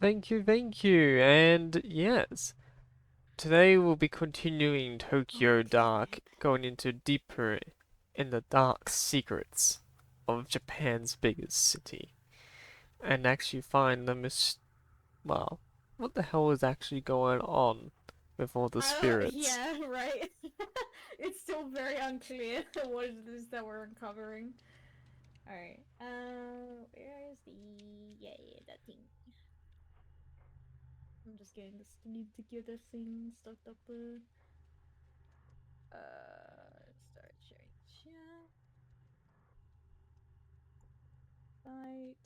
Thank you, and yes, today we'll be continuing Tokyo Dark, Okay. going into deeper in the dark secrets of Japan's biggest city, and actually find the well, what the hell is actually going on with all the I don't. spirits? Yeah, right. It's still very unclear what it is that we're uncovering. All right. Where is the yeah that thing? I'm just getting the sleeve together thing stuffed up. Start sharing chat. Right.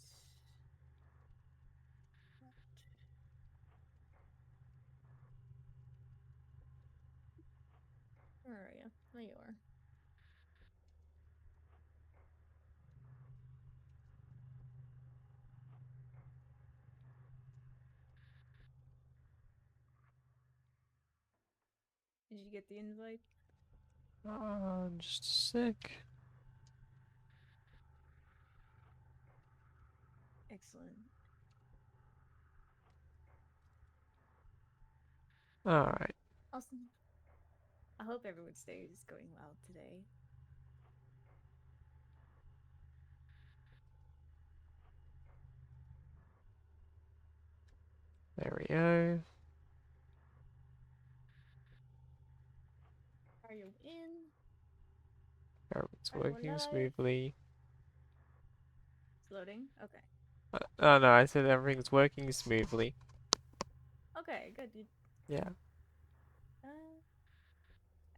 Where are you? There you are. Did you get the invite? Just a sec. Excellent. Alright, Awesome. I hope everyone's day is going well today. there we go. Are you in? Everything's Are you working alive? smoothly. It's loading. Okay. Oh no, I said everything's working smoothly. Okay, good. Yeah. Uh,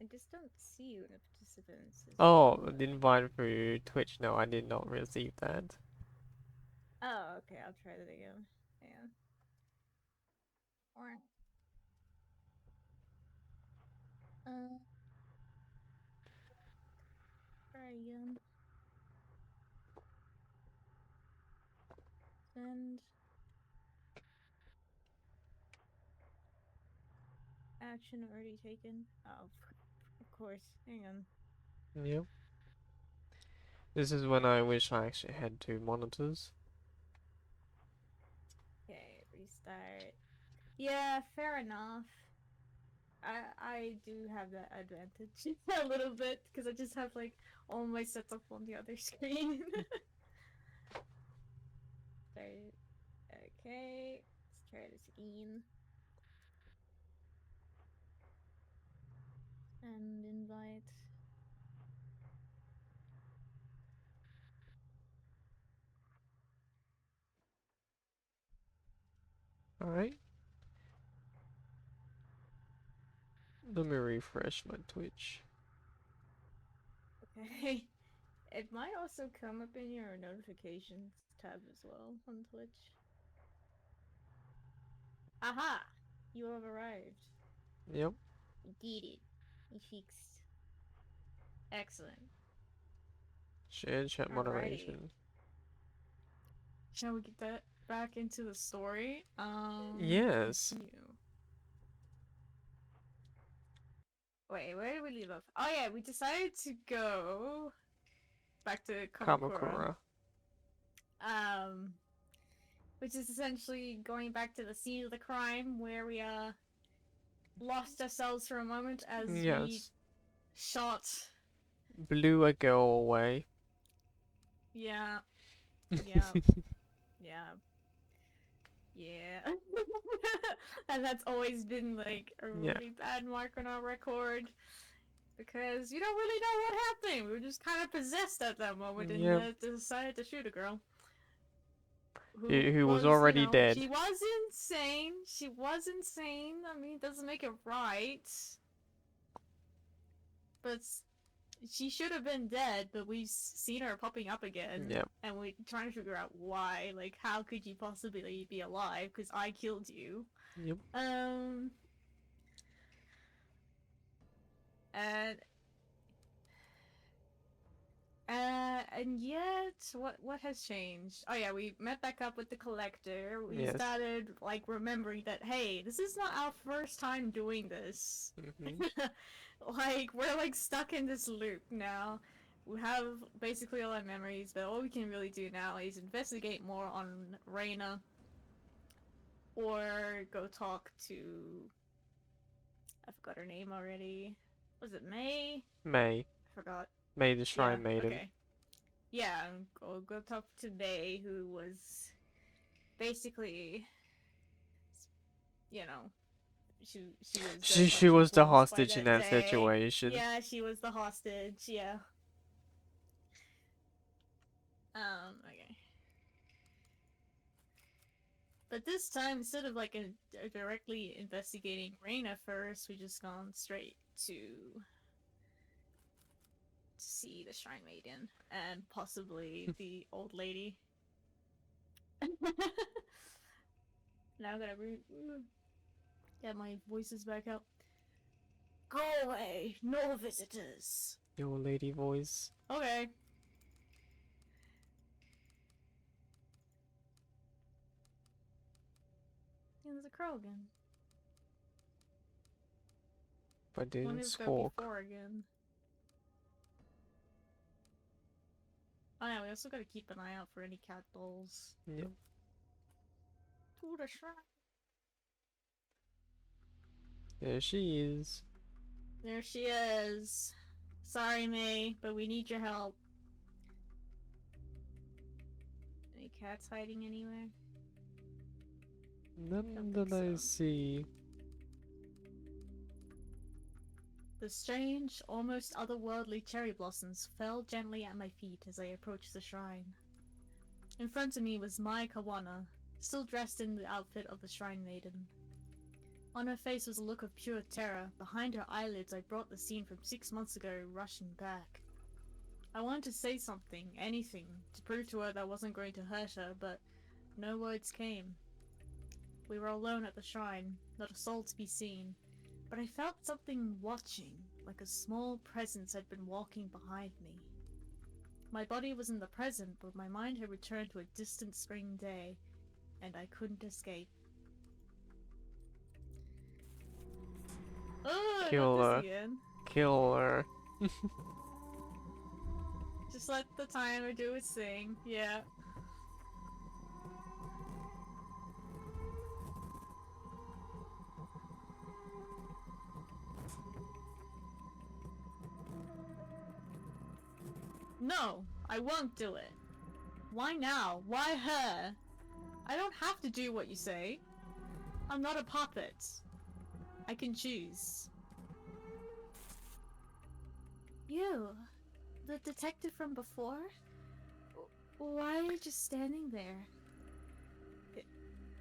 I just don't see you in the participants as Oh, well. the invite through Twitch. No, I did not receive that. Oh, okay. I'll try that again. Yeah. Or uh, try again. Send action already taken. Oh, of course. Hang on. Yep. This is when I wish I actually had two monitors. Okay, restart. Yeah, fair enough. I do have that advantage a little bit because I just have like all my setup on the other screen. Start. Okay, let's try this again. And invite. Alright. Let me refresh my Twitch. Okay. It might also come up in your notifications tab as well on Twitch. Aha! You have arrived. Yep. You did it. You fixed. Excellent. Share chat Alrighty. moderation. Shall we get that back into the story? Yes. Continue. Wait, where did we leave off? Oh yeah, we decided to go back to Kamakura. Kamakura. Um, which is essentially going back to the scene of the crime where we lost ourselves for a moment as we Yes. shot. Blew a girl away. Yeah, yeah, yeah, yeah. And that's always been like a Yeah. really bad mark on our record because you don't really know what happened. We were just kind of possessed at that moment and Yep. decided to shoot a girl who Who was was, already dead. she was insane. She was insane. I mean, it doesn't make it right, but she should have been dead, but we've seen her popping up again, Yep. and we're trying to figure out why. Like, how could you possibly be alive? Because I killed you. Yep. Um, and and yet, what has changed? Oh yeah, we met back up with the collector. We Yes. started like remembering that hey, this is not our first time doing this. Mm-hmm. Like we're like stuck in this loop now. We have basically all our memories, but all we can really do now is investigate more on Reina or go talk to. I forgot her name already. Was it May? May. I forgot. May the Yeah. Shrine Maiden. Okay. Yeah, go talk to May, who was basically, you know, she was very She much was the influenced by hostage in that that day. situation. Yeah, she was the hostage. Yeah. Okay. But this time, instead of like directly investigating Reina first, we just gone straight to see the Shrine Maiden and possibly the old lady. Now I gotta get my voices back up. Go away, no visitors. The old lady voice. Okay. Yeah, there's a crow again. But When didn't is there be squawk. four again? Oh yeah, we also gotta keep an eye out for any cat dolls. Yep. To the shrine. There she is. There she is. Sorry, May, but we need your help. Any cats hiding anywhere? None Don't that think I so. see. The strange, almost otherworldly cherry blossoms fell gently at my feet as I approached the shrine. In front of me was Mai Kawana, still dressed in the outfit of the Shrine Maiden. On her face was a look of pure terror. Behind her eyelids I brought the scene from 6 months ago rushing back. I wanted to say something, anything, to prove to her that I wasn't going to hurt her, but no words came. We were alone at the shrine, not a soul to be seen, but I felt something watching, like a small presence had been walking behind me. My body was in the present, but my mind had returned to a distant spring day, and I couldn't escape. Oh, I got Kill this her. again. Kill her. Just let the timer do its thing, yeah. No, I won't do it. Why now? Why her? I don't have to do what you say. I'm not a puppet. I can choose. You, the detective from before? Why are you just standing there?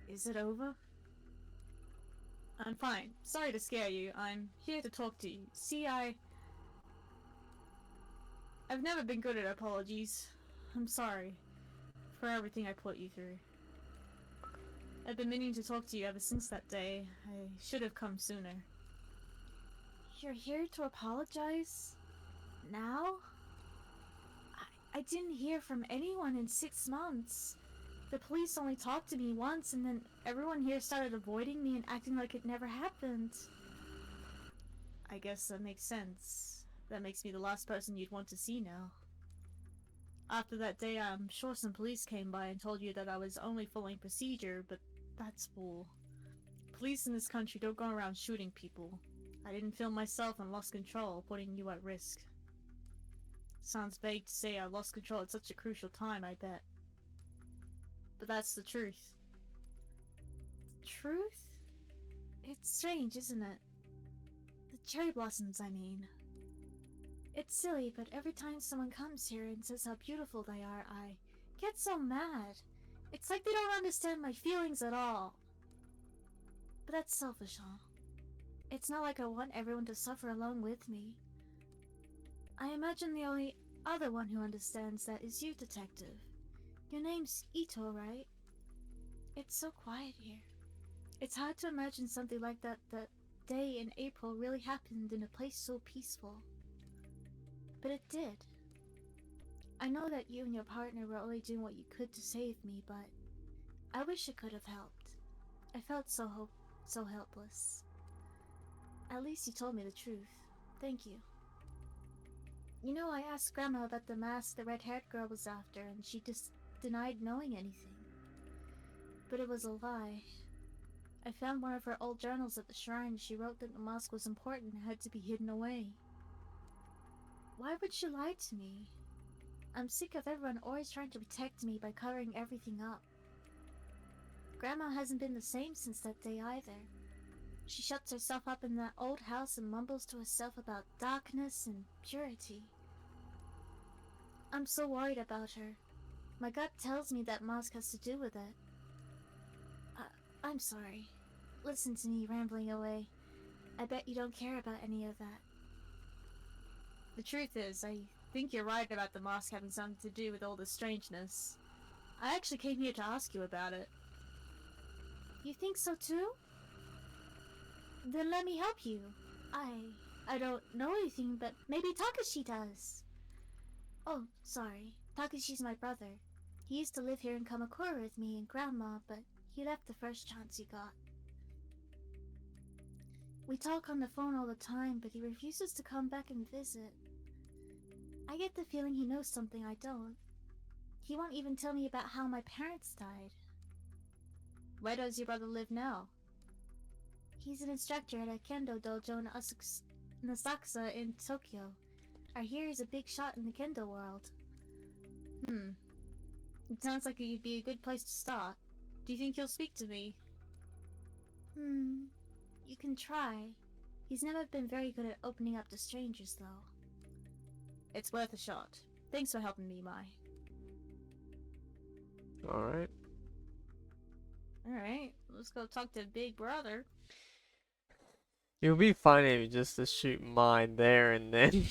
Is it over? I'm fine. Sorry to scare you. I'm here to talk to you. See, I've never been good at apologies. I'm sorry for everything I put you through. I've been meaning to talk to you ever since that day. I should have come sooner. You're here to apologize? Now? I didn't hear from anyone in 6 months. The police only talked to me once, and then everyone here started avoiding me and acting like it never happened. I guess that makes sense. That makes me the last person you'd want to see now. After that day, I'm sure some police came by and told you that I was only following procedure, but that's bull. Police in this country don't go around shooting people. I didn't film myself and lost control, putting you at risk. Sounds vague to say I lost control at such a crucial time, I bet. But that's the truth. Truth? It's strange, isn't it? The cherry blossoms, I mean. It's silly, but every time someone comes here and says how beautiful they are, I get so mad. It's like they don't understand my feelings at all. But that's selfish, huh? It's not like I want everyone to suffer along with me. I imagine the only other one who understands that is you, Detective. Your name's Ito, right? It's so quiet here. It's hard to imagine something like that day in April really happened in a place so peaceful. But it did. I know that you and your partner were only doing what you could to save me, but I wish it could have helped. I felt so helpless. At least you told me the truth. Thank you. You know, I asked Grandma about the mask the red-haired girl was after, and she just denied knowing anything. But it was a lie. I found one of her old journals at the shrine. She wrote that the mosque was important and had to be hidden away. Why would she lie to me? I'm sick of everyone always trying to protect me by covering everything up. Grandma hasn't been the same since that day either. She shuts herself up in that old house and mumbles to herself about darkness and purity. I'm so worried about her. My gut tells me that mosque has to do with it. I'm sorry. Listen to me rambling away. I bet you don't care about any of that. The truth is, I think you're right about the mosque having something to do with all this strangeness. I actually came here to ask you about it. You think so too? Then let me help you. I don't know anything, but maybe Takashi does. Oh, sorry. Takashi's my brother. He used to live here in Kamakura with me and Grandma, but he left the first chance he got. We talk on the phone all the time, but he refuses to come back and visit. I get the feeling he knows something I don't. He won't even tell me about how my parents died. Where does your brother live now? He's an instructor at a kendo dojo in Asakusa in Tokyo. I hear he's a big shot in the kendo world. It sounds like it'd be a good place to start. Do you think he'll speak to me? You can try. He's never been very good at opening up to strangers, though. It's worth a shot. Thanks for helping me, Mai. Alright. Alright, let's go talk to Big Brother. It would be funny just to shoot mine there and then.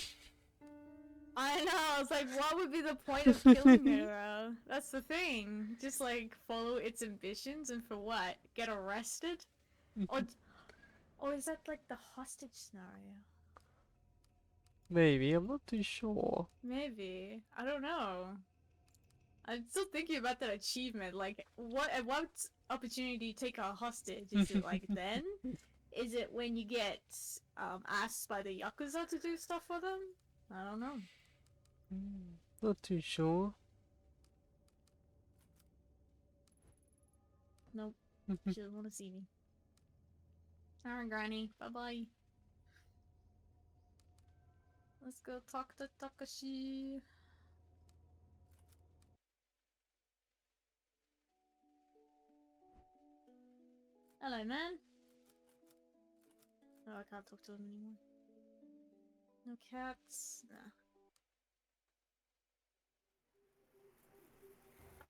I know, I was like, what would be the point of killing her, though? That's the thing. Just, like, follow its ambitions, and for what? Get arrested? Or is that, like, the hostage scenario? Maybe, I'm not too sure. Maybe. I don't know. I'm still thinking about that achievement. Like, at what opportunity do you take a hostage? Is it, like, then? Is it when you get, asked by the Yakuza to do stuff for them? I don't know. Not too sure. Nope. She doesn't want to see me. Alright, Granny. Bye-bye. Let's go talk to Takashi. Hello, man. Oh, I can't talk to him anymore. No cats. Nah.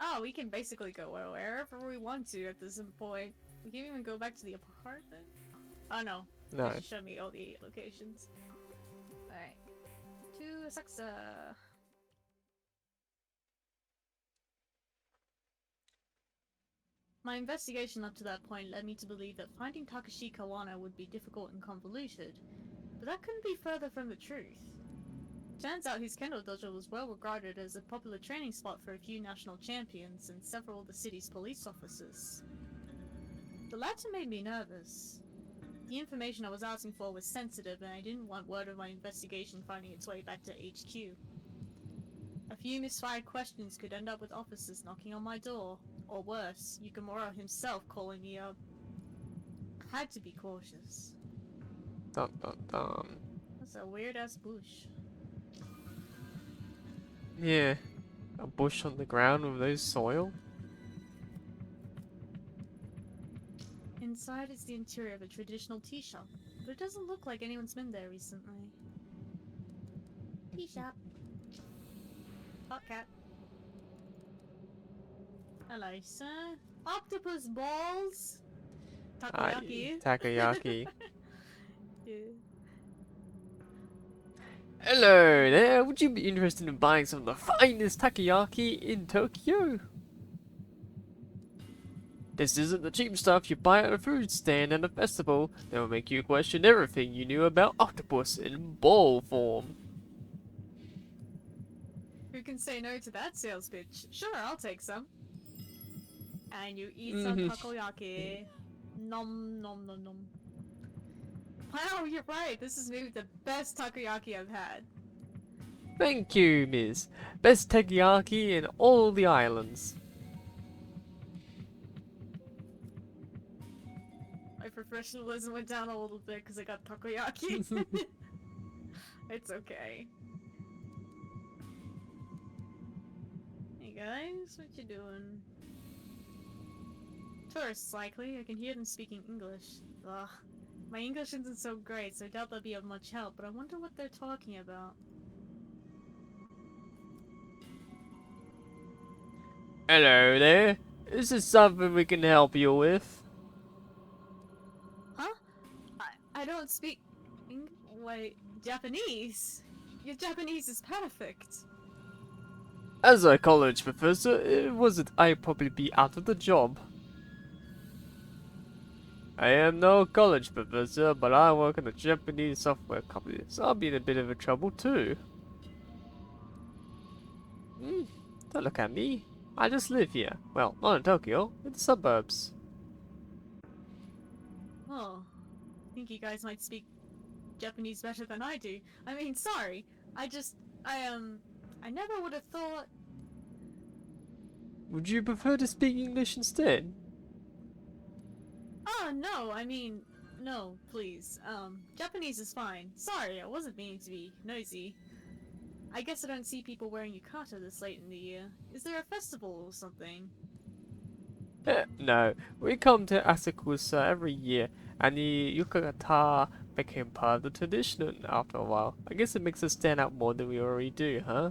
Oh, we can basically go wherever we want to at this point. We can't even go back to the apartment. Oh no. No. Just show me all the locations. Alright. To Asakusa. My investigation up to that point led me to believe that finding Takashi Kawana would be difficult and convoluted, but that couldn't be further from the truth. Turns out his kendo dojo was well regarded as a popular training spot for a few national champions and several of the city's police officers. The latter made me nervous. The information I was asking for was sensitive, and I didn't want word of my investigation finding its way back to HQ. A few misfired questions could end up with officers knocking on my door, or worse, Yukimura himself calling me up. I had to be cautious. Dun dun dun. That's a weird-ass bush. Yeah. A bush on the ground with no soil? Inside is the interior of a traditional tea shop, but it doesn't look like anyone's been there recently. Tea shop. Hot cat. Hello, sir. Octopus balls! Takoyaki. Takoyaki. Yeah. Hello there, would you be interested in buying some of the finest takoyaki in Tokyo? This isn't the cheap stuff you buy at a food stand at a festival that will make you question everything you knew about octopus in ball form. Who can say no to that sales pitch? Sure, I'll take some. And you eat some takoyaki. Nom nom nom nom. Wow, you're right. This is maybe the best takoyaki I've had. Thank you, miss. Best takoyaki in all the islands. My professionalism went down a little bit because I got takoyaki. It's okay. Hey guys, what you doing? Tourists, likely. I can hear them speaking English. Ugh. My English isn't so great, so I doubt they'll be of much help, but I wonder what they're talking about. Hello there. Is this something we can help you with? Huh? I don't speak... Wait, Japanese? Your Japanese is perfect. As a college professor, it wasn't I'd probably be out of the job. I am no college professor, but I work in a Japanese software company, so I'll be in a bit of a trouble too. Don't look at me. I just live here. Well, not in Tokyo, in the suburbs. Oh, I think you guys might speak Japanese better than I do. I mean, sorry. I never would have thought... Would you prefer to speak English instead? Oh, no, I mean... No, please. Japanese is fine. Sorry, I wasn't meaning to be nosy. I guess I don't see people wearing yukata this late in the year. Is there a festival or something? No, we come to Asakusa every year, and the yukata became part of the tradition after a while. I guess it makes us stand out more than we already do, huh?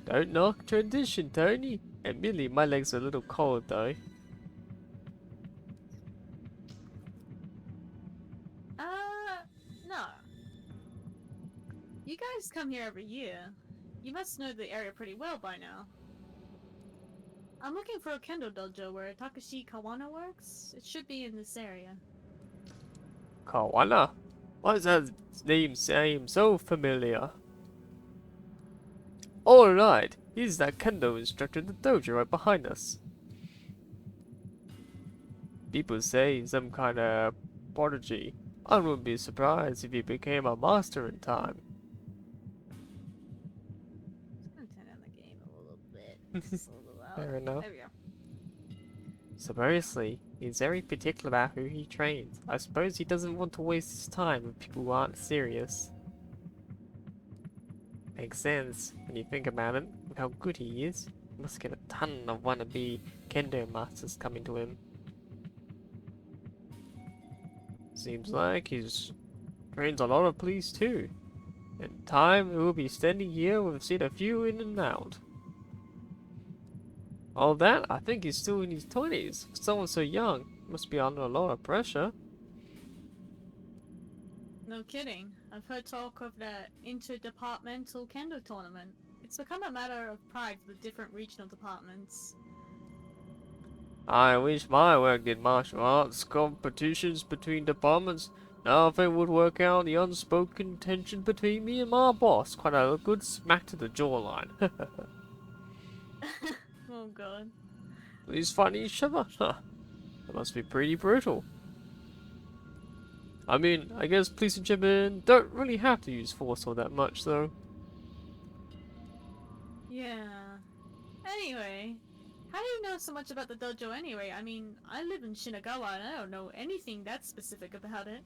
Don't knock tradition, Tony. Admittedly, my legs are a little cold though. No. You guys come here every year. You must know the area pretty well by now. I'm looking for a kendo dojo where Takashi Kawana works. It should be in this area. Kawana? Why does that name seem so familiar? Alright, he's that kendo instructor in the dojo right behind us. People say he's some kind of prodigy. I wouldn't be surprised if he became a master in time. Just gonna turn down the game a little bit. Just a little loud. Fair enough. There we go. Seriously, he's very particular about who he trains. I suppose he doesn't want to waste his time with people who aren't serious. Makes sense when you think about it, with how good he is. He must get a ton of wannabe kendo masters coming to him. Seems like he's trains a lot of police too. In time, we'll be standing here, we've seen a few in and out. All that, I think he's still in his 20s. For someone so young, must be under a lot of pressure. No kidding. I've heard talk of the interdepartmental kendo tournament. It's become a matter of pride for the different regional departments. I wish my work did martial arts competitions between departments. Now if it would work out the unspoken tension between me and my boss, quite a good smack to the jawline. Oh god. Police fighting each other? Huh. That must be pretty brutal. I mean, I guess police in Japan don't really have to use force all that much though. Yeah. Anyway, how do you know so much about the dojo anyway? I mean, I live in Shinagawa and I don't know anything that specific about it.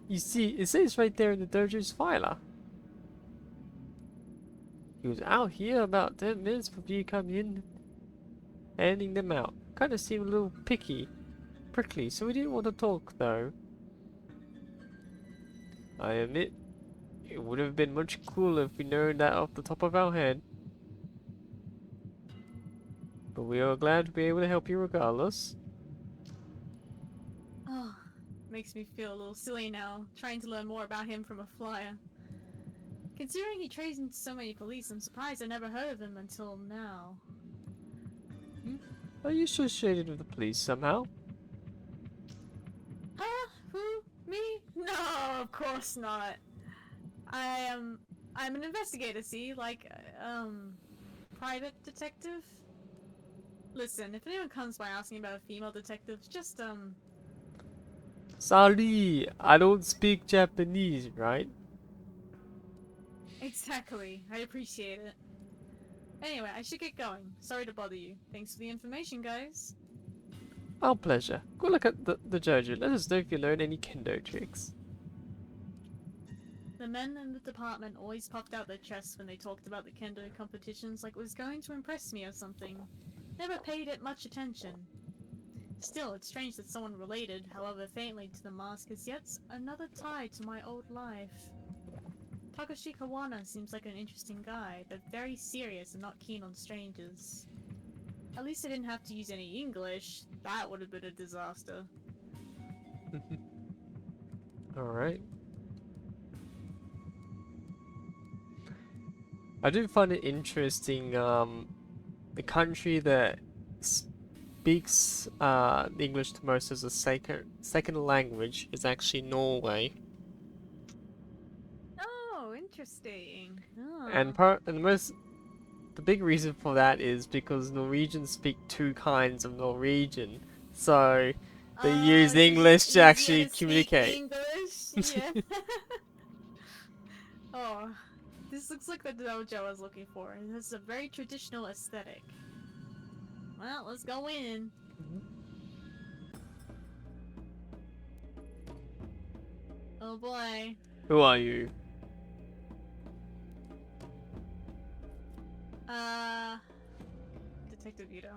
You see, it says right there in the dojo's filer. He was out here about 10 minutes before you come in, handing them out. Kind of seemed a little prickly, so we didn't want to talk though. I admit, it would have been much cooler if we known that off the top of our head. But we are glad to be able to help you regardless. Oh, makes me feel a little silly now, trying to learn more about him from a flyer. Considering he trains so many police, I'm surprised I never heard of him until now. Are you associated with the police somehow? Huh? Who? Me? No, of course not. I'm an investigator, see? Like, private detective? Listen, if anyone comes by asking about a female detective, just, Sorry, I don't speak Japanese, right? Exactly. I appreciate it. Anyway, I should get going. Sorry to bother you. Thanks for the information, guys. Our pleasure. Go look at the Jojo. Let us know if you learn any kendo tricks. The men in the department always puffed out their chests when they talked about the kendo competitions like it was going to impress me or something. Never paid it much attention. Still, it's strange that someone related, however faintly, to the mask is yet another tie to my old life. Takashi Kawana seems like an interesting guy, but very serious and not keen on strangers. At least I didn't have to use any English. That would have been a disaster. Alright. I do find it interesting, the country that speaks the English the most as a second language is actually Norway. Oh, interesting. And Oh. the big reason for that is because Norwegians speak two kinds of Norwegian. So they use It's just English to easier actually to speak communicate. English. Yeah. Oh, this looks like the dojo I was looking for. It has a very traditional aesthetic. Well, let's go in. Oh boy. Who are you? Detective Vito.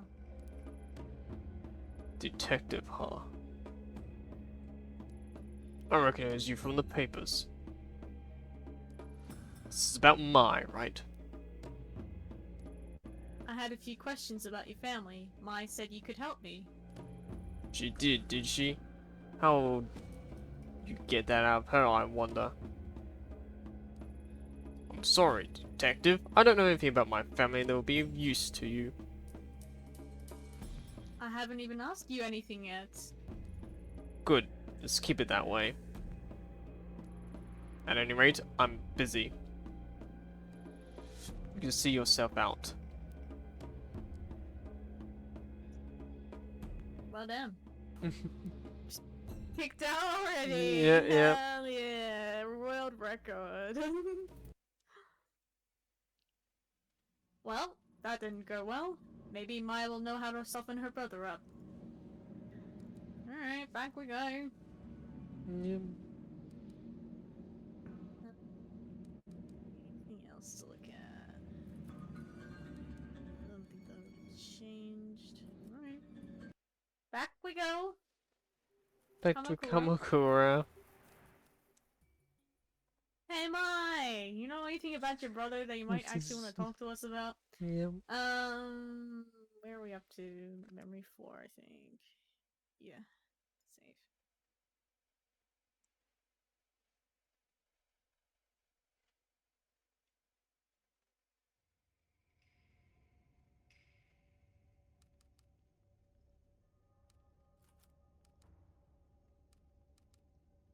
Detective, huh? I recognize you from the papers. This is about Mai, right? I had a few questions about your family. Mai said you could help me. She did she? How you get that out of her, I wonder. I'm sorry, detective. I don't know anything about my family that will be of use to you. I haven't even asked you anything yet. Good. Let's keep it that way. At any rate, I'm busy. You can see yourself out. Well done. Kicked out already! Yeah. Hell yeah! World record. Well, that didn't go well. Maybe Mai will know how to soften her brother up. Alright, back we go. Yep. Anything else to look at? I don't think that would have changed. Alright. Back we go! Back to Kamakura. Kamakura. Hey Mai! You know anything about your brother that you might actually want to talk to us about? Yep. Where are we up to? Memory 4, I think. Yeah. Save.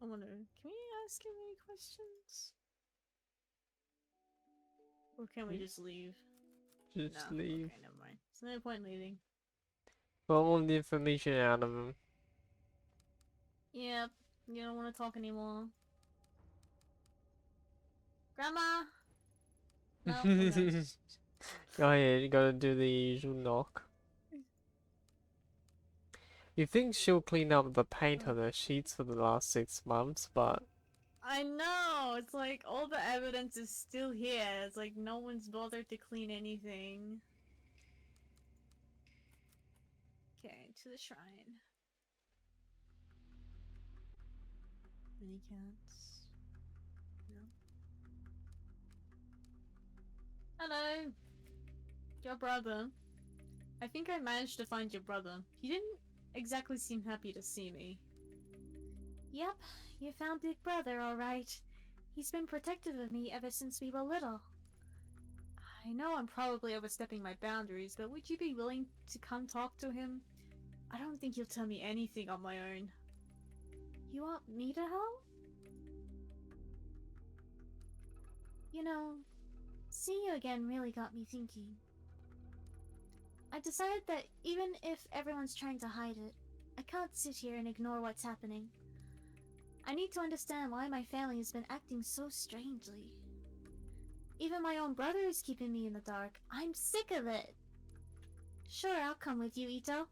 I wonder, can we ask him any questions? Or can we just leave? No. Just leave. Okay, never mind. There's no point in leaving. Got all the information out of him. Yep. You don't want to talk anymore. Grandma! No, okay. Oh yeah, you gotta do the usual knock. You think she'll clean up the paint on her sheets for the last 6 months, but I know! It's like all the evidence is still here. It's like no one's bothered to clean anything. Okay, to the shrine. Mini cats. No. Hello! Your brother. I think I managed to find your brother. He didn't exactly seem happy to see me. Yep, you found Big Brother, alright. He's been protective of me ever since we were little. I know I'm probably overstepping my boundaries, but would you be willing to come talk to him? I don't think he'll tell me anything on my own. You want me to help? You know, seeing you again really got me thinking. I decided that even if everyone's trying to hide it, I can't sit here and ignore what's happening. I need to understand why my family has been acting so strangely. Even my own brother is keeping me in the dark. I'm sick of it. Sure, I'll come with you, Ito.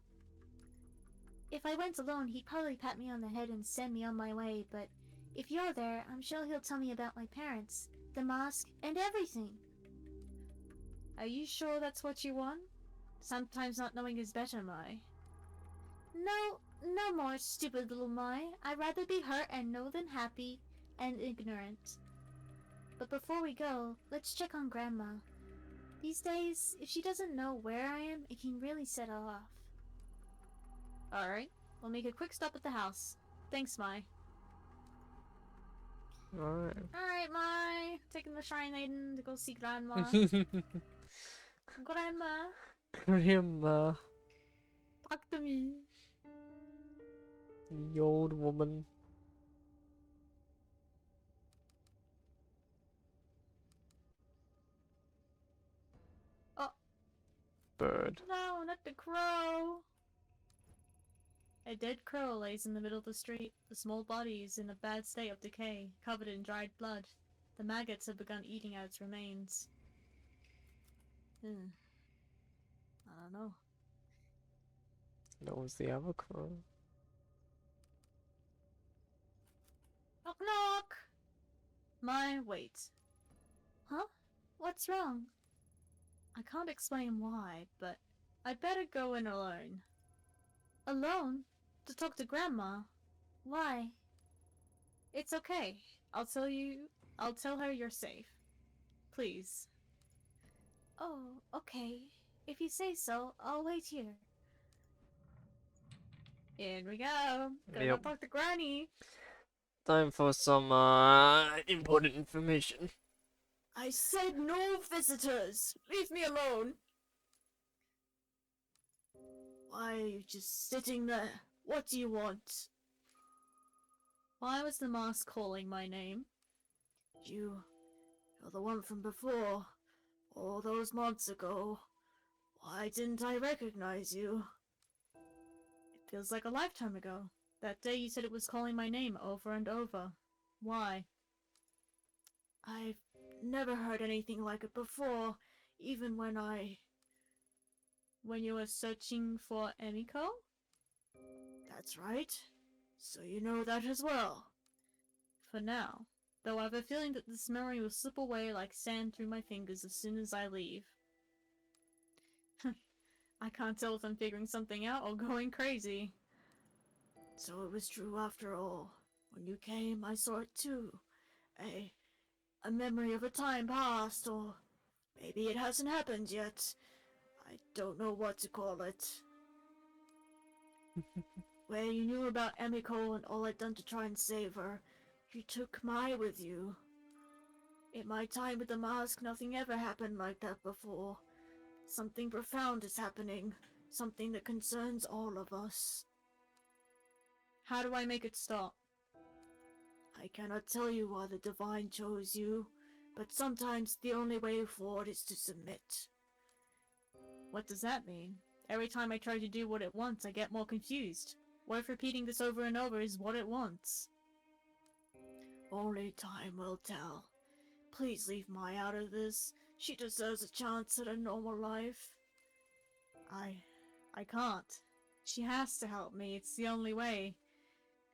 If I went alone, he'd probably pat me on the head and send me on my way, but if you're there, I'm sure he'll tell me about my parents, the mosque, and everything. Are you sure that's what you want? Sometimes not knowing is better, Mai. No, no more, stupid little Mai. I'd rather be hurt and know than happy and ignorant. But before we go, let's check on Grandma. These days, if she doesn't know where I am, it can really set her off. Alright, we'll make a quick stop at the house. Thanks, Mai. Alright. Alright, Mai. Taking the Shrine Maiden to go see Grandma. Grandma, Grandma, talk to me. the old woman. Oh. Bird. No, not the crow. A dead crow lays in the middle of the street. The small body is in a bad state of decay, covered in dried blood. The maggots have begun eating at its remains. I don't know. That was the other crow. Knock knock! Wait. Huh? What's wrong? I can't explain why, but I'd better go in alone. Alone? To talk to Grandma? Why? It's okay. I'll tell her you're safe. Please. Oh, okay. If you say so, I'll wait here. In we go. Gotta Yep. go talk to Granny. Time for some important information. I said no visitors. Leave me alone. Why are you just sitting there? What do you want? Why was the mask calling my name? You're the one from before. All those months ago. Why didn't I recognize you? It feels like a lifetime ago. That day you said it was calling my name over and over. Why? I've never heard anything like it before, even when you were searching for MIKU? That's right. So you know that as well. For now. Though I have a feeling that this memory will slip away like sand through my fingers as soon as I leave. I can't tell if I'm figuring something out or going crazy. So it was true after all. When you came, I saw it too. A memory of a time past, or maybe it hasn't happened yet. I don't know what to call it. Where you knew about Emiko and all I'd done to try and save her, you took Mai with you. In my time with the mask, nothing ever happened like that before. Something profound is happening. Something that concerns all of us. How do I make it stop? I cannot tell you why the Divine chose you, but sometimes the only way forward is to submit. What does that mean? Every time I try to do what it wants, I get more confused. What if repeating this over and over is what it wants? Only time will tell. Please leave Mai out of this. She deserves a chance at a normal life. I can't. She has to help me. It's the only way.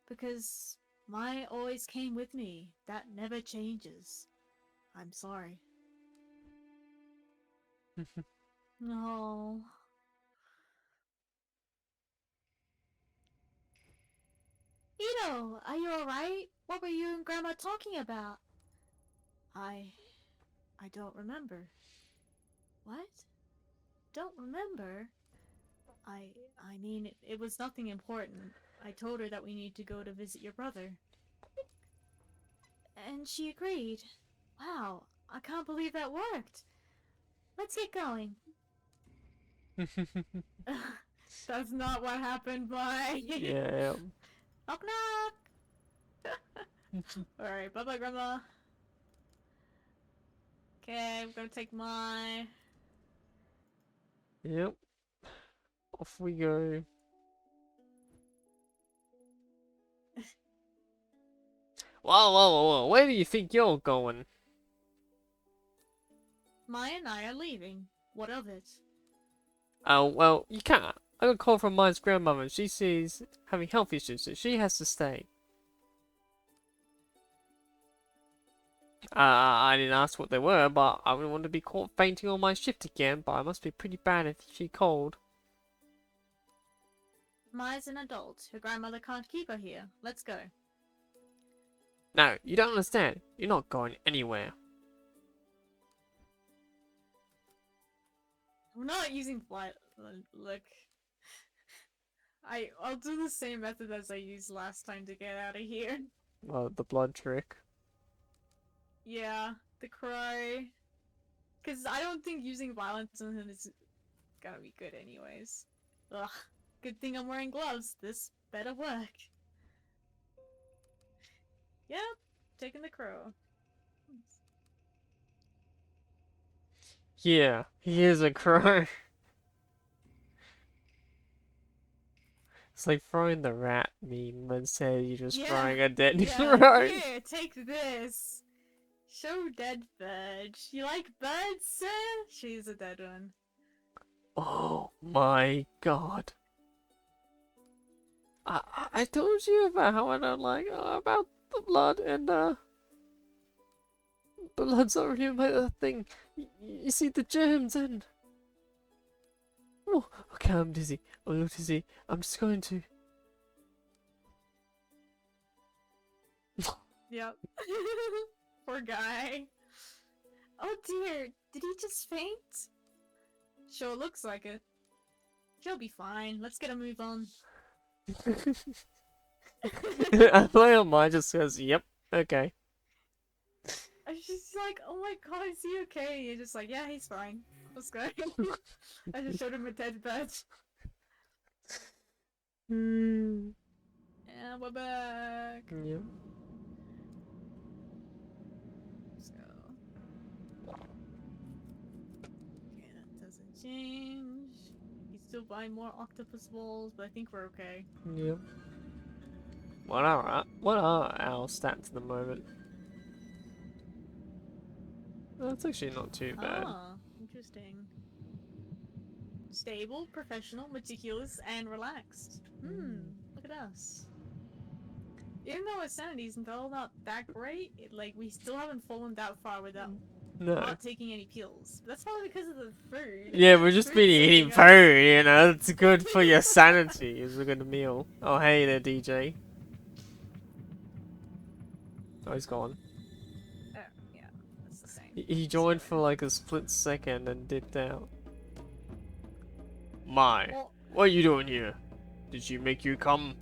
Because Mai always came with me. That never changes. I'm sorry. No. Ito, are you alright? What were you and Grandma talking about? I don't remember. What? Don't remember? I mean, it was nothing important. I told her that we need to go to visit your brother. And she agreed. Wow, I can't believe that worked. Let's get going. That's not what happened, bye. Yeah. Knock knock! Alright, bye bye, Grandma. Okay, I'm gonna take my... Yep. Off we go. Whoa, whoa, whoa, whoa. Where do you think you're going? Maya and I are leaving. What of it? Oh, well, you can't. I got a call from Maya's grandmother. She sees having health issues, so she has to stay. I didn't ask what they were, but I wouldn't want to be caught fainting on my shift again, but I must be pretty bad if she cold. Maya's an adult. Her grandmother can't keep her here. Let's go. No, you don't understand. You're not going anywhere. I'm not using flight. Look. I'll do the same method as I used last time to get out of here. The blood trick. Yeah, the cry. Because I don't think using violence on him is gonna be good anyways. Ugh. Good thing I'm wearing gloves. This better work. Yep, taking the crow. Yeah, he is a crow. It's like throwing the rat meme, but instead you're just throwing a dead crow. Here, take this. Show dead bird. You like birds, sir? She's a dead one. Oh my god. I told you about how I don't like about the blood and blood's not really my thing. You see the germs and oh, okay, I'm dizzy. I'm a little dizzy. I'm just going to. Yep. Poor guy. Oh dear, did he just faint? Sure looks like it. He'll be fine. Let's get a move on. I play on mine just says, yep, okay. I was just like, oh my god, is he okay? And you're just like, yeah, he's fine. Let's go. I just showed him a dead bird. Mm. And we're back. Yep. So. Okay, that doesn't change. He's still buying more octopus balls, but I think we're okay. Yep. What are our stats at the moment? That's actually not too bad. Ah, interesting. Stable, professional, meticulous, and relaxed. Look at us. Even though our sanity's still not that great, we still haven't fallen that far without not taking any pills. That's probably because of the food. Yeah, we've just been eating food, you know, it's good for your sanity. It's a good meal. Oh, hey there, DJ. Oh, he's gone. Oh, yeah, that's the same. He joined for like a split second and dipped out. What are you doing here? Did she make you come?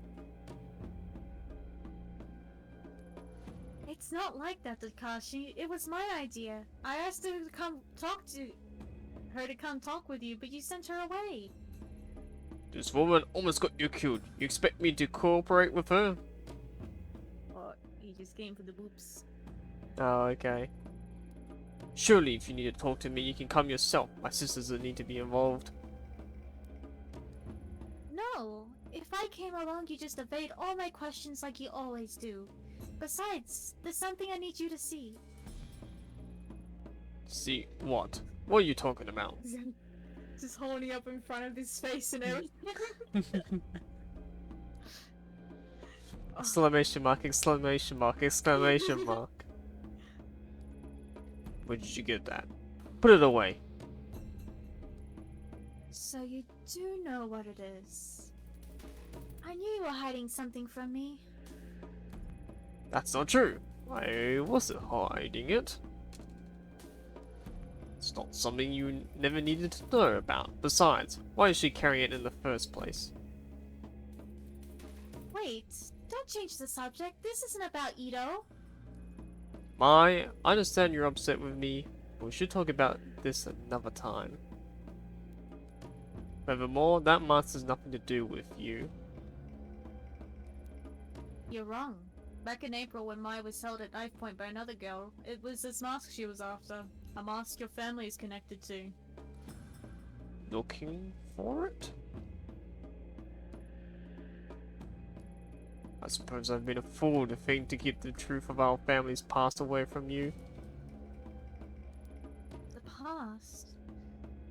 It's not like that, Takashi. It was my idea. I asked her to come talk with you, but you sent her away. This woman almost got you killed. You expect me to cooperate with her? Oh, he just came for the boops. Oh, okay. Surely, if you need to talk to me, you can come yourself. My sisters don't need to be involved. No, if I came along, you just evade all my questions like you always do. Besides, there's something I need you to see. See what? What are you talking about? Just holding up in front of his face and everything. Exclamation mark, exclamation mark, exclamation mark. Where did you get that? Put it away. So you do know what it is. I knew you were hiding something from me. That's not true. I wasn't hiding it. It's not something you never needed to know about. Besides, why is she carrying it in the first place? Wait, don't change the subject. This isn't about Ito. I understand you're upset with me, but we should talk about this another time. Furthermore, that mask has nothing to do with you. You're wrong. Back in April when Mai was held at knife point by another girl, it was this mask she was after. A mask your family is connected to. Looking for it? I suppose I've been a fool to think to keep the truth of our family's past away from you. The past? lost.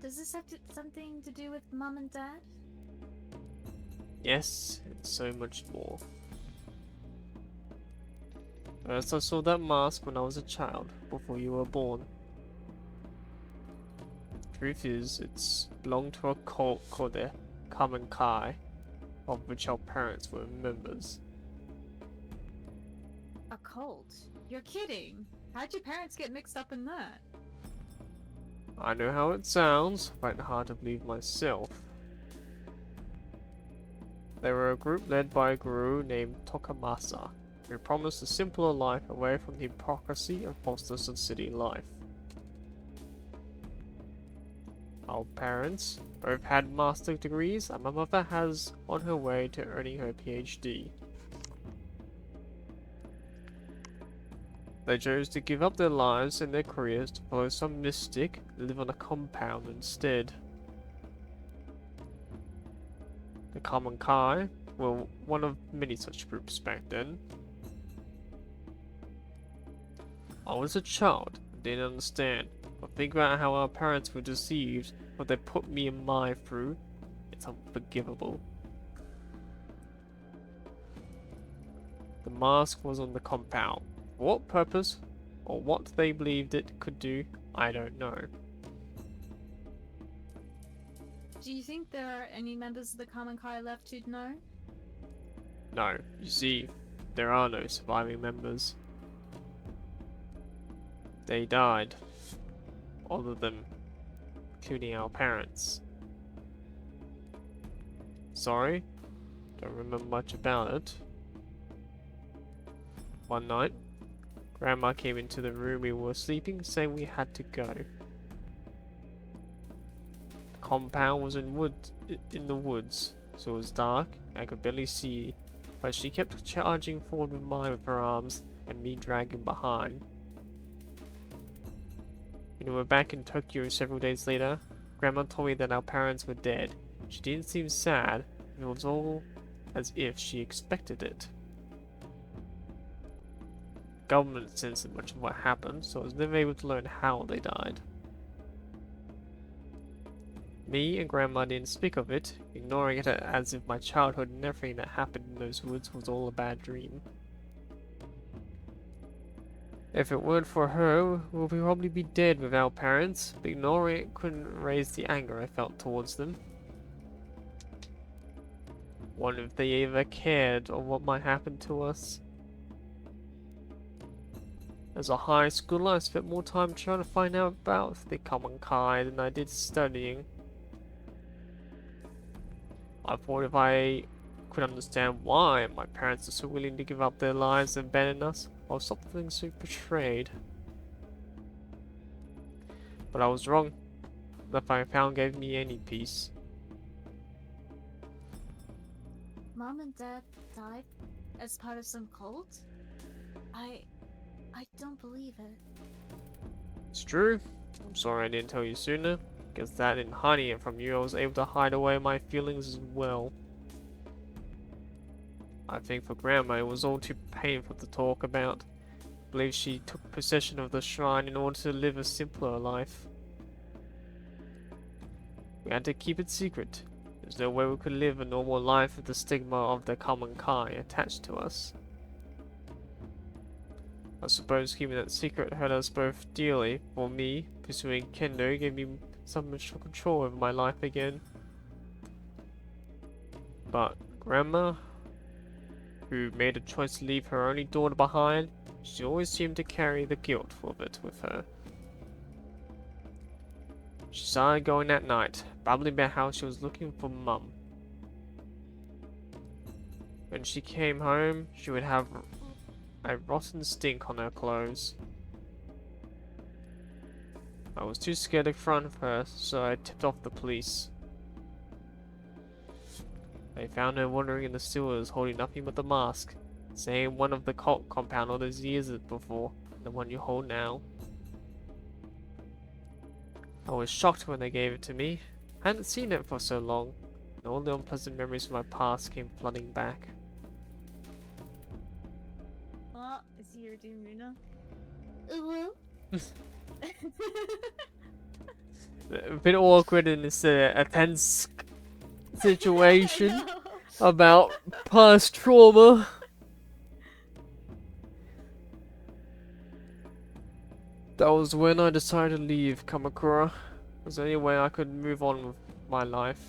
Does this have something to do with Mom and Dad? Yes, and so much more. First, I saw that mask when I was a child, before you were born. Truth is, it's belonged to a cult called the Common Kai, of which our parents were members. A cult? You're kidding. How'd your parents get mixed up in that? I know how it sounds, I find it hard to believe myself. They were a group led by a guru named Tokamasa, who promised a simpler life away from the hypocrisy and falseness of city life. Our parents both had master's degrees, and my mother has on her way to earning her PhD. They chose to give up their lives and their careers to follow some mystic and live on a compound instead. The Common Kai were one of many such groups back then. I was a child and didn't understand, but think about how our parents were deceived, what they put me and my through. It's unforgivable. The mask was on the compound. For what purpose, or what they believed it could do, I don't know. Do you think there are any members of the Common Kai left who'd know? No, you see, there are no surviving members. They died. All of them, including our parents. Sorry, don't remember much about it. One night, Grandma came into the room we were sleeping, saying we had to go. The compound was in the woods, so it was dark. I could barely see, but she kept charging forward with her arms and me dragging behind. When we were back in Tokyo several days later, Grandma told me that our parents were dead. She didn't seem sad, it was all as if she expected it. The government censored much of what happened, so I was never able to learn how they died. Me and Grandma didn't speak of it, ignoring it as if my childhood and everything that happened in those woods was all a bad dream. If it weren't for her, we'll probably be dead with our parents, but ignoring it couldn't raise the anger I felt towards them. Wonder if they ever cared or what might happen to us. As a high schooler, I spent more time trying to find out about the Common Kai than I did studying. I thought if I could understand why my parents are so willing to give up their lives and abandon us, I'll stop feeling so betrayed. But I was wrong. Nothing I found gave me any peace. Mom and Dad died as part of some cult? I don't believe it. It's true. I'm sorry I didn't tell you sooner. Because that and hiding it from you, I was able to hide away my feelings as well. I think for Grandma it was all too painful to talk about. I believe she took possession of the shrine in order to live a simpler life. We had to keep it secret. There's no way we could live a normal life with the stigma of the Common Kai attached to us. I suppose keeping that secret hurt us both dearly. For me, pursuing kendo gave me some control over my life again. But Grandma, who made a choice to leave her only daughter behind, she always seemed to carry the guilt of it with her. She started going that night, babbling about how she was looking for Mum. When she came home, she would have a rotten stink on her clothes. I was too scared to confront her, so I tipped off the police. They found her wandering in the sewers holding nothing but the mask, same one of the cult compound all those years before, the one you hold now. I was shocked when they gave it to me. I hadn't seen it for so long, and all the unpleasant memories of my past came flooding back. Oh, is he your doom, Runa? Ooh. a bit awkward in this a tense I situation know. about past trauma. That was when I decided to leave Kamakura. It was the only way I could move on with my life.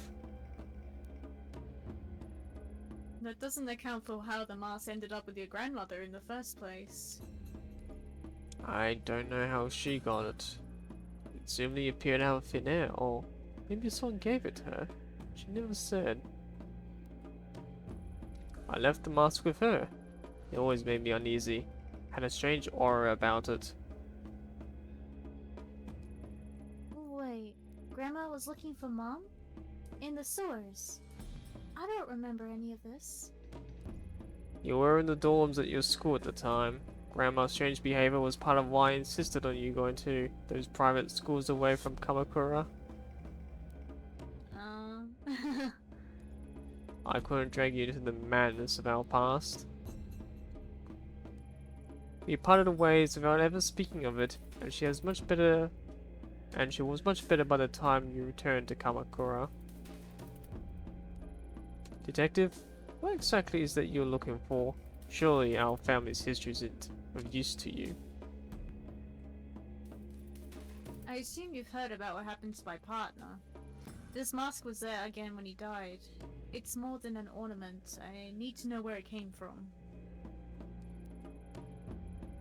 That doesn't account for how the mask ended up with your grandmother in the first place. I don't know how she got it. It simply appeared out of thin air, or maybe someone gave it to her. She never said. I left the mask with her. It always made me uneasy. Had a strange aura about it. Wait, Grandma was looking for Mom? In the sewers? I don't remember any of this. You were in the dorms at your school at the time. Grandma's strange behavior was part of why I insisted on you going to those private schools away from Kamakura. I couldn't drag you into the madness of our past. We parted ways without ever speaking of it, and she was much better by the time you returned to Kamakura. Detective, what exactly is that you're looking for? Surely our family's history isn't of use to you. I assume you've heard about what happened to my partner. This mask was there again when he died. It's more than an ornament. I need to know where it came from.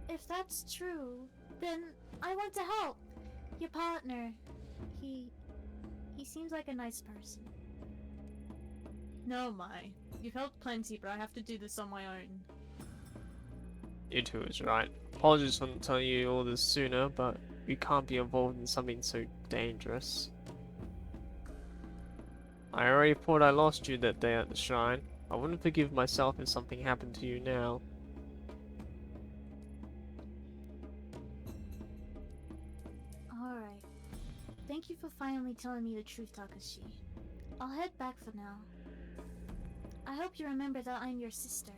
If that's true, then I want to help. Your partner, he seems like a nice person. No, Mai. You've helped plenty, but I have to do this on my own. You two is right. Apologies for not telling you all this sooner, but you can't be involved in something so dangerous. I already thought I lost you that day at the shrine. I wouldn't forgive myself if something happened to you now. Alright. Thank you for finally telling me the truth, Takashi. I'll head back for now. I hope you remember that I'm your sister.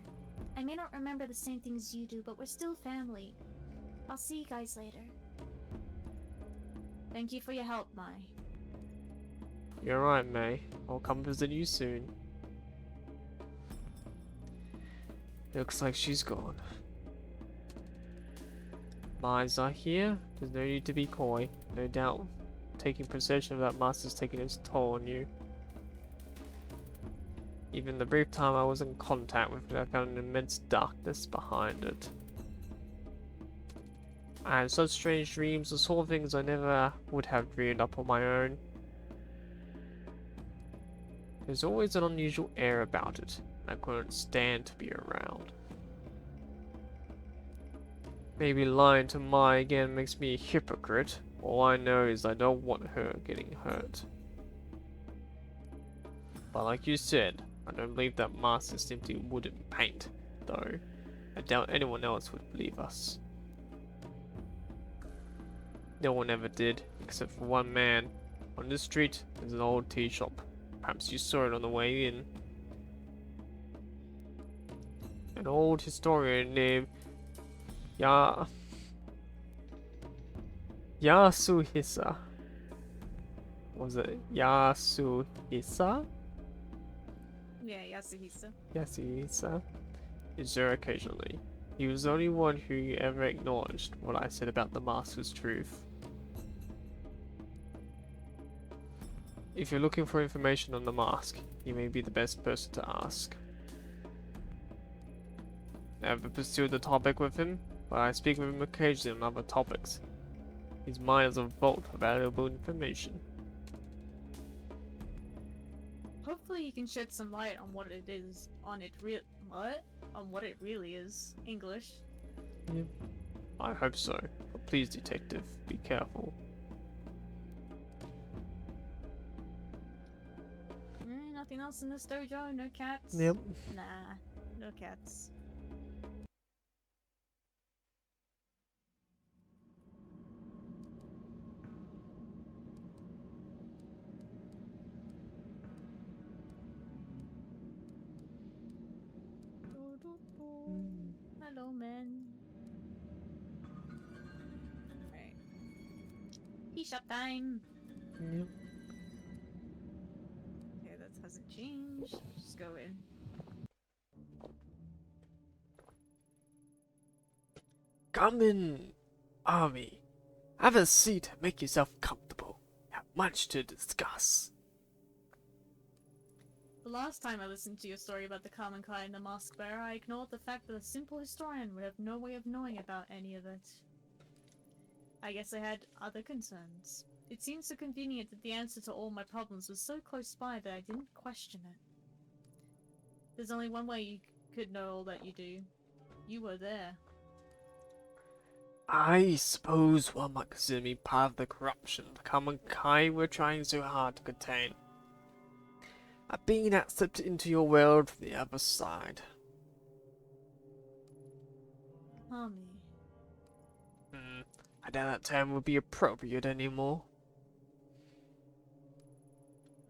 I may not remember the same things you do, but we're still family. I'll see you guys later. Thank you for your help, Mai. You're right, May. I'll come visit you soon. Looks like she's gone. My eyes are here. There's no need to be coy. No doubt taking possession of that mask has taken its toll on you. Even the brief time I was in contact with it, I found an immense darkness behind it. I had such strange dreams, the sort of things I never would have dreamed up on my own. There's always an unusual air about it, and I couldn't stand to be around. Maybe lying to Mai again makes me a hypocrite. All I know is I don't want her getting hurt. But like you said, I don't believe that mask is simply wood and paint, though. I doubt anyone else would believe us. No one ever did, except for one man. On this street, there's an old tea shop. Perhaps you saw it on the way in. An old historian named Yasuhisa. Was it Yasuhisa? Yeah, Yasuhisa. Yasuhisa is there occasionally. He was the only one who ever acknowledged what I said about the mask was truth. If you're looking for information on the mask, he may be the best person to ask. Never pursued the topic with him, but I speak with him occasionally on other topics. His mind is a vault of valuable information. Hopefully you can shed some light on what it is, on what it really is. English. Yeah, I hope so. But please, detective, be careful. Nothing else in this dojo? No cats? Yep. Nah, no cats. Hello, man. Right. Tea shop time. Yep. Okay, that hasn't changed. I'll just go in. Come in, Army. Have a seat and make yourself comfortable. We have much to discuss. The last time I listened to your story about the Common Kai and the Mask Bearer, I ignored the fact that a simple historian would have no way of knowing about any of it. I guess I had other concerns. It seemed so convenient that the answer to all my problems was so close by that I didn't question it. There's only one way you could know all that you do. You were there. I suppose one might consider me part of the corruption of the common kind we're trying so hard to contain. I've been accepted into your world from the other side. Kami. I doubt that term would be appropriate anymore.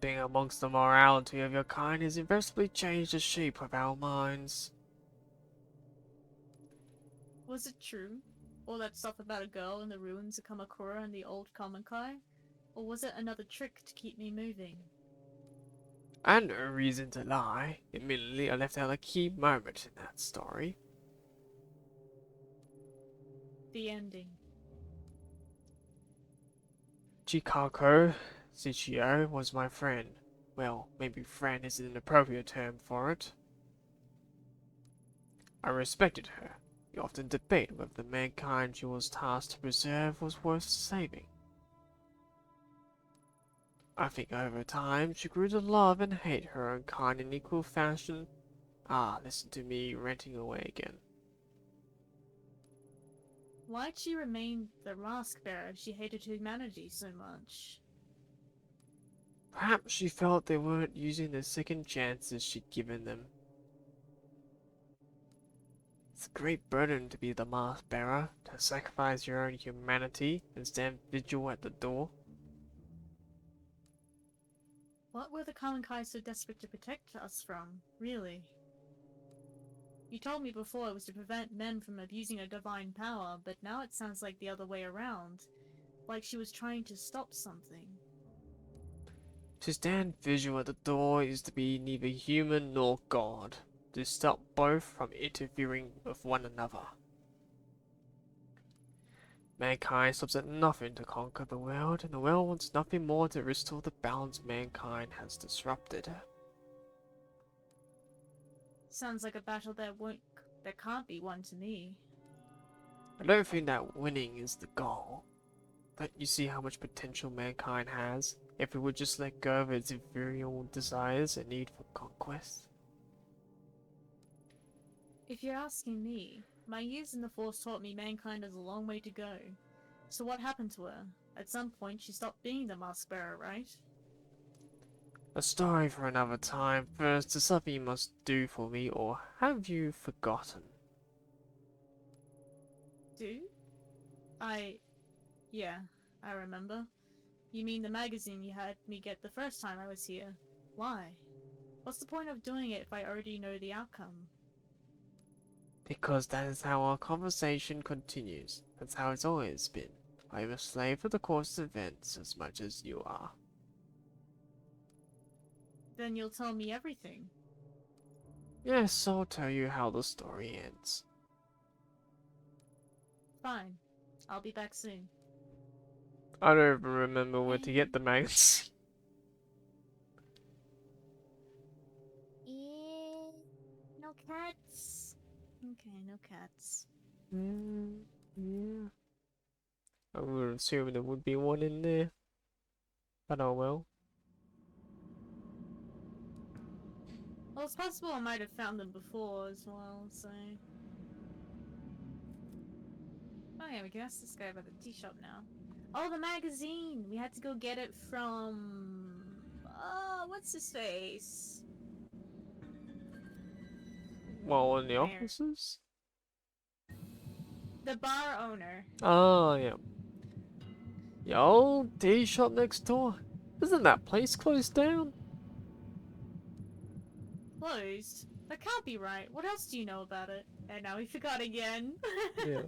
Being amongst the morality of your kind has invariably changed the shape of our minds. Was it true? All that stuff about a girl in the ruins of Kamakura and the old Common Kai? Or was it another trick to keep me moving? I had no reason to lie. Admittedly, I left out a key moment in that story. The ending. Chikako Shichio was my friend. Well, maybe friend isn't an appropriate term for it. I respected her. We often debated whether the mankind she was tasked to preserve was worth saving. I think over time she grew to love and hate her own kind in equal fashion. Ah, listen to me ranting away again. Why'd she remain the Mask Bearer if she hated humanity so much? Perhaps she felt they weren't using the second chances she'd given them. It's a great burden to be the mask bearer, to sacrifice your own humanity and stand vigil at the door. What were the Common Kai so desperate to protect us from, really? You told me before it was to prevent men from abusing a divine power, but now it sounds like the other way around. Like she was trying to stop something. To stand vigil at the door is to be neither human nor god, to stop both from interfering with one another. Mankind stops at nothing to conquer the world, and the world wants nothing more to restore the balance mankind has disrupted. Sounds like a battle that can't be won to me. I don't think that winning is the goal. Don't you see how much potential mankind has, if it would just let go of its imperial desires and need for conquest? If you're asking me, my years in the Force taught me mankind has a long way to go. So what happened to her? At some point she stopped being the Mask Bearer, right? A story for another time. First, there's something you must do for me, or have you forgotten? Do? Yeah, I remember. You mean the magazine you had me get the first time I was here? Why? What's the point of doing it if I already know the outcome? Because that is how our conversation continues. That's how it's always been. I am a slave for the course of events as much as you are. Then you'll tell me everything. Yes, I'll tell you how the story ends. Fine. I'll be back soon. I don't even remember where to get the magazine. No cats. Okay, no cats. Yeah. I would assume there would be one in there. But oh well. Well, it's possible I might have found them before as well, so... Oh yeah, we can ask this guy about the tea shop now. Oh, the magazine! We had to go get it from... Oh, what's his face? Well, in the There. offices? The bar owner. Oh, yeah. The old tea shop next door? Isn't that place closed down? Closed? That can't be right. What else do you know about it? And now we forgot again. Yeah.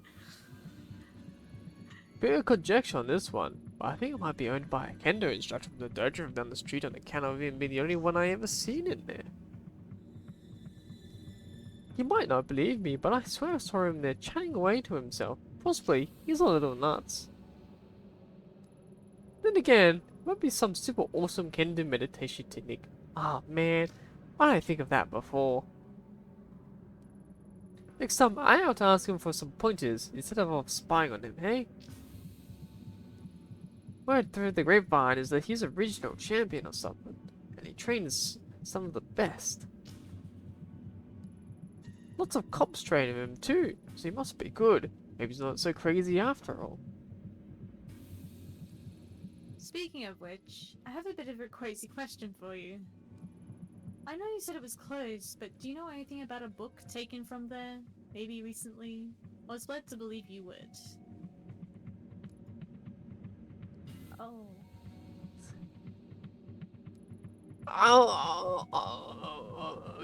Bit of conjecture on this one. I think it might be owned by a kendo instructor from the dojo down the street on account of him being the only one I ever seen in there. You might not believe me, but I swear I saw him there chatting away to himself. Possibly, he's a little nuts. Then again, it might be some super awesome kendo meditation technique. Ah, man, why didn't I think of that before? Next time, I ought to ask him for some pointers instead of spying on him, hey? Word through the grapevine is that he's a regional champion or something, and he trains some of the best. Lots of cops train him too, so he must be good. Maybe he's not so crazy after all. Speaking of which, I have a bit of a crazy question for you. I know you said it was closed, but do you know anything about a book taken from there? Maybe recently? I was led to believe you would. Oh.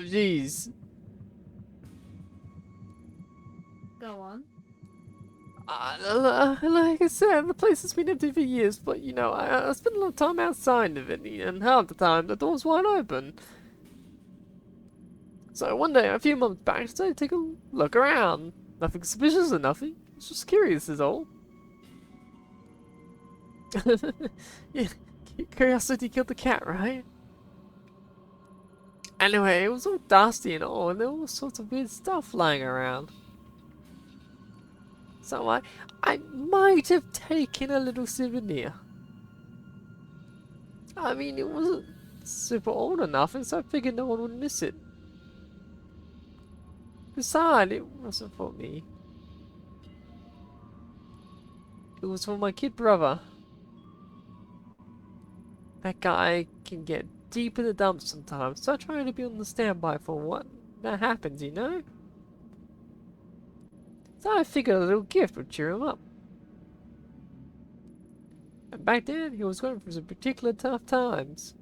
Jeez. Go on. Like I said, the place has been empty for years, but you know, I spent a lot of time outside of it, and half the time the door's wide open. So one day, a few months back, I decided to take a look around. Nothing suspicious or nothing. It's just curious is all. Yeah, curiosity killed the cat, right? Anyway, it was all dusty and all, and there was all sorts of weird stuff lying around. So I might have taken a little souvenir. I mean, it wasn't super old or nothing, so I figured no one would miss it. Besides, it wasn't for me. It was for my kid brother. That guy can get deep in the dumps sometimes, so I try to be on the standby for what that happens, you know? So I figured a little gift would cheer him up. And back then, he was going through some particular tough times.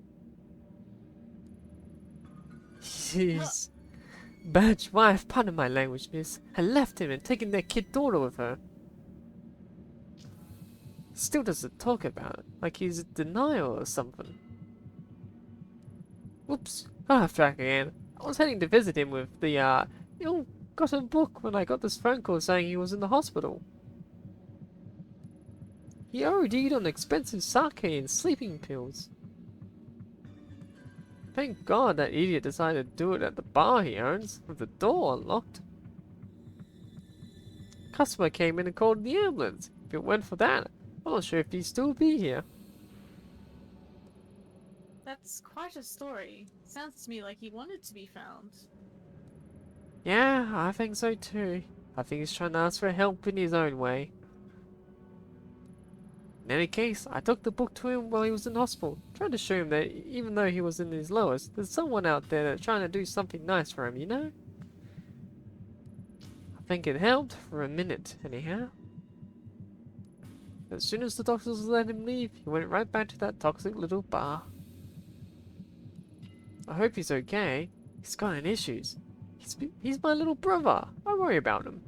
His badge wife, pardon my language, miss, had left him and taken their kid daughter with her. Still doesn't talk about it, like he's in denial or something. Whoops, got off track again. I was heading to visit him with the, ill-gotten book when I got this phone call saying he was in the hospital. He OD'd on expensive sake and sleeping pills. Thank God that idiot decided to do it at the bar he owns, with the door unlocked. Customer came in and called the ambulance. If it weren't for that, I'm not sure if he'd still be here. That's quite a story. Sounds to me like he wanted to be found. Yeah, I think so too. I think he's trying to ask for help in his own way. In any case, I took the book to him while he was in hospital, trying to show him that even though he was in his lowest, there's someone out there that's trying to do something nice for him, you know? I think it helped for a minute, anyhow. As soon as the doctors let him leave, he went right back to that toxic little bar. I hope he's okay. He's got any issues. He's my little brother. I worry about him.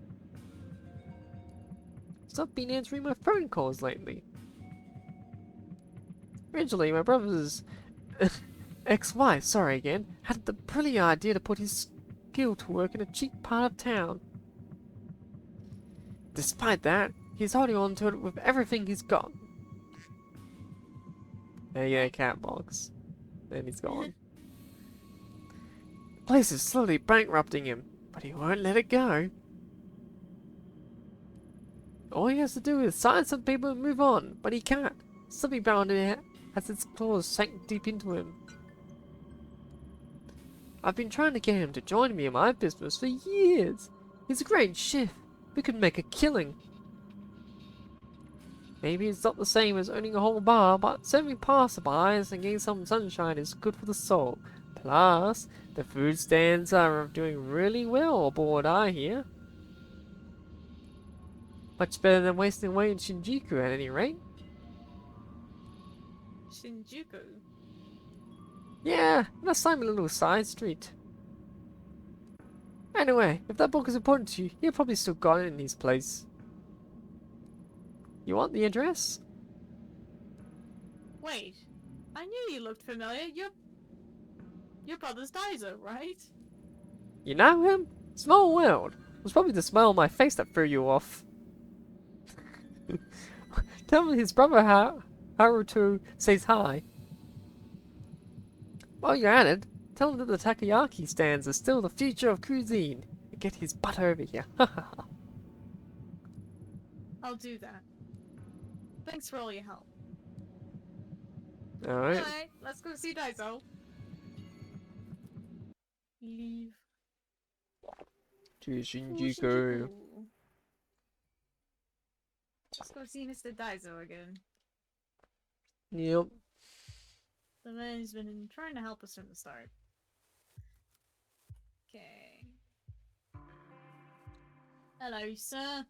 He's not been answering my phone calls lately. Originally, my brother's ex-wife, sorry again, had the brilliant idea to put his skill to work in a cheap part of town. Despite that, he's holding on to it with everything he's got. There you go, cat box. Then he's gone. The place is slowly bankrupting him, but he won't let it go. All he has to do is sign some paper and move on, but he can't. Something bound in it has its claws sank deep into him. I've been trying to get him to join me in my business for years. He's a great chef. We could make a killing. Maybe it's not the same as owning a whole bar, but serving passerbys and getting some sunshine is good for the soul. Plus, the food stands are doing really well aboard, I hear. Much better than wasting away in Shinjuku at any rate. Shinjuku? Yeah, that's like a little side street. Anyway, if that book is important to you, you've probably still got it in his place. You want the address? Wait, I knew you looked familiar. Your brother's Daiso, right? You know him? Small world. It was probably the smile on my face that threw you off. Tell me his brother Haruto says hi. While you're at it, tell him that the takoyaki stands are still the future of cuisine. And get his butt over here. I'll do that. Thanks for all your help. Alright. Alright, let's go see Daiso. Leave. To Oh, Shinjuku. Let's go see Mr. Daiso again. Yep. The man's been trying to help us from the start. Okay. Hello, sir.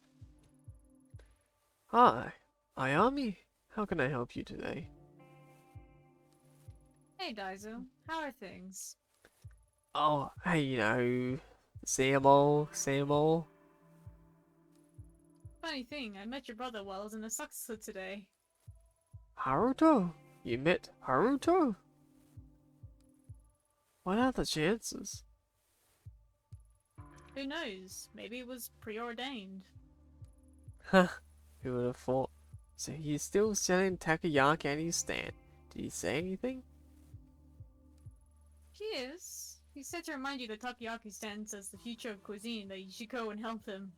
Hi. Ayami. How can I help you today? Hey, Daiso. How are things? Oh, hey, you know, same old, same old. Funny thing, I met your brother while I was in Asakusa today. Haruto? You met Haruto? What are the chances? Who knows? Maybe it was preordained. Huh, who would have thought? So he's still selling takoyaki at his stand. Did he say anything? He is. He said to remind you that takoyaki stands as the future of cuisine, that you should go and help him.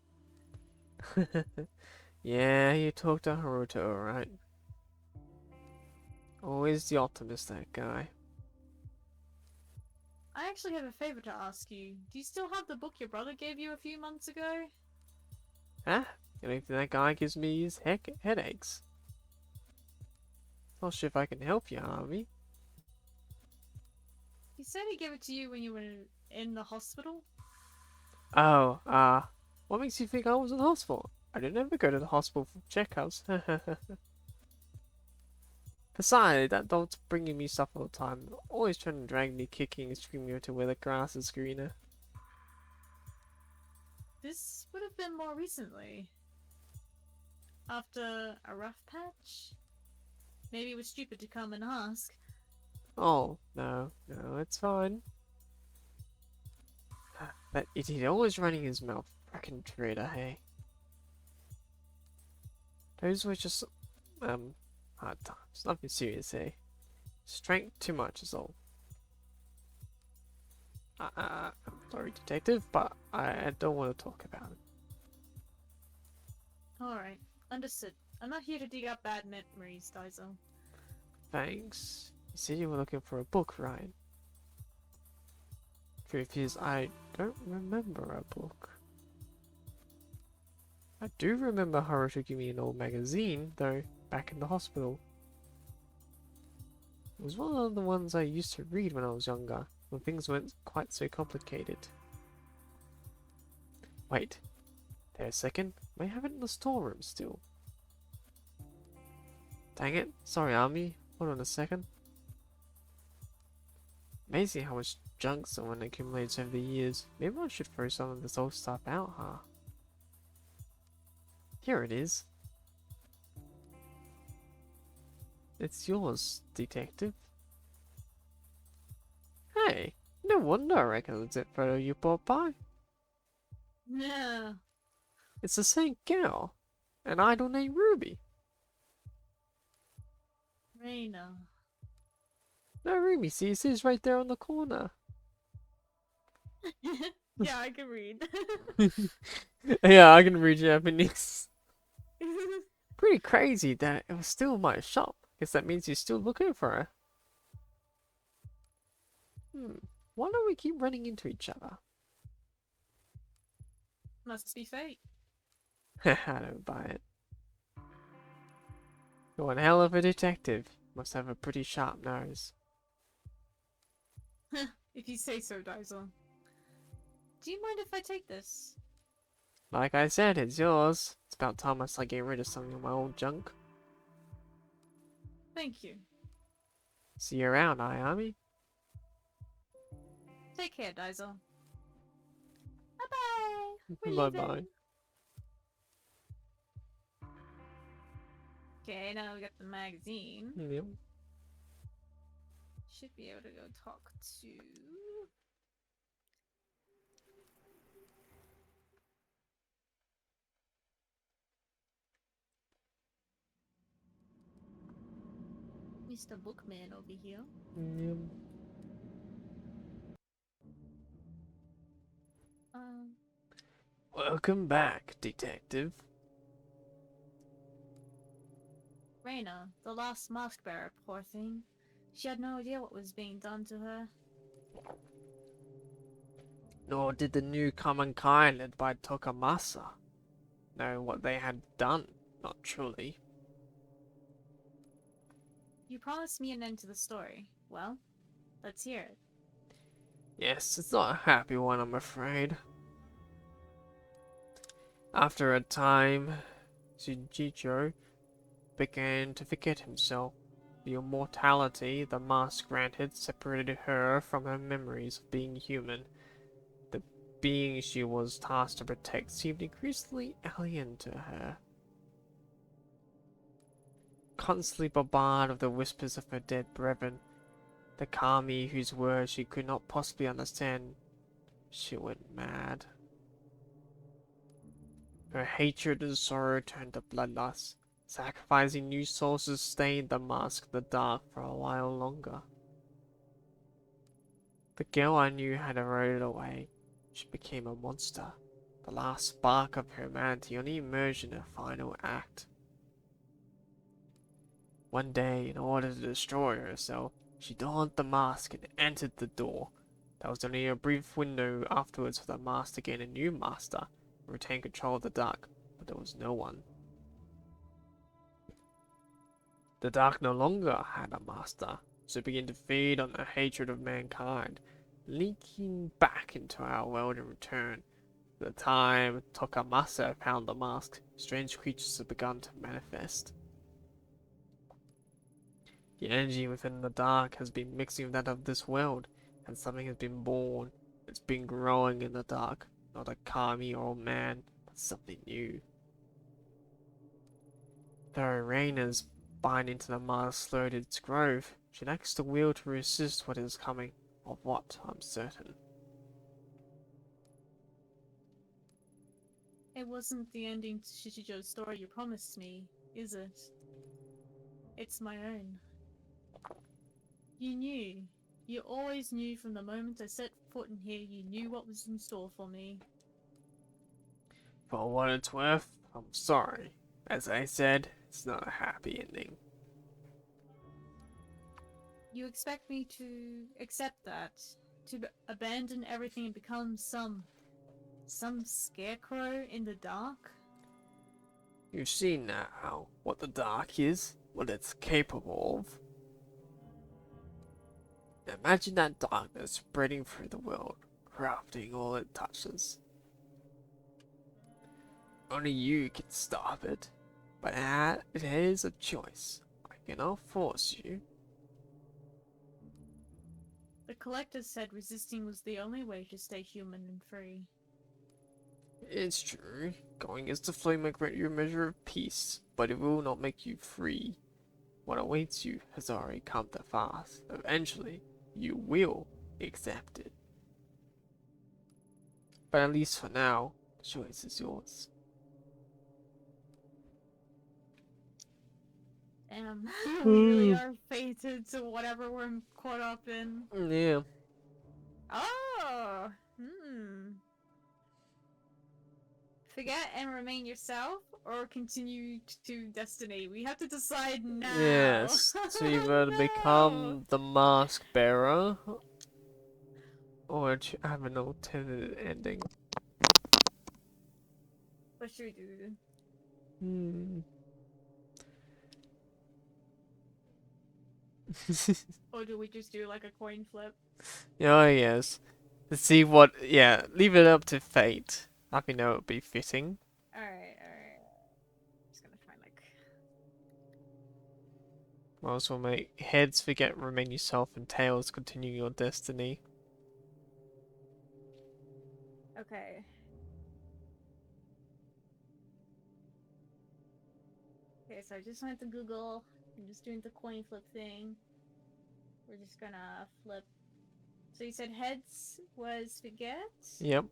Yeah, you talked to Haruto, right? Always the optimist, that guy. I actually have a favor to ask you. Do you still have the book your brother gave you a few months ago? Huh? You don't think that guy gives me his headaches? Not sure if I can help you, Harvey. He said he gave it to you when you were in the hospital. Oh, what makes you think I was in the hospital? I didn't ever go to the hospital for checkups. Besides, that dog's bringing me stuff all the time. Always trying to drag me kicking and screaming to where the grass is greener. This would have been more recently. After a rough patch? Maybe it was stupid to come and ask. Oh, no, it's fine. That idiot always running his mouth. Frickin' traitor, hey. Those were just, hard times. Nothing serious, hey. Strength too much is all. I'm sorry, detective, but I don't want to talk about it. Alright, understood. I'm not here to dig up bad memories, Daiso. Thanks. You said you were looking for a book, right? Truth is, I don't remember a book. I do remember Haruto giving me an old magazine, though, back in the hospital. It was one of the ones I used to read when I was younger, when things weren't quite so complicated. Wait, there's a second. May have it in the storeroom still. Dang it, sorry Army, hold on a second. Amazing how much junk someone accumulates over the years. Maybe I should throw some of this old stuff out, huh? Here it is. It's yours, detective. Hey, no wonder I recognized that photo you brought by. Yeah. It's the same gal. An idol named Ruby. Reina. No, Ruby, see, it says right there on the corner. Yeah, I can read. Yeah, I can read Japanese. Pretty crazy that it was still in my shop. Guess that means you're still looking for her. Why do we keep running into each other? Must be fate. I don't buy it. You're one hell of a detective. Must have a pretty sharp nose. If you say so, Daiso. Do you mind if I take this? Like I said, it's yours. It's about time I start getting rid of some of my old junk. Thank you. See you around, Ayami. Take care, Daiso. Bye-bye! We're Bye leaving. bye. Okay, now we got the magazine. Yep. Should be able to go talk to... Mr. Bookman over here. Yep. Um, Welcome back, detective. Raina, the last mask bearer, poor thing. She had no idea what was being done to her. Nor did the new common kind led by Tokamasa know what they had done, not truly. You promised me an end to the story. Well, let's hear it. Yes, it's not a happy one, I'm afraid. After a time, Tsujicho began to forget himself. The immortality the mask granted separated her from her memories of being human. The being she was tasked to protect seemed increasingly alien to her. Constantly bombarded with the whispers of her dead brethren, the kami whose words she could not possibly understand, she went mad. Her hatred and sorrow turned to bloodlust. Sacrificing new souls to sustain the mask in the dark for a while longer. The girl I knew had eroded away. She became a monster. The last spark of humanity only emerged in her final act. One day, in order to destroy herself, she donned the mask and entered the door. There was only a brief window afterwards for the mask to gain a new master and retain control of the dark, but there was no one. The dark no longer had a master, so it began to feed on the hatred of mankind, leaking back into our world in return. At the time Tokamasa found the mask, strange creatures had begun to manifest. The energy within the dark has been mixing with that of this world, and something has been born. It's been growing in the dark, not a kami or a man, but something new. Though Raina's bind into the Mars slowed its growth, she lacks the will to resist what is coming, of what I'm certain. It wasn't the ending to Shichijo's story you promised me, is it? It's my own. You knew. You always knew from the moment I set foot in here, you knew what was in store for me. For what it's worth, I'm sorry. As I said, it's not a happy ending. You expect me to accept that? To abandon everything and become some scarecrow in the dark? You've seen now what the dark is, what it's capable of. Imagine that darkness spreading through the world, corrupting all it touches. Only you can stop it, but it is a choice. I cannot force you. The collector said resisting was the only way to stay human and free. It's true, going against the flow may grant you a measure of peace, but it will not make you free. What awaits you has already come to pass. Eventually, you will accept it. But at least for now, the choice is yours. Damn, we really are fated to whatever we're caught up in. Yeah. Oh! Forget and remain yourself, or continue to destiny? We have to decide now. Yes, to either No! become the mask bearer or to have an alternate ending. What should we do? Hmm. Or do we just do like a coin flip? Oh, yes. Let's see what. Yeah, leave it up to fate. I think that would be fitting. Alright, alright. Just gonna find like. Also, make heads forget remain yourself and tails continue your destiny. Okay. Okay, so I just went to Google. I'm just doing the coin flip thing. We're just gonna flip. So you said heads was forget, Yep.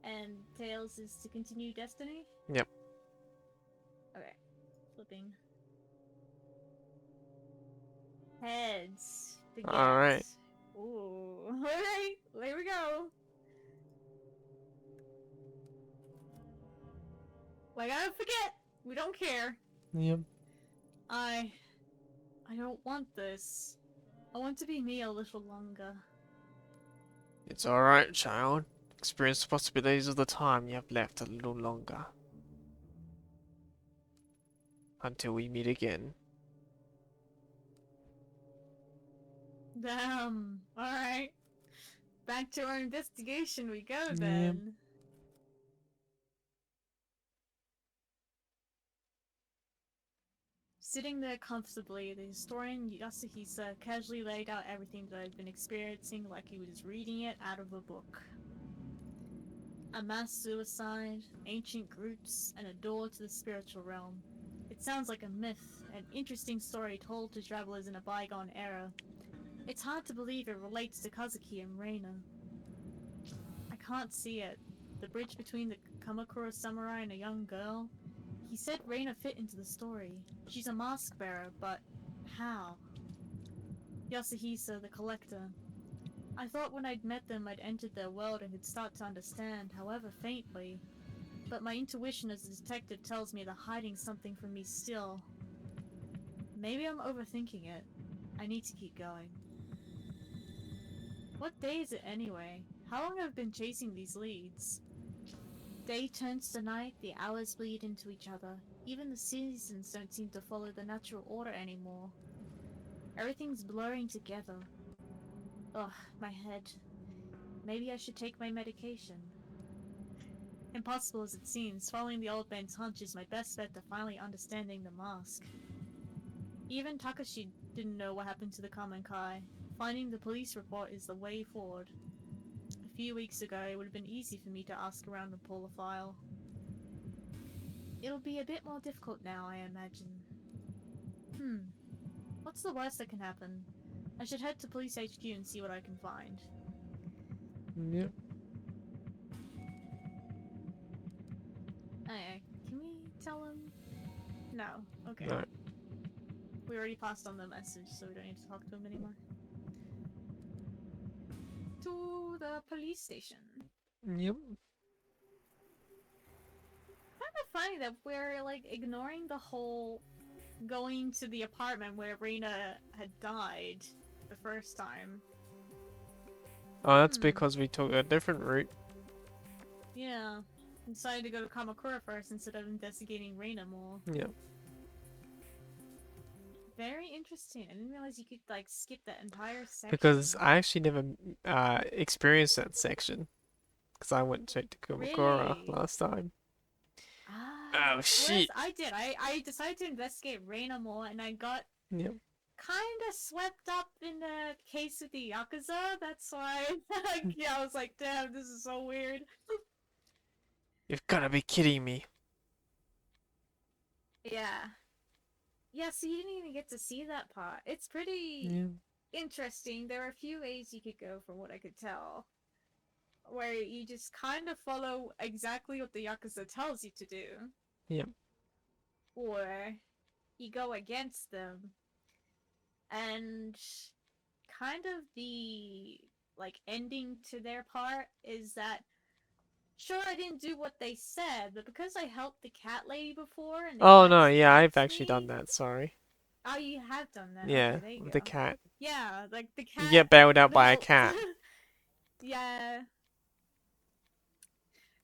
and tails is to continue destiny? Yep. Okay. Flipping. Heads. Forget. Alright. Ooh. Alright, there we go. I gotta forget. We don't care. Yep. I don't want this. I want to be me a little longer. It's alright, child. Experience the possibilities of the time you have left a little longer. Until we meet again. Damn. Alright. Back to our investigation we go then. Sitting there comfortably, the historian Yasuhisa casually laid out everything that I'd been experiencing like he was reading it out of a book. A mass suicide, ancient groups, and a door to the spiritual realm. It sounds like a myth, an interesting story told to travelers in a bygone era. It's hard to believe it relates to Kazuki and Reina. I can't see it. The bridge between the Kamakura samurai and a young girl? He said Reina fit into the story. She's a mask bearer, but how? Yasuhisa, the collector. I thought when I'd met them I'd entered their world and could start to understand, however faintly. But my intuition as a detective tells me they're hiding something from me still. Maybe I'm overthinking it. I need to keep going. What day is it anyway? How long have I been chasing these leads? Day turns to night, the hours bleed into each other. Even the seasons don't seem to follow the natural order anymore. Everything's blurring together. Ugh, my head. Maybe I should take my medication. Impossible as it seems, following the old man's hunch is my best bet to finally understanding the mask. Even Takashi didn't know what happened to the Kamen Kai. Finding the police report is the way forward. A few weeks ago, it would have been easy for me to ask around and pull a file. It'll be a bit more difficult now, I imagine. What's the worst that can happen? I should head to Police HQ and see what I can find. Yep. Okay, can we tell him? No. Okay. No. We already passed on the message, so we don't need to talk to him anymore. To the police station. Yep. Kind of funny that we're like ignoring the whole going to the apartment where Reina had died the first time. Oh, that's because we took a different route. Yeah. Decided to go to Kamakura first instead of investigating Reina more. Yep. Very interesting. I didn't realize you could like skip that entire section. Because I actually never experienced that section. Because I went straight to Kumakura Really? last time. Ah, Oh shit! I did. I decided to investigate Reina more, and I got Yep. kind of swept up in the case with the Yakuza. That's why, yeah, I was like, damn, this is so weird. You've gotta be kidding me. Yeah. Yeah, so you didn't even get to see that part. It's pretty interesting. There are a few ways you could go from what I could tell. Where you just kind of follow exactly what the Yakuza tells you to do. Yep. Or you go against them. And kind of the like ending to their part is that sure I didn't do what they said, but because I helped the cat lady before and the Oh cat no, yeah, I've thanked actually done me. that, sorry. Oh, you have done that. Yeah, Okay, there you with go. the cat. Yeah, like the You cat get bailed out by a helped. cat. Yeah.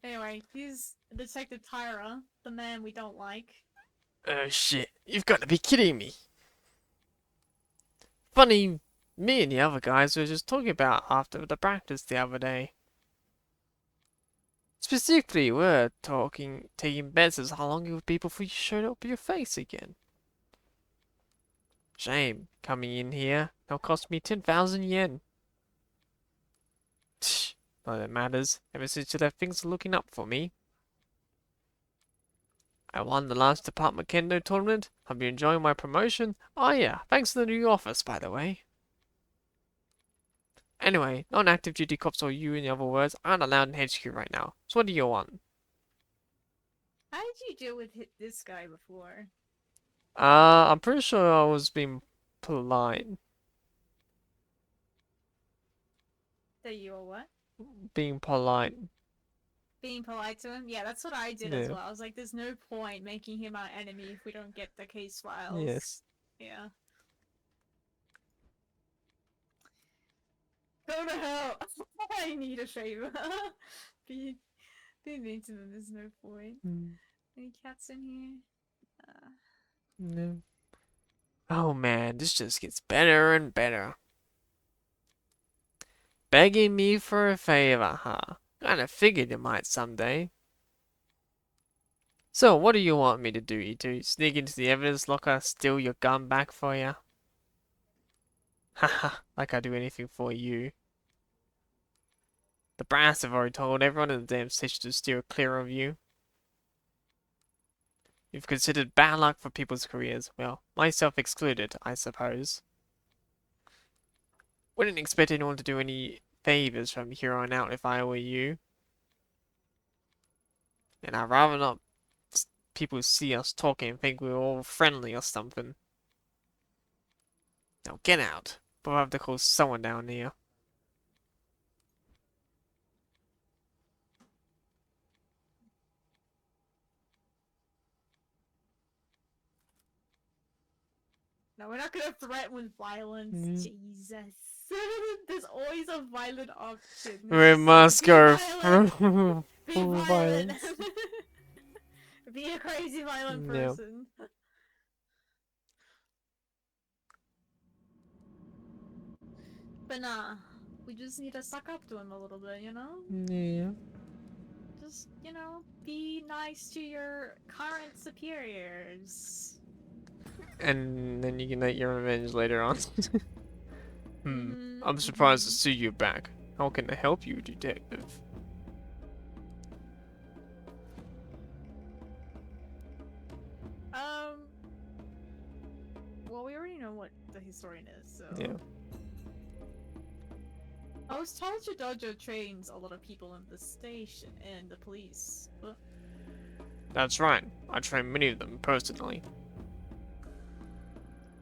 Anyway, he's Detective Tyra, the man we don't like. Oh shit, you've gotta be kidding me. Funny, me and the other guys were just talking about after the practice the other day. Specifically, we're taking bets as how long it would be before you showed up your face again. Shame, coming in here, that'll cost me 10,000 yen. Tch, not that it matters, ever since you left things are looking up for me. I won the last department kendo tournament, I've been enjoying my promotion. Oh yeah, thanks to the new office, by the way. Anyway, non-active duty cops or you, in other words, aren't allowed in HQ right now. So what do you want? How did you deal with this guy before? I'm pretty sure I was being polite. That you were what? Being polite. Being polite to him? Yeah, that's what I did as Yeah. well. I was like, there's no point making him our enemy if we don't get the case files. Yes. Yeah. Go to hell! I need a favor. be, be mean to them, there's no point. Mm, Any cats in here? no. Oh man, this just gets better and better. Begging me for a favor, huh? Kinda figured you might someday. So, what do you want me to do, E2? Sneak into the evidence locker, steal your gun back for ya? Haha, like I'd do anything for you. The brass have already told everyone in the damn station to steer clear of you. You've considered bad luck for people's careers. Well, myself excluded, I suppose. Wouldn't expect anyone to do any favors from here on out if I were you. And I'd rather not people see us talking and think we're all friendly or something. Now get out. But I'll have to call someone down here. No, we're not gonna threaten with violence. Mm. Jesus. There's always a violent option. We must Be go violent! through Be full violent! violence. Be a crazy violent Yeah. person. But nah, we just need to suck up to him a little bit, you know? Yeah. Just, you know, be nice to your current superiors. And then you can get your revenge later on. Mm-hmm, I'm surprised to mm-hmm. see you back. How can I help you, detective? Well, we already know what the historian is, so... Yeah. I was told your dojo trains a lot of people in the station and the police. But That's right. I train many of them personally.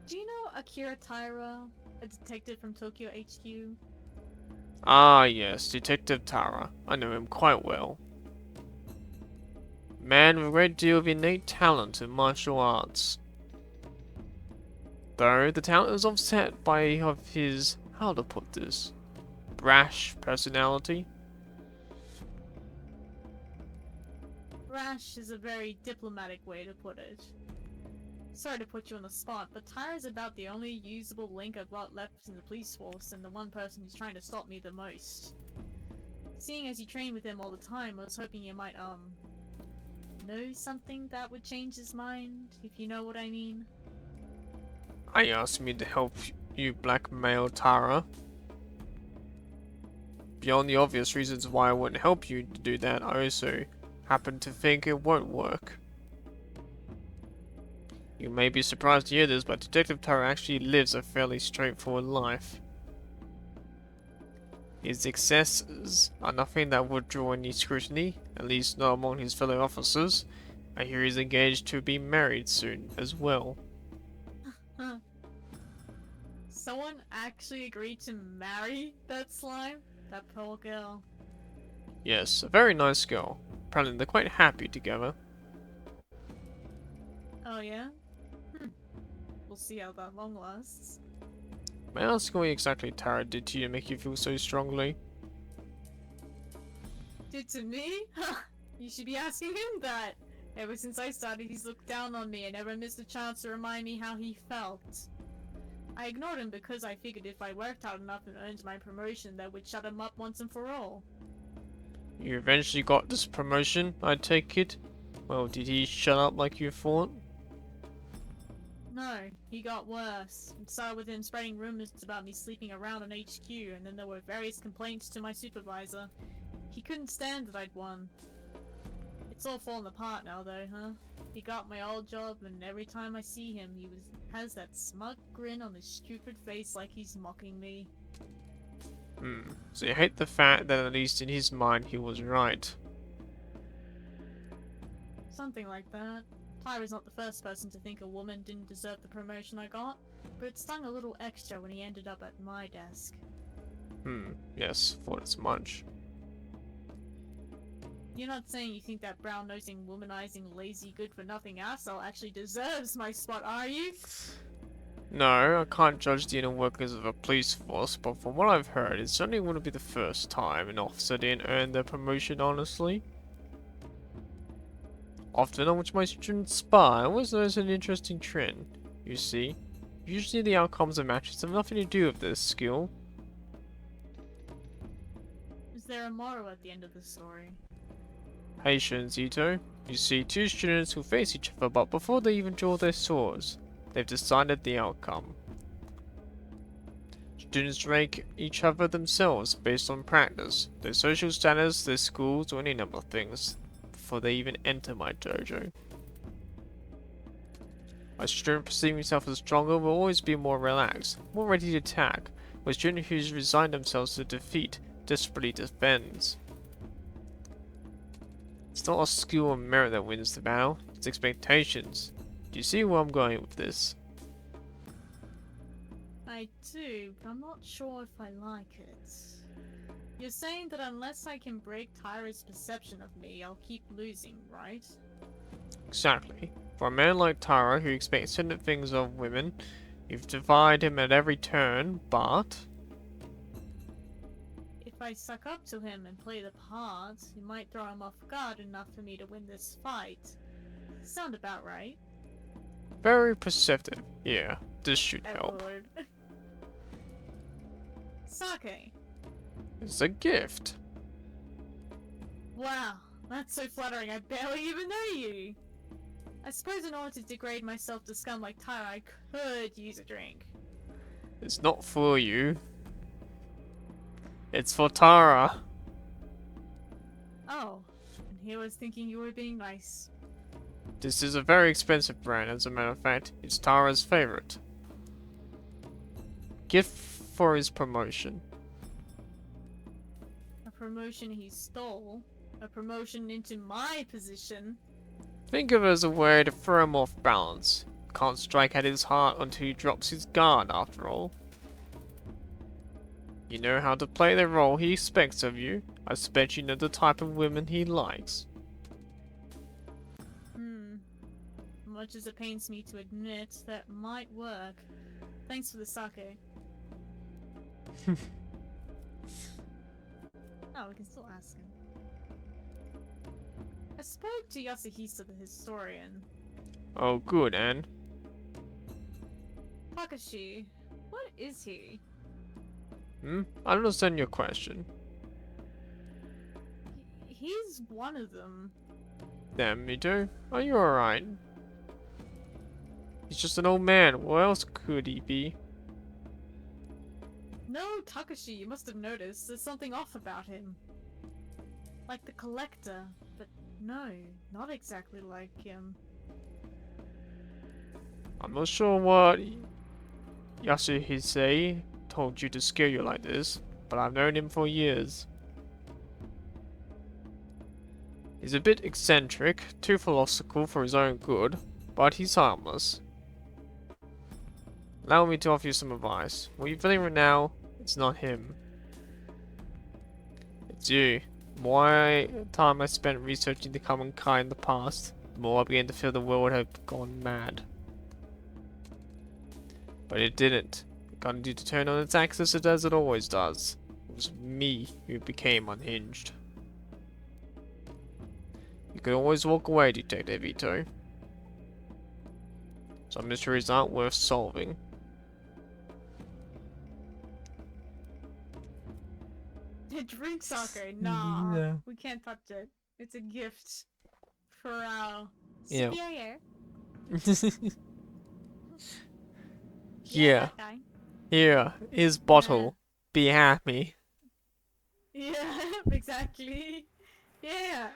do you know Akira Taira, a detective from Tokyo HQ? Ah, yes, Detective Tara. I know him quite well. Man with a great deal of innate talent in martial arts. Though the talent is offset by of his, how to put this, brash personality. Rash is a very diplomatic way to put it. Sorry to put you on the spot, but Taira's about the only usable link I've got left in the police force and the one person who's trying to stop me the most. Seeing as you train with him all the time, I was hoping you might, know something that would change his mind, if you know what I mean. I asked me to help you blackmail Tara. Beyond the obvious reasons why I wouldn't help you to do that, I also happen to think it won't work. You may be surprised to hear this, but Detective Tara actually lives a fairly straightforward life. His excesses are nothing that would draw any scrutiny, at least not among his fellow officers. I hear he's engaged to be married soon as well. Huh. Someone actually agreed to marry that slime? That poor girl. Yes, a very nice girl. Apparently they're quite happy together. Oh yeah? We'll see how that long lasts. May I ask what exactly Tara did to you to make you feel so strongly? Did to me? You should be asking him that. Ever since I started, he's looked down on me and never missed a chance to remind me how he felt. I ignored him because I figured if I worked hard enough and earned my promotion, that would shut him up once and for all. You eventually got this promotion, I take it? Well, did he shut up like you thought? No, he got worse. It started with him spreading rumors about me sleeping around on HQ, and then there were various complaints to my supervisor. He couldn't stand that I'd won. It's all fallen apart now though, huh? He got my old job, and every time I see him, has that smug grin on his stupid face like he's mocking me. So you hate the fact that at least in his mind he was right. Something like that. Tyra's not the first person to think a woman didn't deserve the promotion I got, but it stung a little extra when he ended up at my desk. Yes, thought as much. You're not saying you think that brown-nosing, womanizing, lazy, good-for-nothing asshole actually deserves my spot, are you? No, I can't judge the inner workings of a police force, but from what I've heard, it certainly wouldn't be the first time an officer didn't earn their promotion honestly. Often on which my students spy, I always notice an interesting trend. You see, usually the outcomes of matches have nothing to do with their skill. Is there a moral at the end of the story? Patience, Ito. You see two students who face each other, but before they even draw their swords, they've decided the outcome. Students rank each other themselves based on practice, their social status, their schools, or any number of things, before they even enter my dojo. A student perceiving himself as stronger will always be more relaxed, more ready to attack, while a student who's resigned themselves to defeat desperately defends. It's not a skill or merit that wins the battle, it's expectations. Do you see where I'm going with this? I do, but I'm not sure if I like it. You're saying that unless I can break Tyra's perception of me, I'll keep losing, right? Exactly. For a man like Tara, who expects certain things of women, you've defied him at every turn, but... If I suck up to him and play the part, it might throw him off guard enough for me to win this fight. Sound about right? very perceptive. Yeah, this should help. Lord. Sake. It's a gift. Wow, that's so flattering. I barely even know you. I suppose in order to degrade myself to scum like Tyra, I could use a drink. It's not for you. It's for Tara. Oh, and he was thinking you were being nice. This is a very expensive brand, as a matter of fact. It's Tara's favorite. Gift for his promotion. A promotion he stole. A promotion into my position. Think of it as a way to throw him off balance. Can't strike at his heart until he drops his guard, after all. You know how to play the role he expects of you. I suspect you know the type of women he likes. Much as it pains me to admit, that might work. Thanks for the sake. Oh, we can still ask him. I spoke to Yasuhisa the historian. Oh, good, Anne. Takashi, what is he? I don't understand your question. He's one of them. Damn, me too. Are you alright? He's just an old man. What else could he be? No, Takashi, you must have noticed. There's something off about him. Like the collector, but no, not exactly like him. I'm not sure what Yasuhisa told you to scare you like this, but I've known him for years. He's a bit eccentric, too philosophical for his own good, but he's harmless. Allow me to offer you some advice. What you're feeling right now, it's not him. It's you. The more time I spent researching the common kind in the past, the more I began to feel the world had gone mad. But it didn't. It continued to turn on its axis as it always does. It was me who became unhinged. You could always walk away, Detective Ito. Some mysteries aren't worth solving. Drink sake? Nah, No. we can't touch it. It's a gift for our Yeah. superior. Yeah. That guy. Here, his bottle. Be happy. Yeah, exactly. Yeah.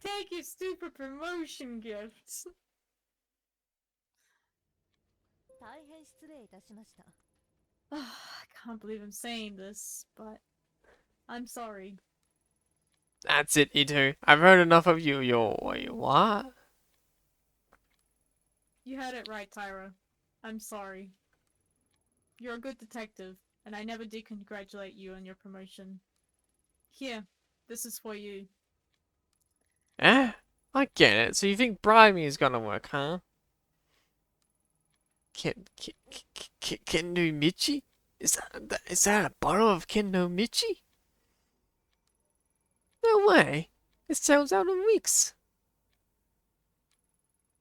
Take your stupid promotion gifts. 大変失礼いたしました。 I can't believe I'm saying this, but I'm sorry. That's it, Ito. I've heard enough of you. Your what? You had it right, Tyra. I'm sorry. You're a good detective, and I never did congratulate you on your promotion. Here, this is for you. Eh? I get it. So you think bribing is gonna work, huh? Kendo Michi? Is that a bottle of Kendo Michi? No way. It sells out in weeks.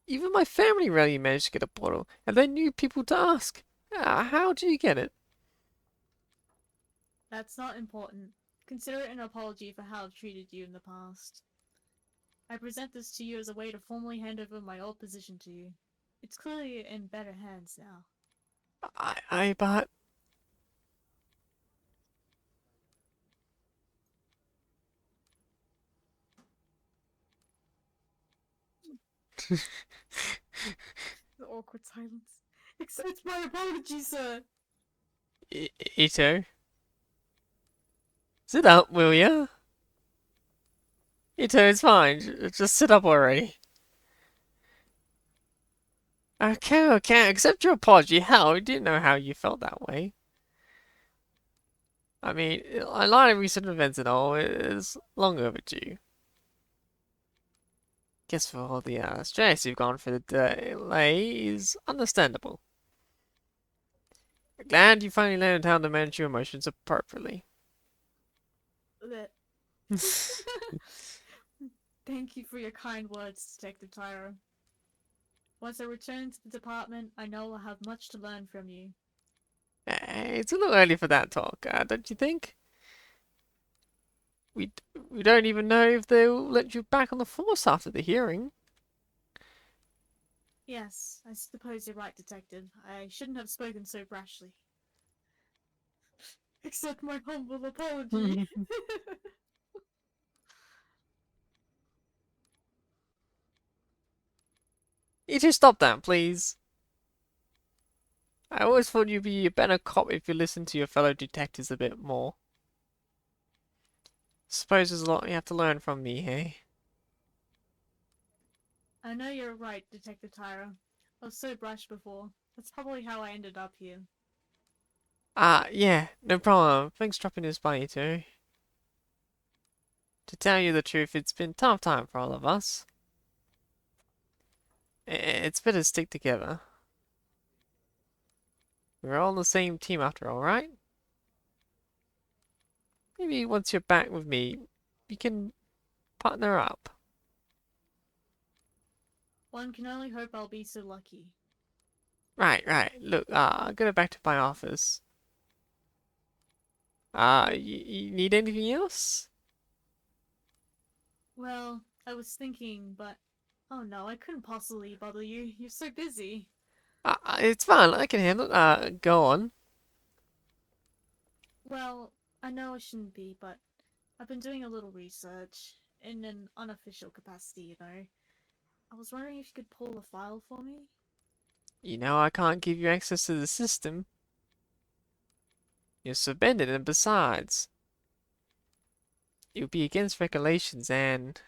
Even my family rarely managed to get a bottle, and they knew people to ask. How do you get it? That's not important. Consider it an apology for how I've treated you in the past. I present this to you as a way to formally hand over my old position to you. It's clearly in better hands now. But The awkward silence. Accept my apology, sir! Ito, sit up, will ya? Ito, it's fine. Just sit up already. Okay, accept your apology. Hell, I didn't know how you felt that way. I mean, a lot of recent events and all is long overdue. Guess for all the stress you've gone through, the delay is understandable. Glad you finally learned how to manage your emotions appropriately. That. Thank you for your kind words, Detective Tyro. Once I return to the department, I know I'll have much to learn from you. It's a little early for that talk, don't you think? We we don't even know if they'll let you back on the force after the hearing. Yes, I suppose you're right, Detective. I shouldn't have spoken so brashly. Accept my humble apology. You just stop that, please. I always thought you'd be a better cop if you listened to your fellow detectives a bit more. Suppose there's a lot you have to learn from me, hey? I know you're right, Detective Tyro. I was so brash before. That's probably how I ended up here. Yeah, no problem. Thanks for dropping this by, too. To tell you the truth, it's been a tough time for all of us. It's better to stick together. We're all the same team after all, right? Maybe once you're back with me, we can partner up. One can only hope I'll be so lucky. Right. Look, I'll go back to my office. You need anything else? Well, I was thinking, but oh no, I couldn't possibly bother you. You're so busy. It's fine. I can handle it. Go on. Well, I know I shouldn't be, but I've been doing a little research in an unofficial capacity. I was wondering if you could pull a file for me? You know I can't give you access to the system. You're suspended, and besides, it would be against regulations, and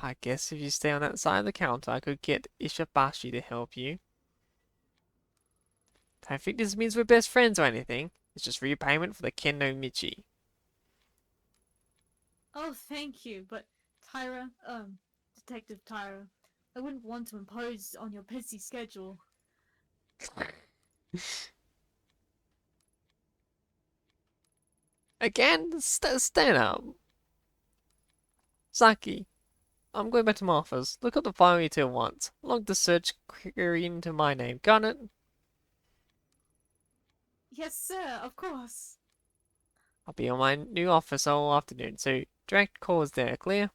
I guess if you stay on that side of the counter, I could get Ishibashi to help you. I don't think this means we're best friends or anything. It's just repayment for the Kendo Michi. Oh, thank you, but Tyra, Detective Tyra, I wouldn't want to impose on your busy schedule. Again, stand up. Saki, I'm going back to my office. Look up the file you two want. Log the search query into my name. Got it? Yes, sir, of course. I'll be on my new office all afternoon, so direct calls there. Clear?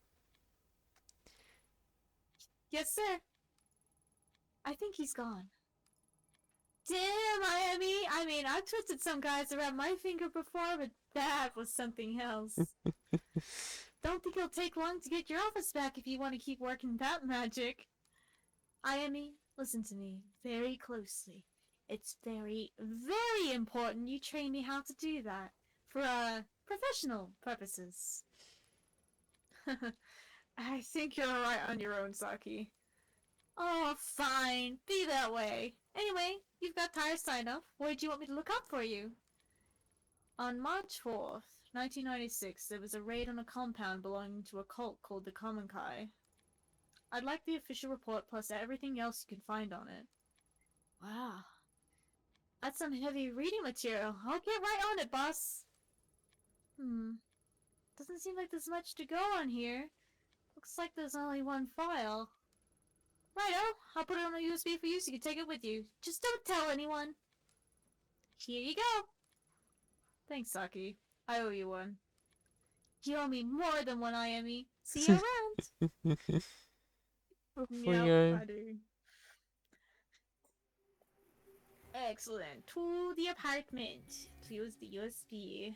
Yes, sir. I think he's gone. Damn, Miami! I mean, I've twisted some guys around my finger before, but that was something else. Don't think it'll take long to get your office back if you want to keep working that magic. Miami, listen to me very closely. It's very, very important you train me how to do that. for, professional purposes. I think you're alright on your own, Saki. Oh, fine. Be that way. Anyway, you've got tires signed up. Where do you want me to look up for you? On March 4th, 1996, there was a raid on a compound belonging to a cult called the Common Kai. I'd like the official report plus everything else you can find on it. Wow. That's some heavy reading material. I'll get right on it, boss. Doesn't seem like there's much to go on here. Looks like there's only one file. Righto, I'll put it on a USB for you so you can take it with you. Just don't tell anyone. Here you go. Thanks, Saki. I owe you one. You owe me more than one IME. See you around. Yep, I do. Excellent. To the apartment. To use the USB.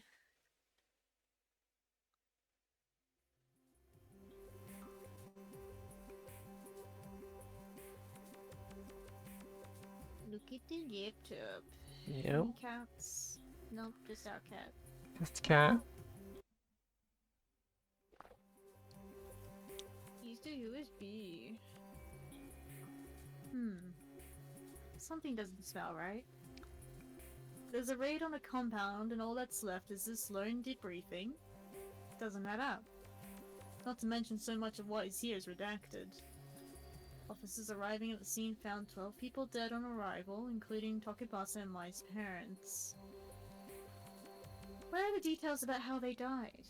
Look at the laptop. Yep. Any cats? Nope, just our cat. Just cat. Use the USB. Something doesn't smell right. There's a raid on a compound and all that's left is this lone debriefing. Doesn't add up. Not to mention so much of what is here is redacted. Officers arriving at the scene found 12 people dead on arrival, including Tokibasa and Mai's parents. Where are the details about how they died?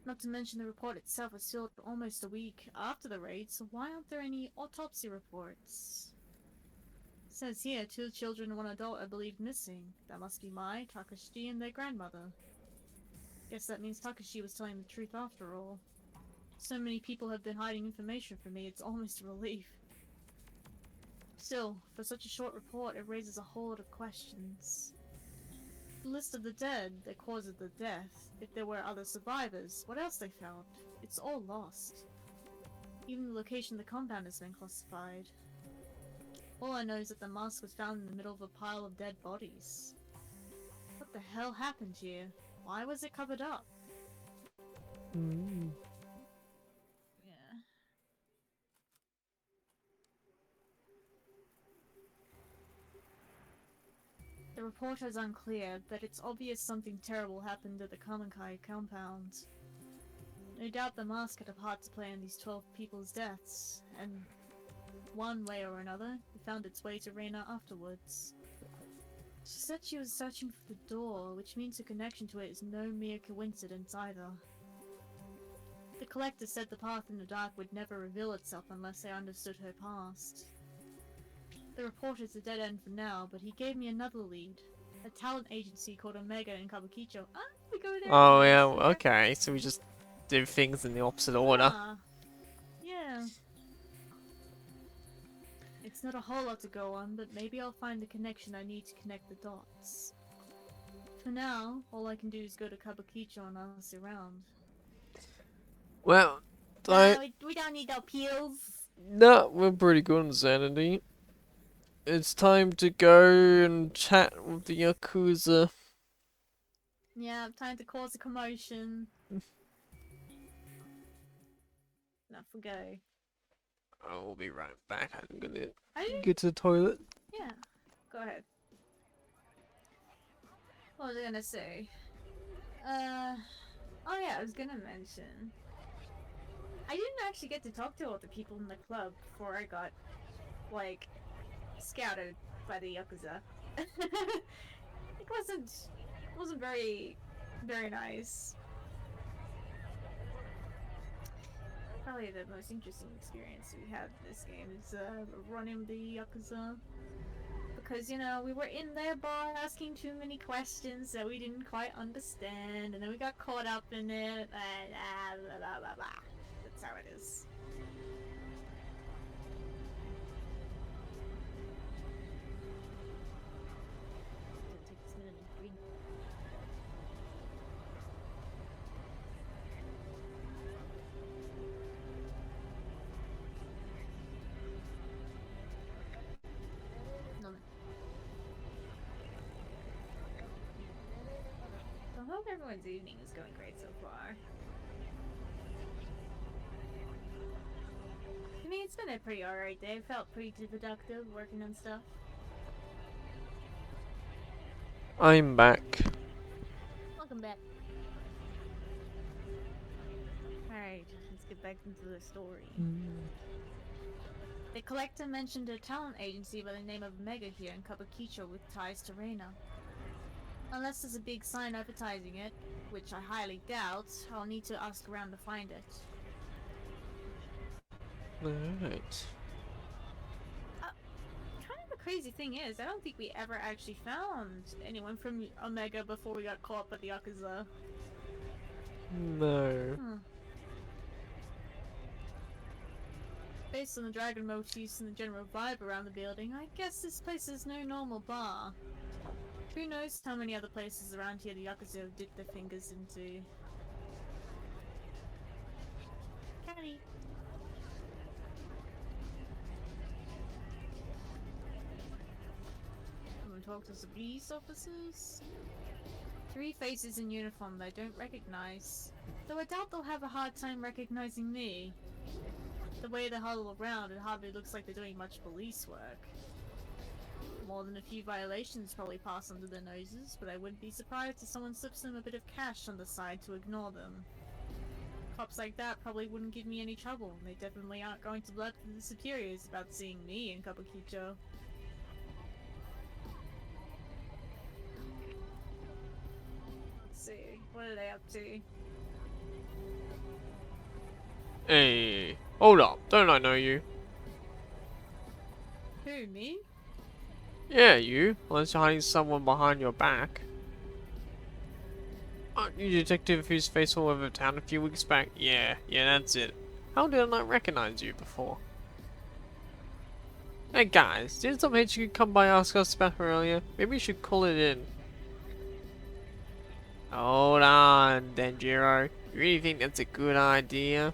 Not to mention the report itself was sealed almost a week after the raid, so why aren't there any autopsy reports? It says here 2 children and 1 adult are believed missing. That must be Mai, Takashi, and their grandmother. Guess that means Takashi was telling the truth after all. So many people have been hiding information from me, it's almost a relief. Still, for such a short report, it raises a whole lot of questions. The list of the dead, the cause of the death, if there were other survivors, what else they found. It's all lost. Even the location of the compound has been classified. All I know is that the mask was found in the middle of a pile of dead bodies. What the hell happened here? Why was it covered up? Yeah. The report is unclear, but it's obvious something terrible happened at the Kamenkai compound. No doubt the mask had a part to play in these 12 people's deaths, and one way or another, it found its way to Reina afterwards. She said she was searching for the door, which means a connection to it is no mere coincidence either. The collector said the path in the dark would never reveal itself unless I understood her past. The report is a dead end for now, but he gave me another lead. A talent agency called Omega in Kabukicho. Ah, we go there. Oh yeah, okay, so we just do things in the opposite order. Yeah. It's not a whole lot to go on, but maybe I'll find the connection I need to connect the dots. For now, all I can do is go to Kabukicho and ask around. Well, We don't need no pills. no, we're pretty good on sanity. It's time to go and chat with the Yakuza. Yeah, time to cause a commotion. Enough we go. I will be right back. I'm gonna Are you? get to the toilet. Yeah, go ahead. What was I gonna say? Oh yeah, I was gonna mention. I didn't actually get to talk to all the people in the club before I got, like, scouted by the Yakuza. It wasn't very nice. Probably the most interesting experience we had in this game is running the Yakuza. Because, you know, we were in their bar asking too many questions that we didn't quite understand, and then we got caught up in it, and blah blah blah blah. That's how it is. Take this minute and drink. No. hope everyone's evening is going great so far. I mean, it's been a pretty alright day. Felt pretty productive working on stuff. I'm back. Welcome back. Alright, let's get back into the story. The collector mentioned a talent agency by the name of Mega here in Kabukicho with ties to Reina. Unless there's a big sign advertising it, which I highly doubt, I'll need to ask around to find it. Alright. Kind of the crazy thing is, I don't think we ever actually found anyone from Omega before we got caught by the Yakuza. No. Based on the dragon motifs and the general vibe around the building, I guess this place is no normal bar. Who knows how many other places around here the Yakuza have dipped their fingers into. Catty. I'm gonna talk to some police officers. 3 faces in uniform that I don't recognize. Though I doubt they'll have a hard time recognizing me. The way they huddle around, it hardly looks like they're doing much police work. More than a few violations probably pass under their noses, but I wouldn't be surprised if someone slips them a bit of cash on the side to ignore them. Cops like that probably wouldn't give me any trouble, and they definitely aren't going to blab to the superiors about seeing me in Kabukicho. Let's see, what are they up to? Hey, hold up, don't I know you? Who, me? Yeah, you. Unless you're hiding someone behind your back. Aren't you the detective whose face all over town a few weeks back? Yeah, that's it. How did I not recognize you before? Hey guys, didn't some HQ come by ask us about her earlier? Maybe we should call it in. Hold on, Denjiro. You really think that's a good idea?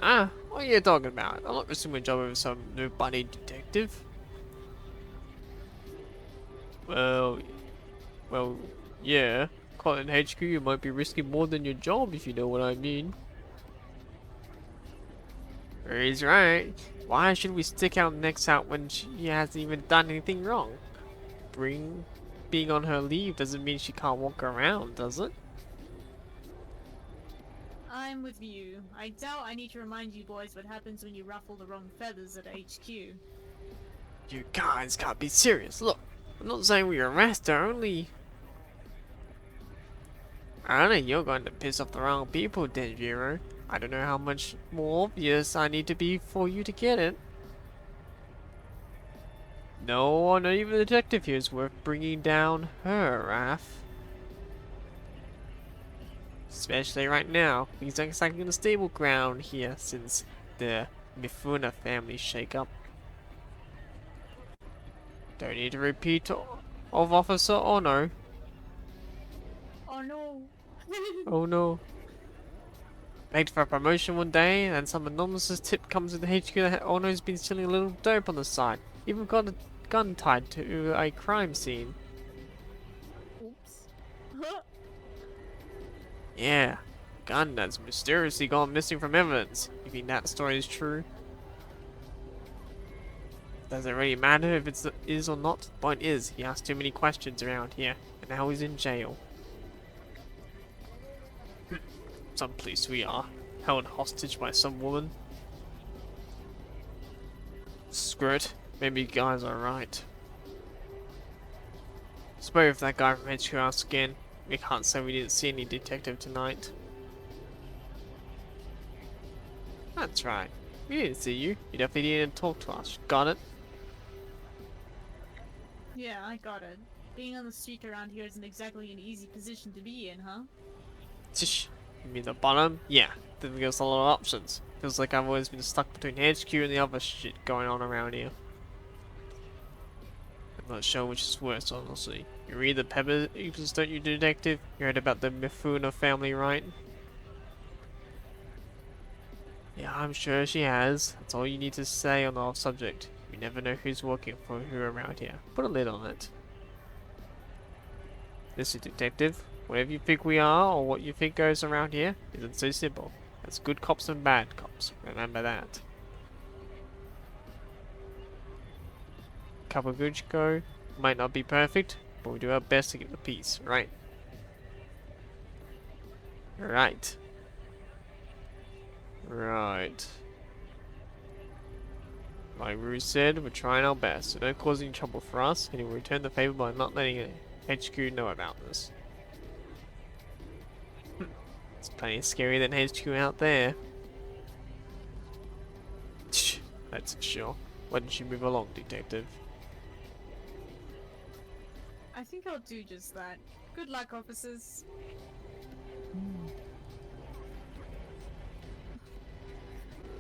Ah, what are you talking about? I'm not risking my job over some nobody detective. Well, yeah. Calling HQ, you might be risking more than your job, if you know what I mean. He's right. Why should we stick our necks out when she hasn't even done anything wrong? Being on her leave doesn't mean she can't walk around, does it? I'm with you. I doubt I need to remind you boys what happens when you ruffle the wrong feathers at HQ. You guys can't be serious. Look, I'm not saying we arrest her, only... I know you're going to piss off the wrong people, Denjiro. I don't know how much more obvious I need to be for you to get it. No one, not even the detective here, is worth bringing down her wrath. Especially right now, because I'm exactly on the stable ground here since the Mifuna family shake-up. Don't need to repeat of Officer Ono. Oh no! Oh no. Begged for a promotion one day, and some anonymous tip comes to the HQ that Ono's been stealing a little dope on the side. Even got a gun tied to a crime scene. Oops. Yeah, gun that's mysteriously gone missing from evidence. You think that story is true? Does it really matter if it is or not? Point is, he asked too many questions around here, and now he's in jail. Some place we are, held hostage by some woman. Screw it, maybe you guys are right. Suppose if that guy from HQ asks again, we can't say we didn't see any detective tonight. That's right, we didn't see you. You definitely didn't talk to us. Got it? Yeah, I got it. Being on the street around here isn't exactly an easy position to be in, huh? Tish. You mean the bottom? Yeah, didn't give us a lot of options. Feels like I've always been stuck between HQ and the other shit going on around here. I'm not sure which is worse, honestly. You read the papers, don't you, detective? You heard about the Mifuna family, right? Yeah, I'm sure she has. That's all you need to say on the subject. You never know who's working for who around here. Put a lid on it. Listen, detective, whatever you think we are or what you think goes around here isn't so simple. There's good cops and bad cops. Remember that. Kawaguchiko might not be perfect, but we do our best to get the peace, right? Right. Right. Like Rue said, we're trying our best, so don't cause any trouble for us, and we'll return the favor by not letting HQ know about this. It's plenty scarier than HQ out there. That's for sure. Why don't you move along, detective? I think I'll do just that. Good luck, officers.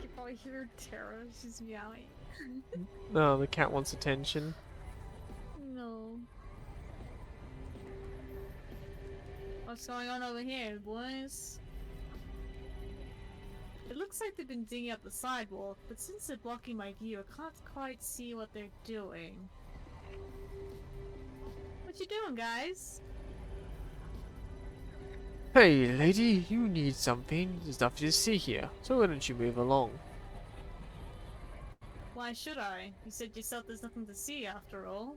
You probably hear Tara. She's meowing. No, the cat wants attention. No. What's going on over here, boys? It looks like they've been digging up the sidewalk, but since they're blocking my view, I can't quite see what they're doing. What you doing, guys? Hey, lady, you need something. There's nothing to see here, so why don't you move along? Why should I? You said yourself there's nothing to see after all.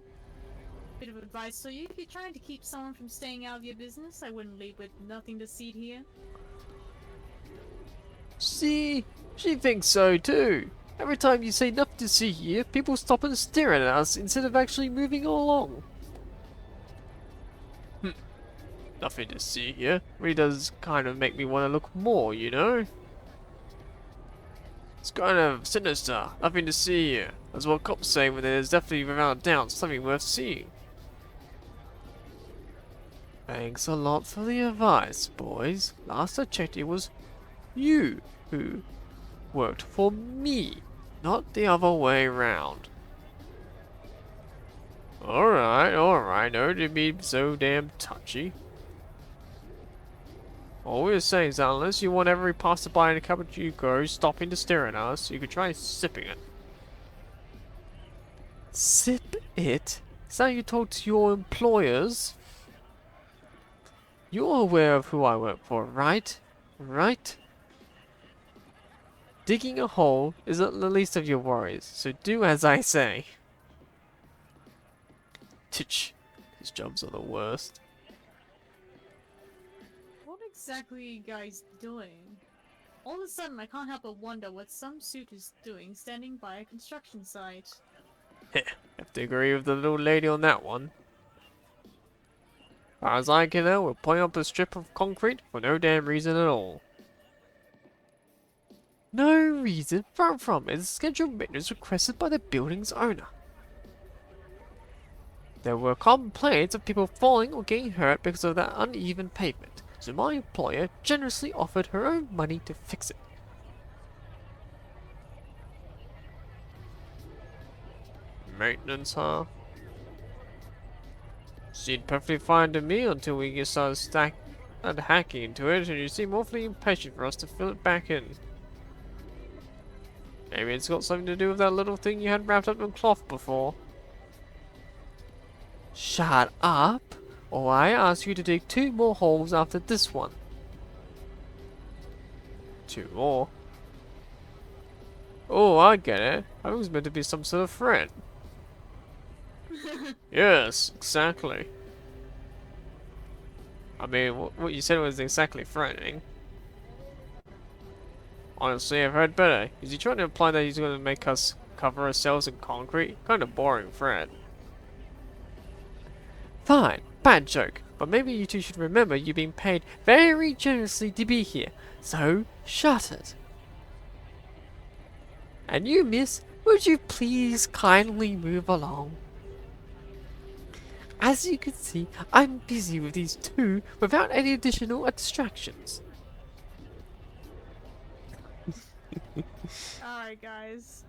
Bit of advice for you, if you're trying to keep someone from staying out of your business, I wouldn't leave with nothing to see here. See? She thinks so too. Every time you say nothing to see here, people stop and stare at us instead of actually moving along. Nothing to see here. Really does kind of make me want to look more, you know? It's kind of sinister. Nothing to see here. That's what cops say when there's definitely without doubt something worth seeing. Thanks a lot for the advice, boys. Last I checked it was you who worked for me, not the other way round. Alright, no to be so damn touchy. All we're saying is that unless you want every passerby in a cappuccino stopping to stare at us, you could try sipping it. Sip it? Is that how you talk to your employers? You're aware of who I work for, right? Right? Digging a hole is not the least of your worries, so do as I say. Tch, these jobs are the worst. What exactly are you guys doing? All of a sudden, I can't help but wonder what some suit is doing standing by a construction site. Have to agree with the little lady on that one. As far as I can know, we're putting up a strip of concrete for no damn reason at all. No reason, far from it. It's scheduled maintenance requested by the building's owner. There were complaints of people falling or getting hurt because of that uneven pavement, so my employer generously offered her own money to fix it. Maintenance, huh? Seemed perfectly fine to me until we started hacking into it, and you seem awfully impatient for us to fill it back in. Maybe it's got something to do with that little thing you had wrapped up in cloth before. Shut up, or I ask you to dig 2 more holes after this one. 2 more? Oh, I get it. I was meant to be some sort of friend. Yes, exactly. I mean, what you said was exactly threatening. Honestly, I've heard better. Is he trying to imply that he's going to make us cover ourselves in concrete? Kind of boring, Fred. Fine, bad joke. But maybe you two should remember you've been paid very generously to be here. So, shut it. And you, miss, would you please kindly move along? As you can see, I'm busy with these 2 without any additional distractions. Alright, guys.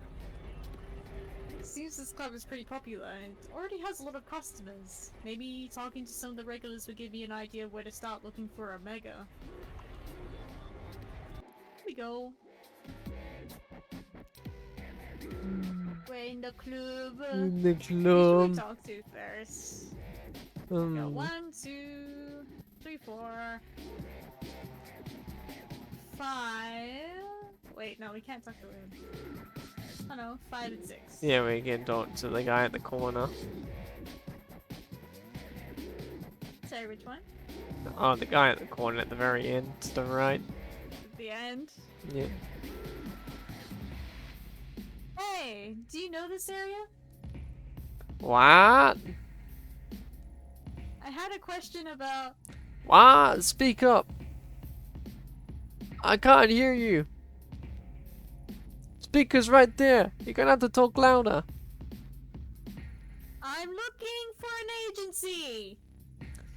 Seems this club is pretty popular and it already has a lot of customers. Maybe talking to some of the regulars would give me an idea of where to start looking for a mega. Here we go. We're in the club. In the Who should we club. talk to first? Go 1, 2, 3, 4, 5. Wait, no, we can't talk to him. Oh no, 5 and 6. Yeah, we can talk to the guy at the corner. Sorry, which one? Oh, the guy at the corner at the very end, to the right. At the end. Yeah. Hey, do you know this area? What? I had a question about. What? Speak up. I can't hear you. Speaker's right there. You're gonna have to talk louder. I'm looking for an agency.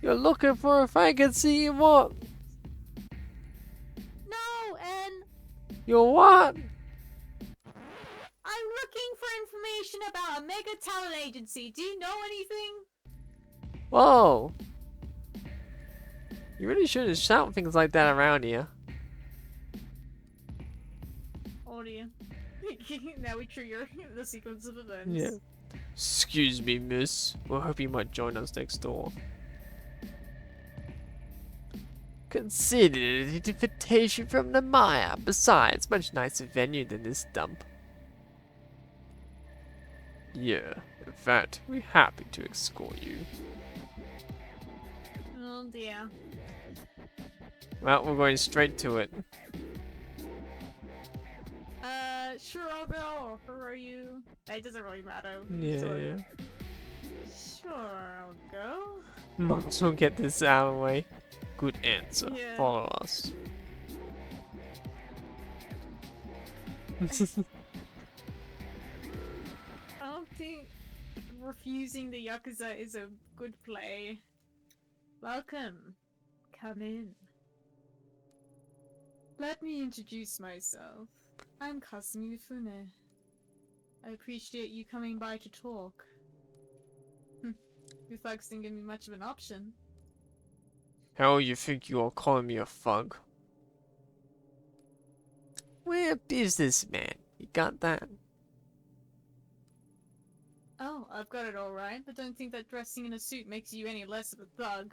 You're looking for a vacancy in what? No, and You're what? I'm looking for information about a mega talent agency. Do you know anything? Whoa. You really shouldn't shout things like that around here. Oh dear. Now we trigger the sequence of events. Yeah. Excuse me, miss. We're hoping you might join us next door. Consider it an invitation from the Maya. Besides, much nicer venue than this dump. Yeah, in fact, we're happy to escort you. Oh dear. Well, we're going straight to it. Sure I'll go, or who are you? It doesn't really matter. Yeah, So, yeah. Sure, I'll go. Might as well get this out of the way. Good answer. Yeah. Follow us. I don't think refusing the Yakuza is a good play. Welcome. Come in. Let me introduce myself. I'm Kasumi Mifune. I appreciate you coming by to talk. You thugs didn't give me much of an option. Hell, you think you are calling me a thug? We're a businessman. You got that? Oh, I've got it alright, but don't think that dressing in a suit makes you any less of a thug.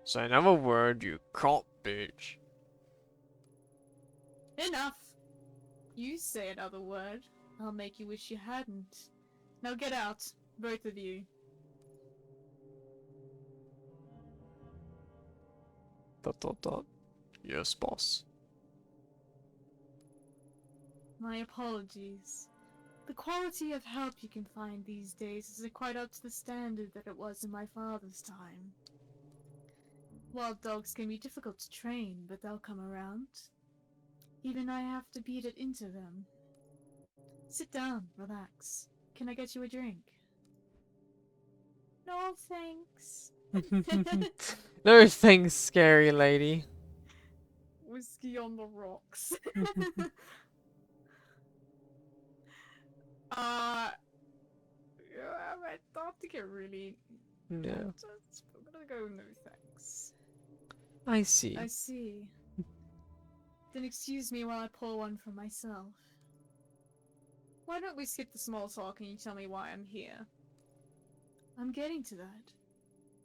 Say another word, you cop bitch. Enough! You say another word, I'll make you wish you hadn't. Now get out, both of you. Dot dot dot. Yes, boss. My apologies. The quality of help you can find these days isn't quite up to the standard that it was in my father's time. Wild dogs can be difficult to train, but they'll come around. Even I have to beat it into them. Sit down, relax. Can I get you a drink? No, thanks. No thanks, scary lady. Whiskey on the rocks. Yeah, I don't think it really. Yeah, I'm gonna go no thanks. I see. I see. Then excuse me while I pour one for myself. Why don't we skip the small talk and you tell me why I'm here? I'm getting to that.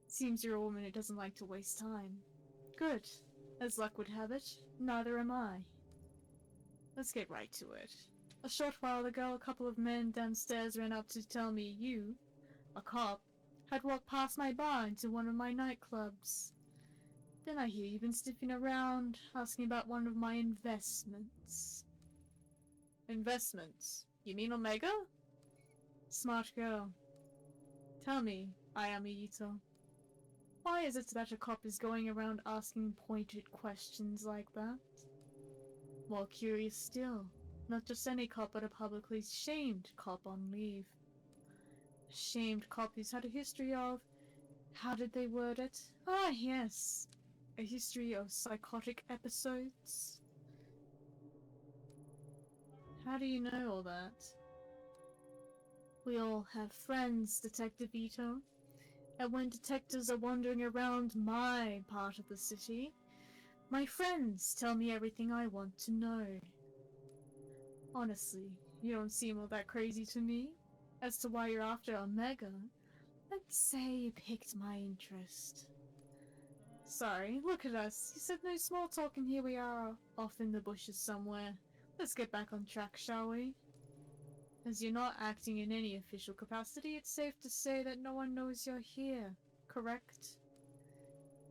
Seems you're a woman who doesn't like to waste time. Good. As luck would have it, neither am I. Let's get right to it. A short while ago, a couple of men downstairs ran up to tell me you, a cop, had walked past my bar into one of my nightclubs. Then I hear you've been sniffing around, asking about one of my investments. Investments? You mean Omega? Smart girl. Tell me, Ayami Ito, why is it that a cop is going around asking pointed questions like that? More curious still, not just any cop but a publicly shamed cop on leave. A shamed cop who's had a history of... how did they word it? Ah, yes. A history of psychotic episodes. How do you know all that? We all have friends, Detective Ito. And when detectives are wandering around my part of the city, my friends tell me everything I want to know. Honestly, you don't seem all that crazy to me. As to why you're after Omega, Let's say you piqued my interest. Sorry, look at us. You said no small talk, and here we are, off in the bushes somewhere. Let's get back on track, shall we? As you're not acting in any official capacity, it's safe to say that no one knows you're here, correct?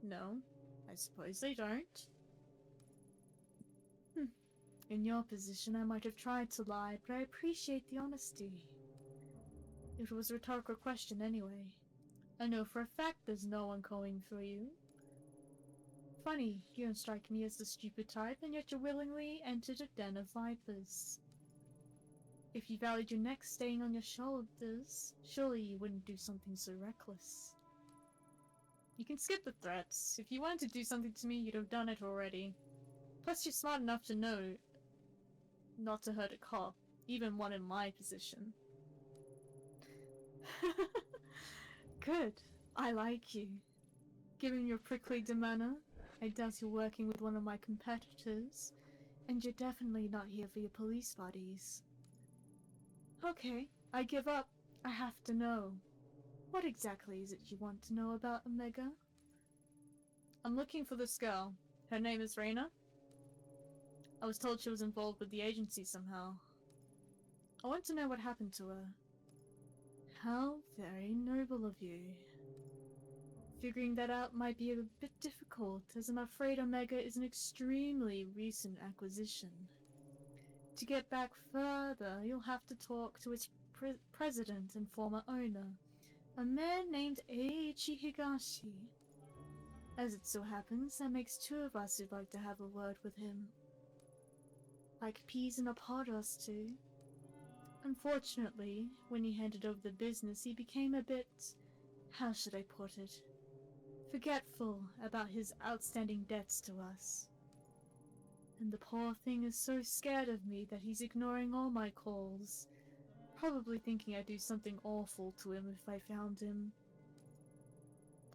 No, I suppose they don't. In your position, I might have tried to lie, but I appreciate the honesty. It was a rhetorical question anyway. I know for a fact there's no one coming for you. Funny, you don't strike me as the stupid type, and yet you willingly entered a den of vipers. If you valued your neck staying on your shoulders, surely you wouldn't do something so reckless. You can skip the threats. If you wanted to do something to me, you'd have done it already. Plus, you're smart enough to know not to hurt a cop, even one in my position. Good. I like you. Given your prickly demeanor, I doubt you're working with one of my competitors, and you're definitely not here for your police buddies. Okay, I give up. I have to know. What exactly is it you want to know about Omega? I'm looking for this girl. Her name is Reina. I was told she was involved with the agency somehow. I want to know what happened to her. How very noble of you. Figuring that out might be a bit difficult, as I'm afraid Omega is an extremely recent acquisition. To get back further, you'll have to talk to its president and former owner, a man named Eiichi Higashi. As it so happens, that makes two of us who'd like to have a word with him. Like peas in a pod, us two. Unfortunately, when he handed over the business, he became a bit, how should I put it, forgetful about his outstanding debts to us. And the poor thing is so scared of me that he's ignoring all my calls, probably thinking I'd do something awful to him if I found him.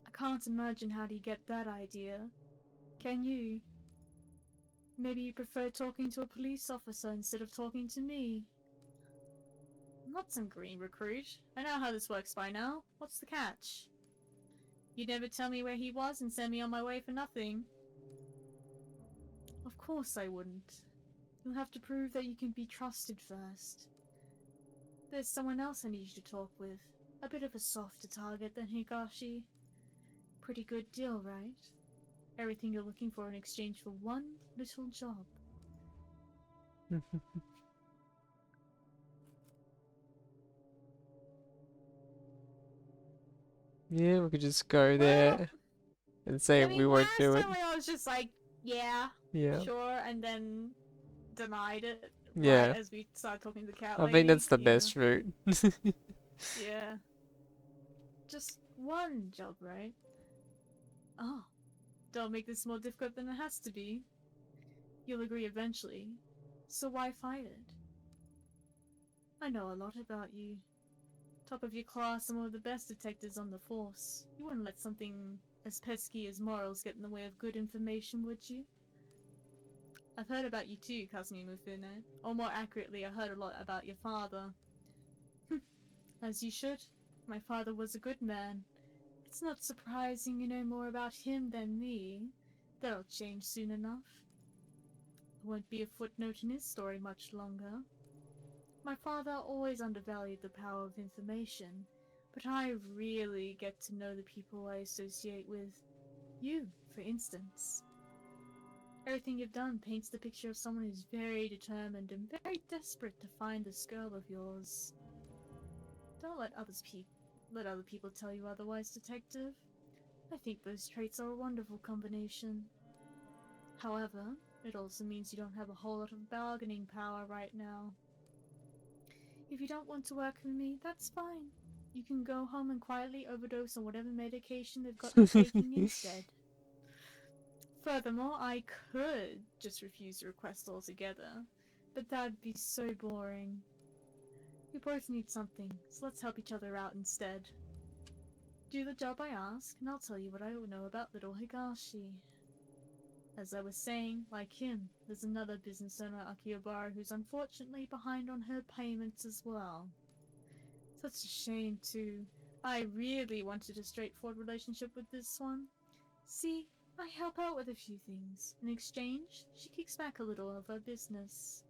I can't imagine how'd he get that idea. Can you? Maybe you prefer talking to a police officer instead of talking to me. I'm not some green recruit. I know how this works by now. What's the catch? You'd never tell me where he was and send me on my way for nothing. Of course I wouldn't. You'll have to prove that you can be trusted first. There's someone else I need you to talk with. A bit of a softer target than Higashi. Pretty good deal, right? Everything you're looking for in exchange for one little job. Yeah, we could just go Well, there and say I mean, we won't last do it. time I was just like, yeah, Yeah. sure, and then denied it Yeah. right as we started talking to the cat I lady. think that's the Yeah. best route. Yeah. Just one job, right? Oh. Don't make this more difficult than it has to be. You'll agree eventually. So why fight it? I know a lot about you. Top of your class and one of the best detectives on the force. You wouldn't let something as pesky as morals get in the way of good information, would you? I've heard about you too, Kazumi Mufune. Or more accurately, I heard a lot about your father. As you should. My father was a good man. It's not surprising you know more about him than me. That'll change soon enough. It won't be a footnote in his story much longer. My father always undervalued the power of information, but I really get to know the people I associate with. You, for instance. Everything you've done paints the picture of someone who's very determined and very desperate to find this girl of yours. Don't let other people tell you otherwise, Detective. I think those traits are a wonderful combination. However, it also means you don't have a whole lot of bargaining power right now. If you don't want to work with me, that's fine. You can go home and quietly overdose on whatever medication they've got you taking instead. Furthermore, I could just refuse your request altogether, but that'd be so boring. We both need something, so let's help each other out instead. Do the job I ask, and I'll tell you what I know about little Higashi. As I was saying, like him, there's another business owner, Akihabara, who's unfortunately behind on her payments as well. Such a shame, too. I really wanted a straightforward relationship with this one. See, I help out with a few things. In exchange, she kicks back a little of her business.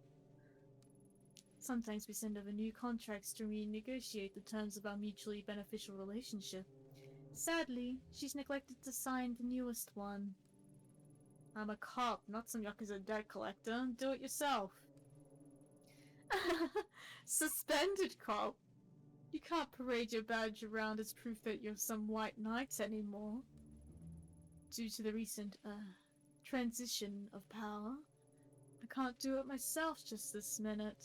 Sometimes we send over new contracts to renegotiate the terms of our mutually beneficial relationship. Sadly, she's neglected to sign the newest one. I'm a cop, not some Yakuza debt collector. Do it yourself. Suspended cop? You can't parade your badge around as proof that you're some white knight anymore. Due to the recent, transition of power, I can't do it myself just this minute.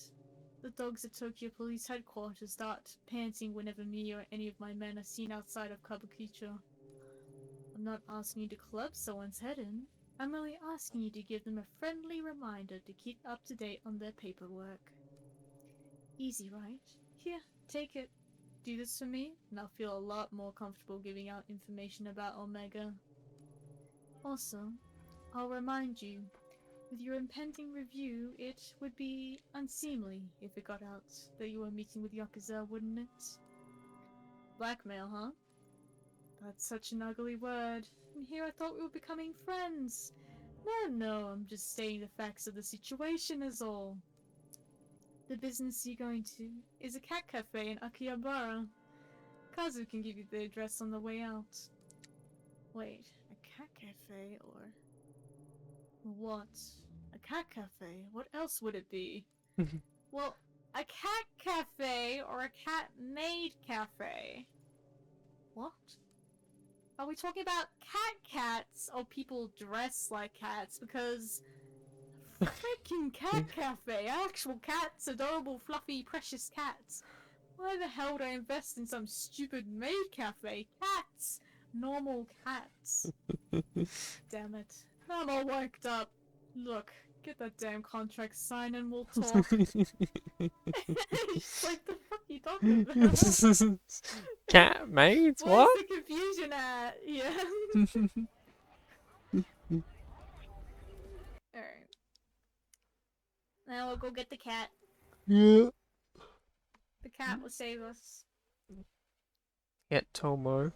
The dogs at Tokyo Police Headquarters start panting whenever me or any of my men are seen outside of Kabukicho. I'm not asking you to club someone's head in. I'm only asking you to give them a friendly reminder to keep up to date on their paperwork. Easy, right? Here, take it. Do this for me, and I'll feel a lot more comfortable giving out information about Omega. Also, I'll remind you, with your impending review, it would be unseemly if it got out that you were meeting with Yakuza, wouldn't it? Blackmail, huh? That's such an ugly word. And here I thought we were becoming friends. No, I'm just stating the facts of the situation is all. The business you're going to is a cat cafe in Akihabara. Kazu can give you the address on the way out. Wait, a cat cafe or... what? A cat cafe? What else would it be? Well, a cat cafe or a cat-made cafe? What? Are we talking about cats or people dressed like cats? Because freaking cat cafe, actual cats, adorable, fluffy, precious cats. Why the hell would I invest in some stupid maid cafe? Cats! Normal cats. Damn it. I'm all worked up. Look, get that damn contract signed and we'll talk. She's like, the fuck are you talking about? Cat maids? What? Where's the confusion at? Yeah. Alright. Now we'll go get the cat. Yeah. The cat will save us. Get Tomo.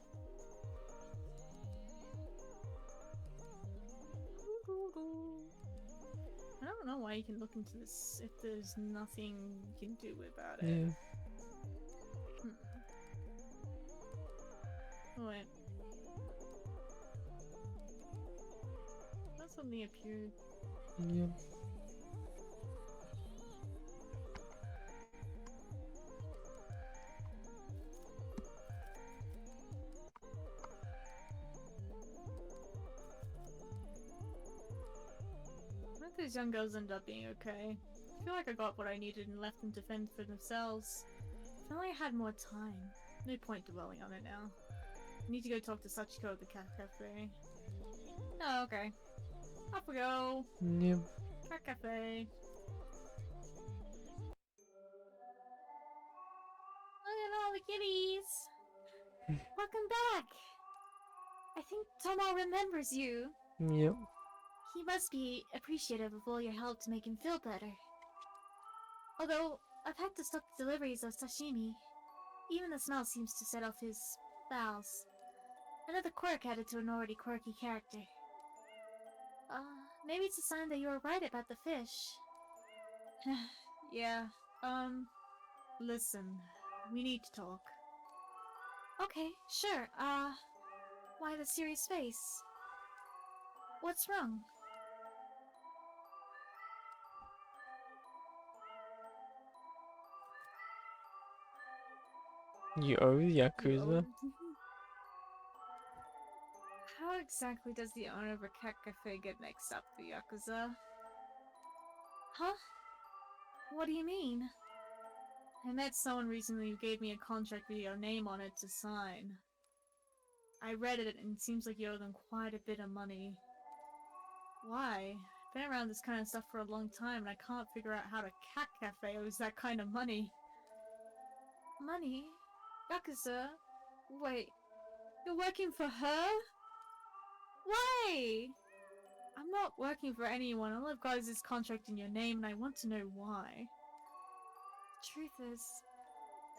I don't know why you can look into this if there's nothing you can do about it. Yeah. Oh, wait. That suddenly appeared. Yeah. I think these young girls end up being okay. I feel like I got what I needed and left them to fend for themselves. If only I had more time. No point dwelling on it now. I need to go talk to Sachiko at the cat cafe. Oh, okay. Off we go! Yeah. Cat cafe. Look at all the kitties! Welcome back! I think Tomo remembers you. Yep. He must be appreciative of all your help to make him feel better. Although, I've had to stop the deliveries of sashimi. Even the smell seems to set off his bowels. Another quirk added to an already quirky character. Maybe it's a sign that you were right about the fish. Yeah, listen, we need to talk. Okay, sure, why the serious face? What's wrong? You owe the Yakuza? How exactly does the owner of a cat cafe get mixed up with Yakuza? Huh? What do you mean? I met someone recently who gave me a contract with your name on it to sign. I read it and it seems like you owe them quite a bit of money. Why? I've been around this kind of stuff for a long time and I can't figure out how the cat cafe owes that kind of money. Money? Yakuza? Wait, you're working for her? Why? I'm not working for anyone. All I've got is this contract in your name and I want to know why. Truth is,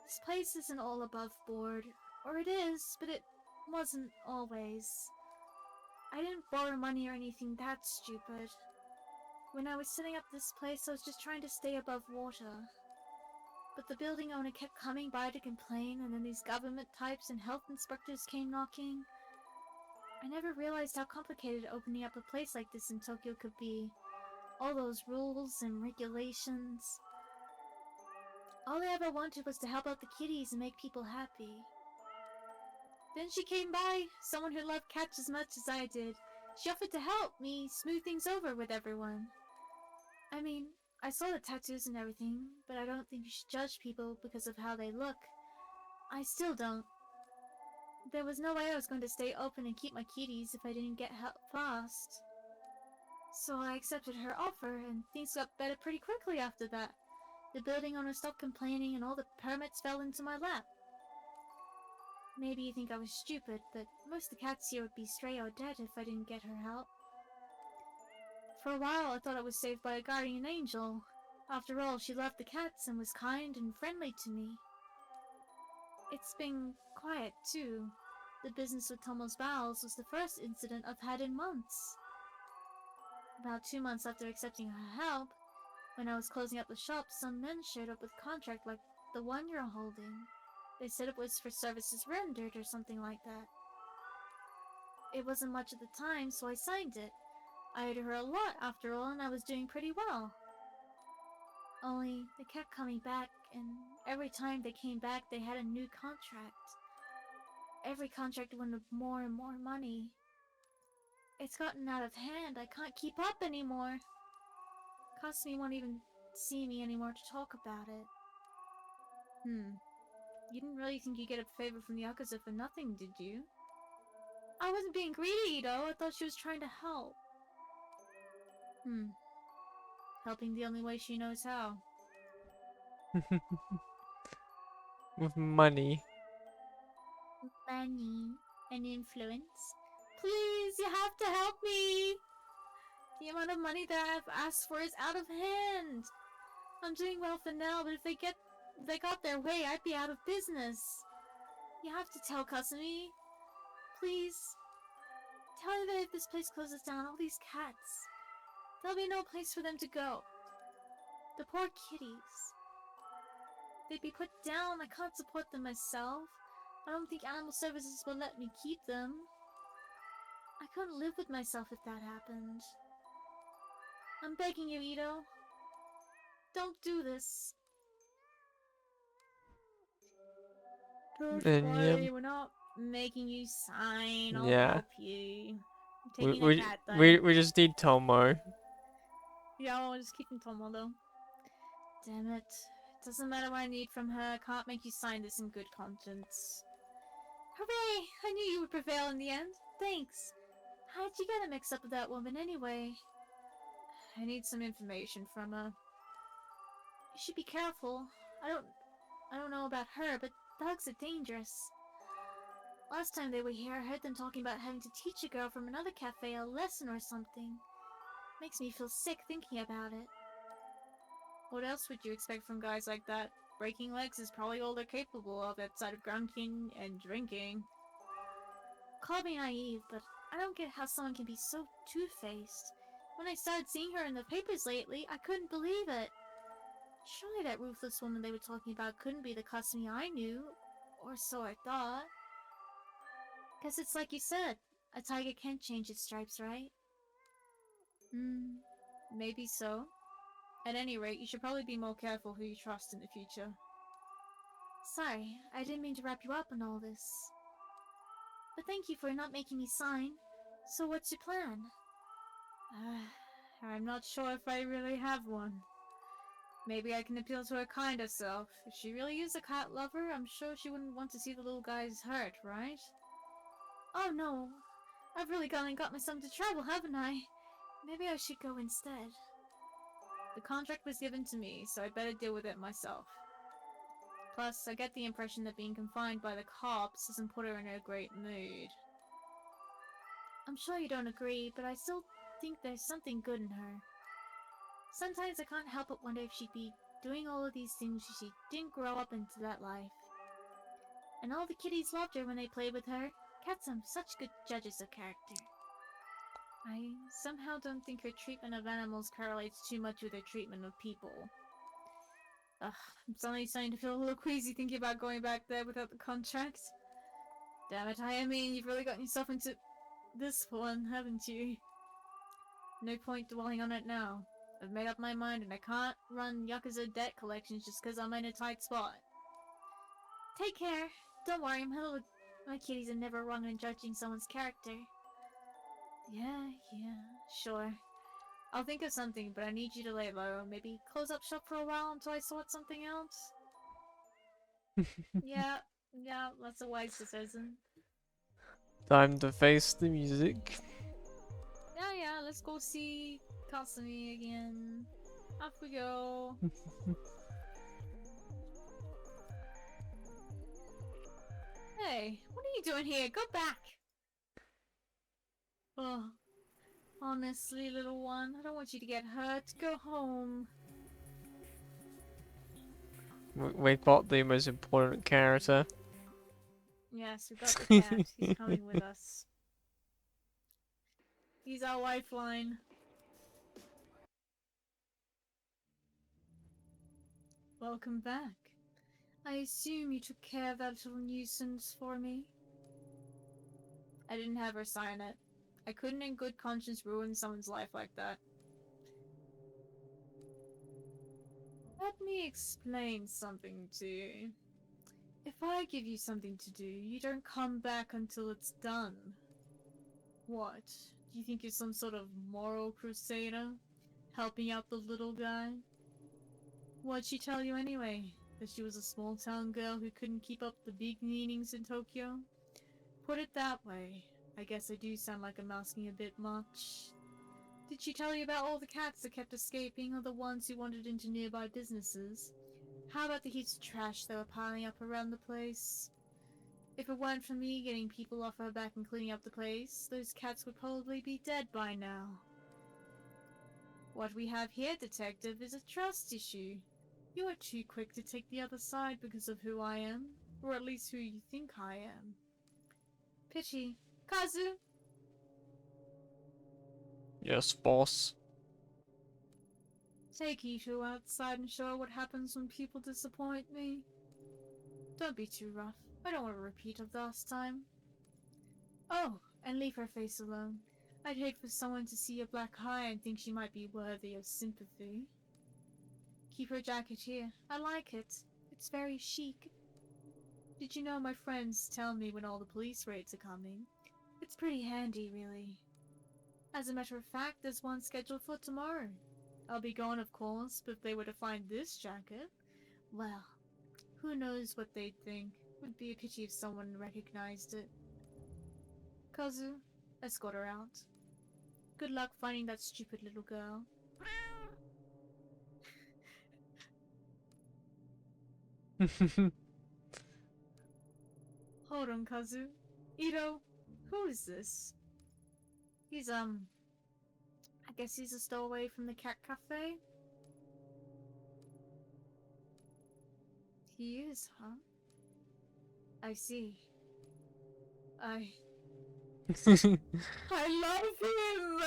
this place isn't all above board Or it is, but it wasn't always. I didn't borrow money or anything that stupid. When I was setting up this place, I was just trying to stay above water. But the building owner kept coming by to complain, and then these government types and health inspectors came knocking. I never realized how complicated opening up a place like this in Tokyo could be. All those rules and regulations. All I ever wanted was to help out the kiddies and make people happy. Then she came by, someone who loved cats as much as I did. She offered to help me smooth things over with everyone. I mean, I saw the tattoos and everything, but I don't think you should judge people because of how they look. I still don't. There was no way I was going to stay open and keep my kitties if I didn't get help fast. So I accepted her offer, and things got better pretty quickly after that. The building owner stopped complaining and all the permits fell into my lap. Maybe you think I was stupid, but most of the cats here would be stray or dead if I didn't get her help. For a while I thought I was saved by a guardian angel. After all, she loved the cats and was kind and friendly to me. It's been quiet, too. The business with Tomo's bowels was the first incident I've had in months. About 2 months after accepting her help, when I was closing up the shop, some men showed up with a contract like the one you're holding. They said it was for services rendered or something like that. It wasn't much at the time, so I signed it. I owed her a lot after all, and I was doing pretty well. Only, they kept coming back, and every time they came back, they had a new contract. Every contract wanted more and more money. It's gotten out of hand. I can't keep up anymore. Kasumi won't even see me anymore to talk about it. You didn't really think you'd get a favor from the Yakuza for nothing, did you? I wasn't being greedy, though. I thought she was trying to help. Helping the only way she knows how. With money. Money and influence. Please, you have to help me! The amount of money that I've asked for is out of hand. I'm doing well for now, but if they got their way, I'd be out of business. You have to tell Kasumi. Please. Tell her that if this place closes down, all these cats, there'll be no place for them to go. The poor kitties. They'd be put down. I can't support them myself. I don't think animal services will let me keep them. I couldn't live with myself if that happened. I'm begging you, Ito. Don't do this. Don't worry, we're not making you sign. I'll help you. I'm taking a cat then. We just need Tomo. Yeah, I'll just keep Tomo though. Damn it. Doesn't matter what I need from her. I can't make you sign this in good conscience. Hooray! I knew you would prevail in the end. Thanks. How'd you get a mix up with that woman anyway? I need some information from her. You should be careful. I don't know about her, but dogs are dangerous. Last time they were here, I heard them talking about having to teach a girl from another cafe a lesson or something. Makes me feel sick thinking about it. What else would you expect from guys like that? Breaking legs is probably all they're capable of outside of grunting and drinking. Call me naive, but I don't get how someone can be so two-faced. When I started seeing her in the papers lately, I couldn't believe it. Surely that ruthless woman they were talking about couldn't be the Kasumi I knew, or so I thought. Guess it's like you said, a tiger can't change its stripes, right? Maybe so. At any rate, you should probably be more careful who you trust in the future. Sorry, I didn't mean to wrap you up in all this. But thank you for not making me sign. So what's your plan? I'm not sure if I really have one. Maybe I can appeal to her kinder self. If she really is a cat lover, I'm sure she wouldn't want to see the little guys hurt, right? Oh no, I've really got myself into trouble, haven't I? Maybe I should go instead. The contract was given to me, so I'd better deal with it myself. Plus, I get the impression that being confined by the cops doesn't put her in a great mood. I'm sure you don't agree, but I still think there's something good in her. Sometimes I can't help but wonder if she'd be doing all of these things if she didn't grow up into that life. And all the kitties loved her when they played with her. Cats are such good judges of character. I somehow don't think her treatment of animals correlates too much with her treatment of people. Ugh, I'm suddenly starting to feel a little queasy thinking about going back there without the contract. Damn it, I mean, you've really gotten yourself into this one, haven't you? No point dwelling on it now. I've made up my mind and I can't run Yakuza debt collections just because I'm in a tight spot. Take care. Don't worry, my kitties are never wrong in judging someone's character. Yeah, sure. I'll think of something, but I need you to lay low. Maybe close up shop for a while until I sort something out? Yeah, that's a wise decision. Time to face the music. Yeah, let's go see Kasumi again. Off we go. Hey, what are you doing here? Go back! Oh, honestly, little one, I don't want you to get hurt. Go home. We got the most important character. Yes, we got the cat. He's coming with us. He's our lifeline. Welcome back. I assume you took care of that little nuisance for me? I didn't have her sign it. I couldn't in good conscience ruin someone's life like that. Let me explain something to you. If I give you something to do, you don't come back until it's done. What? Do you think you're some sort of moral crusader? Helping out the little guy? What'd she tell you anyway? That she was a small-town girl who couldn't keep up the big meetings in Tokyo? Put it that way. I guess I do sound like I'm asking a bit much. Did she tell you about all the cats that kept escaping, or the ones who wandered into nearby businesses? How about the heaps of trash that were piling up around the place? If it weren't for me getting people off her back and cleaning up the place, those cats would probably be dead by now. What we have here, Detective, is a trust issue. You are too quick to take the other side because of who I am, or at least who you think I am. Pity. Kazu! Yes, boss. Take Ito outside and show her what happens when people disappoint me. Don't be too rough. I don't want a repeat of last time. Oh, and leave her face alone. I'd hate for someone to see a black eye and think she might be worthy of sympathy. Keep her jacket here. I like it. It's very chic. Did you know my friends tell me when all the police raids are coming? It's pretty handy, really. As a matter of fact, there's one scheduled for tomorrow. I'll be gone, of course, but if they were to find this jacket, well, who knows what they'd think. Would be a pity if someone recognized it. Kazu, escort her out. Good luck finding that stupid little girl. Hold on, Kazu. Ito, who is this? He's, I guess he's a stowaway from the cat cafe? He is, huh? I see. I love him!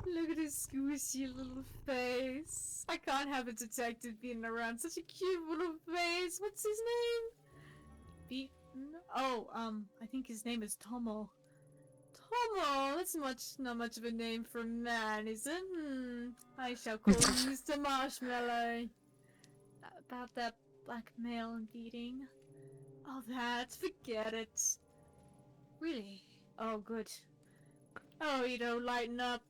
Look at his squishy little face. I can't have a detective being around such a cute little face. What's his name? Beaten? Oh, I think his name is Tomo. Tomo! That's not much of a name for a man, is it? I shall call you Mr. Marshmallow. About that blackmail and beating. Oh, that. Forget it. Really? Oh, good. Oh, lighten up.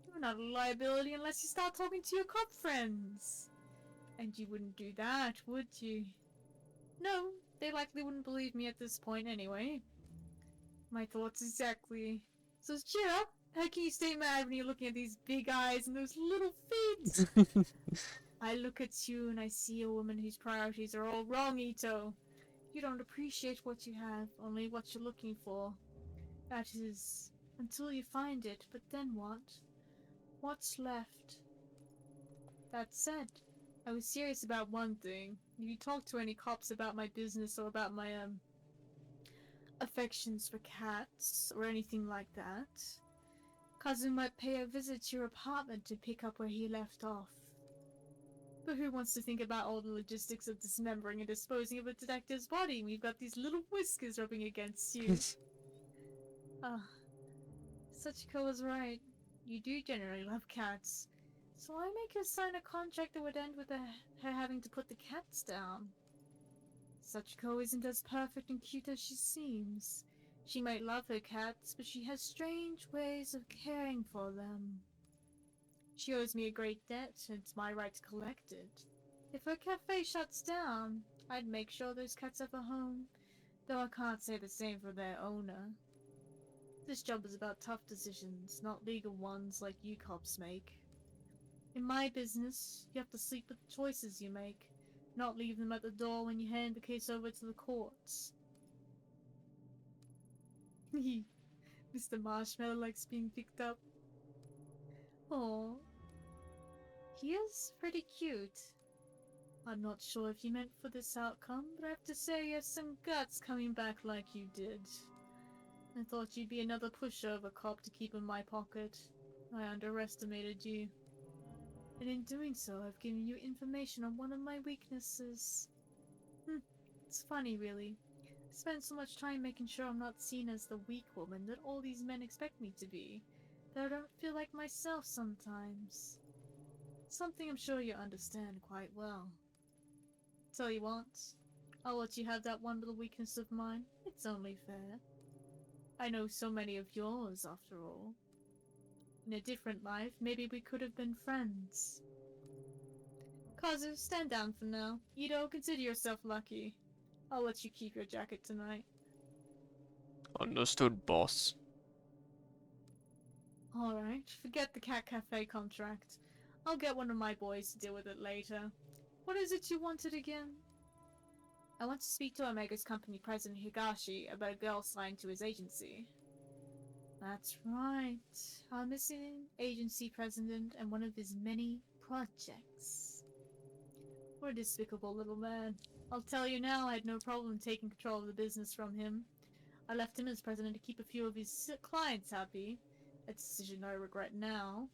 You're not a liability unless you start talking to your cop friends. And you wouldn't do that, would you? No, they likely wouldn't believe me at this point anyway. My thoughts exactly. So cheer up. How can you stay mad when you're looking at these big eyes and those little feet? I look at you and I see a woman whose priorities are all wrong, Ito. You don't appreciate what you have, only what you're looking for. That is, until you find it, but then what? What's left? That said, I was serious about one thing. If you talk to any cops about my business or about my, affections for cats or anything like that, Kazu might pay a visit to your apartment to pick up where he left off. But who wants to think about all the logistics of dismembering and disposing of a detective's body? We've got these little whiskers rubbing against you. Ah, Sachiko was right. You do generally love cats. So why make her sign a contract that would end with her having to put the cats down? Sachiko isn't as perfect and cute as she seems. She might love her cats, but she has strange ways of caring for them. She owes me a great debt, and it's my right to collect it. If her cafe shuts down, I'd make sure those cats have a home, though I can't say the same for their owner. This job is about tough decisions, not legal ones like you cops make. In my business, you have to sleep with the choices you make, not leave them at the door when you hand the case over to the courts. Mr. Marshmallow likes being picked up. Oh, he is pretty cute. I'm not sure if you meant for this outcome, but I have to say you have some guts coming back like you did. I thought you'd be another pushover cop to keep in my pocket. I underestimated you. And in doing so, I've given you information on one of my weaknesses. It's funny, really. I spent so much time making sure I'm not seen as the weak woman that all these men expect me to be, that I don't feel like myself sometimes. Something I'm sure you understand quite well. Tell you what, I'll let you have that one little weakness of mine. It's only fair. I know so many of yours, after all. In a different life, maybe we could have been friends. Kazu, stand down for now. Ito, consider yourself lucky. I'll let you keep your jacket tonight. Understood, boss. Alright, forget the cat cafe contract. I'll get one of my boys to deal with it later. What is it you wanted again? I want to speak to Omega's company president Higashi about a girl signed to his agency. That's right. Our missing agency president and one of his many projects. What a despicable little man. I'll tell you now, I had no problem taking control of the business from him. I left him as president to keep a few of his clients happy. A decision I regret now.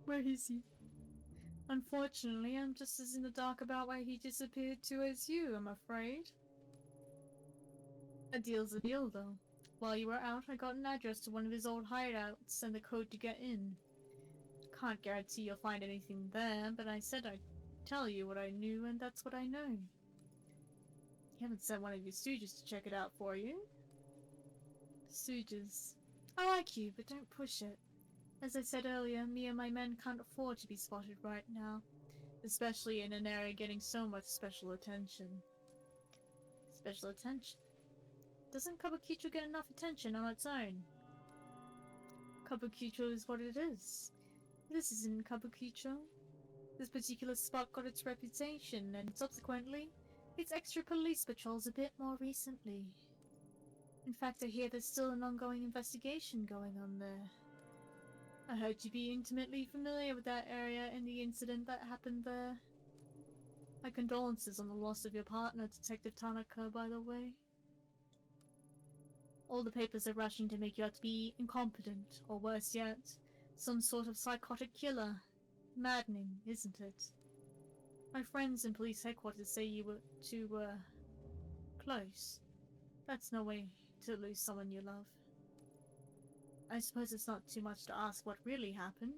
Where is he? Unfortunately, I'm just as in the dark about why he disappeared too as you, I'm afraid. A deal's a deal, though. While you were out, I got an address to one of his old hideouts and the code to get in. Can't guarantee you'll find anything there, but I said I'd tell you what I knew, and that's what I know. You haven't sent one of your stooges to check it out for you? Stooges. I like you, but don't push it. As I said earlier, me and my men can't afford to be spotted right now, especially in an area getting so much special attention. Special attention? Doesn't Kabukicho get enough attention on its own? Kabukicho is what it is. This isn't Kabukicho. This particular spot got its reputation, and subsequently, its extra police patrols a bit more recently. In fact, I hear there's still an ongoing investigation going on there. I heard you be intimately familiar with that area and the incident that happened there. My condolences on the loss of your partner, Detective Tanaka, by the way. All the papers are rushing to make you out to be incompetent, or worse yet, some sort of psychotic killer. Maddening, isn't it? My friends in police headquarters say you were too, close. That's no way to lose someone you love. I suppose it's not too much to ask what really happened.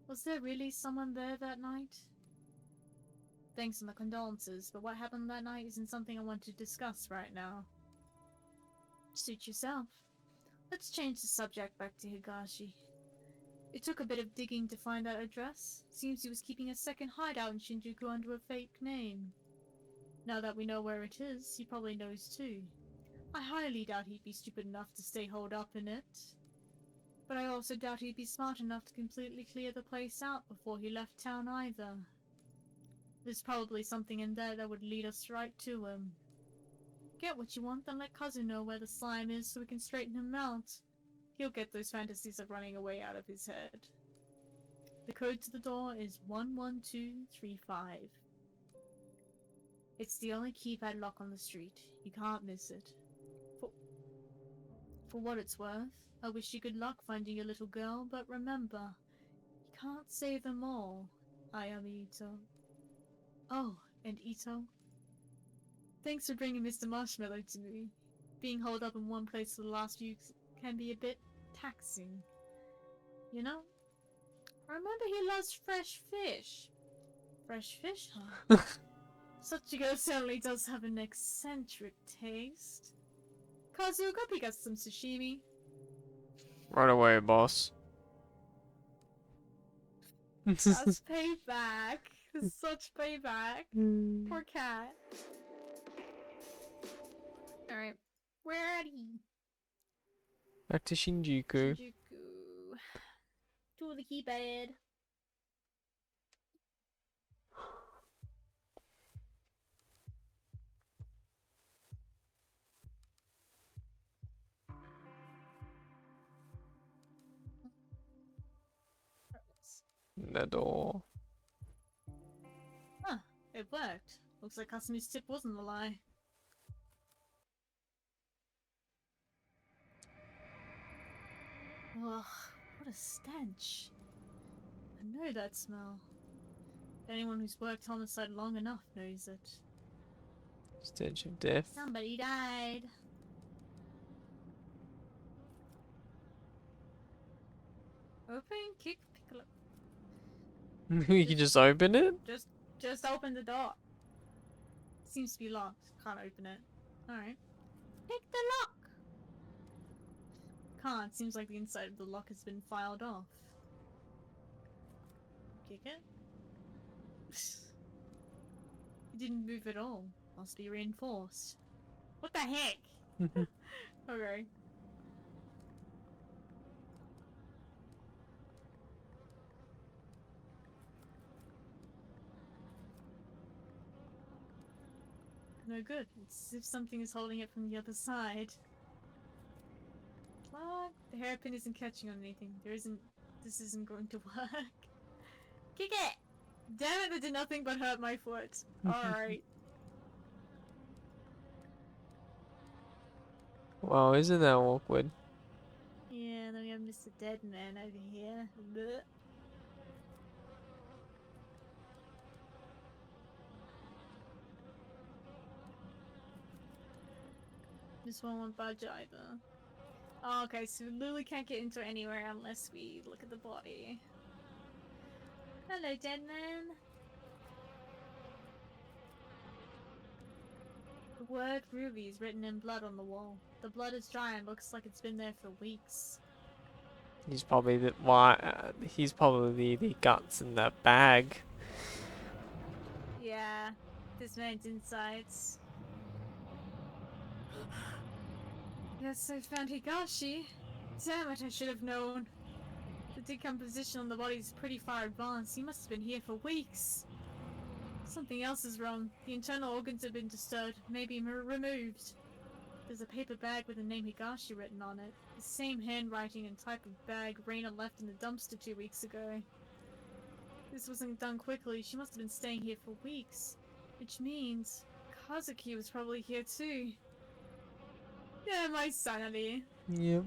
Was there really someone there that night? Thanks for the condolences, but what happened that night isn't something I want to discuss right now. Suit yourself. Let's change the subject back to Higashi. It took a bit of digging to find that address. Seems he was keeping a second hideout in Shinjuku under a fake name. Now that we know where it is, he probably knows too. I highly doubt he'd be stupid enough to stay holed up in it. But I also doubt he'd be smart enough to completely clear the place out before he left town either. There's probably something in there that would lead us right to him. Get what you want, then let Kazu know where the slime is so we can straighten him out. He'll get those fantasies of running away out of his head. The code to the door is 11235. It's the only keypad lock on the street. You can't miss it. For what it's worth, I wish you good luck finding your little girl, but remember, you can't save them all. I am Ito. Oh, and Ito, thanks for bringing Mr. Marshmallow to me. Being holed up in one place for the last few weeks can be a bit taxing. You know? Remember he loves fresh fish. Fresh fish, huh? Such a girl certainly does have an eccentric taste. Kazu, go pick us some sashimi. Right away, boss. That's payback. Such payback. Poor cat. Alright. Where are you? Back to Shinjuku. Shinjuku. To the keypad. The door. Huh. It worked. Looks like Kasumi's tip wasn't a lie. Ugh, what a stench. I know that smell. Anyone who's worked homicide long enough knows it. Stench of death. Somebody died. Open, kick, pick up. You can just open it? Just open the door. Seems to be locked. Can't open it. Alright. Pick the lock! Can't. Seems like the inside of the lock has been filed off. Kick it? It didn't move at all. Must be reinforced. What the heck? Okay. No good. It's as if something is holding it from the other side. What? The hairpin isn't catching on anything. This isn't going to work. Kick it! Damn it, that did nothing but hurt my foot. Alright. Wow, isn't that awkward? Yeah, then we have Mr. Deadman over here. Blech. This one won't budge either. Oh, okay, so Lulu can't get into anywhere unless we look at the body. Hello, Deadman. The word Ruby is written in blood on the wall. The blood is dry and looks like it's been there for weeks. He's probably he's probably the guts in that bag. Yeah, this man's insides. Yes, I found Higashi. Damn it, I should have known. The decomposition on the body is pretty far advanced. He must have been here for weeks. Something else is wrong. The internal organs have been disturbed, maybe removed. There's a paper bag with the name Higashi written on it. The same handwriting and type of bag Reina left in the dumpster 2 weeks ago. This wasn't done quickly. She must have been staying here for weeks. Which means Kazuki was probably here too. Yeah, my sanity. Yep.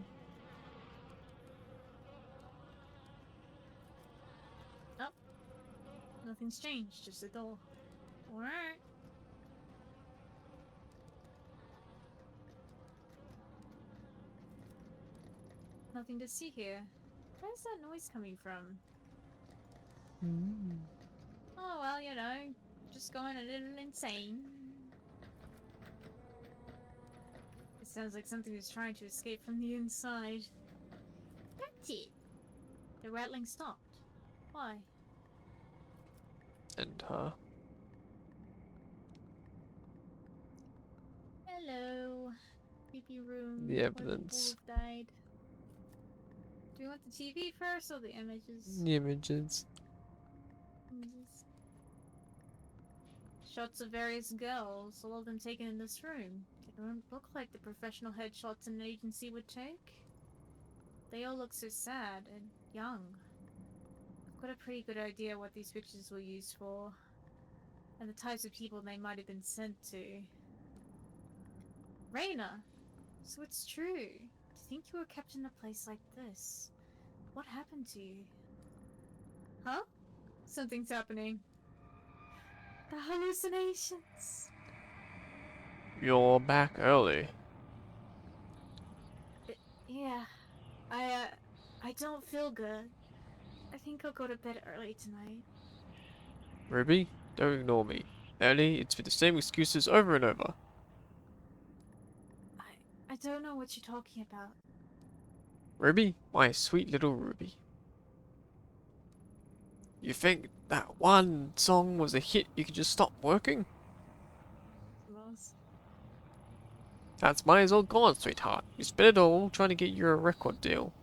Oh. Nothing's changed, just a door. Alright. Nothing to see here. Where's that noise coming from? Oh, well, you know, just going a little insane. It sounds like something is trying to escape from the inside. That's it. The rattling stopped. Why? And her. Hello. Creepy room. The where evidence. people have died. Do you want the TV first or the images? The images. Shots of various girls, all of them taken in this room. They don't look like the professional headshots an agency would take. They all look so sad and young. I've got a pretty good idea what these pictures were used for, and the types of people they might have been sent to. Raina! So it's true. To think you were kept in a place like this. What happened to you? Huh? Something's happening. The hallucinations! You're back early. Yeah. I don't feel good. I think I'll go to bed early tonight. Ruby, don't ignore me. Lately, it's been the same excuses over and over. I don't know what you're talking about. Ruby, my sweet little Ruby. You think that one song was a hit you could just stop working? Lost. That's might as well gone, sweetheart. You spent it all trying to get you a record deal.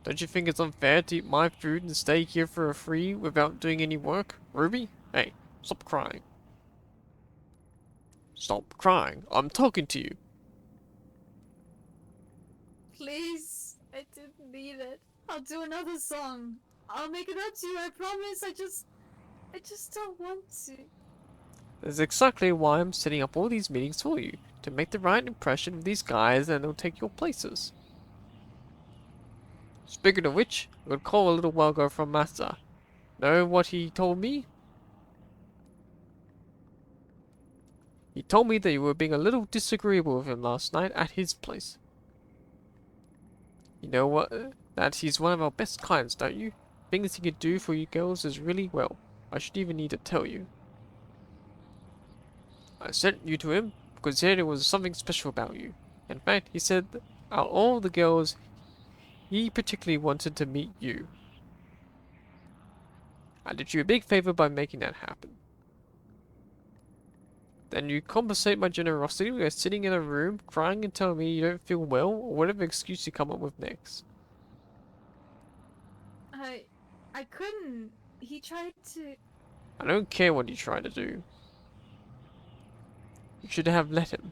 Don't you think it's unfair to eat my food and stay here for free without doing any work, Ruby? Hey, stop crying. Stop crying. I'm talking to you. Please. I didn't need it. I'll do another song. I'll make it up to you, I promise. I just don't want to. That's exactly why I'm setting up all these meetings for you. To make the right impression with these guys and they'll take your places. Speaking of which, I got a call a little while ago from Master. Know what he told me? He told me that you were being a little disagreeable with him last night at his place. You know what? That he's one of our best clients, don't you? Things he could do for you girls is really well. I should even need to tell you. I sent you to him because he said there was something special about you. In fact, he said that out of all the girls, he particularly wanted to meet you. I did you a big favor by making that happen. Then you compensate my generosity by sitting in a room, crying and telling me you don't feel well, or whatever excuse you come up with next. I couldn't. He tried to. I don't care what you try to do. You should have let him.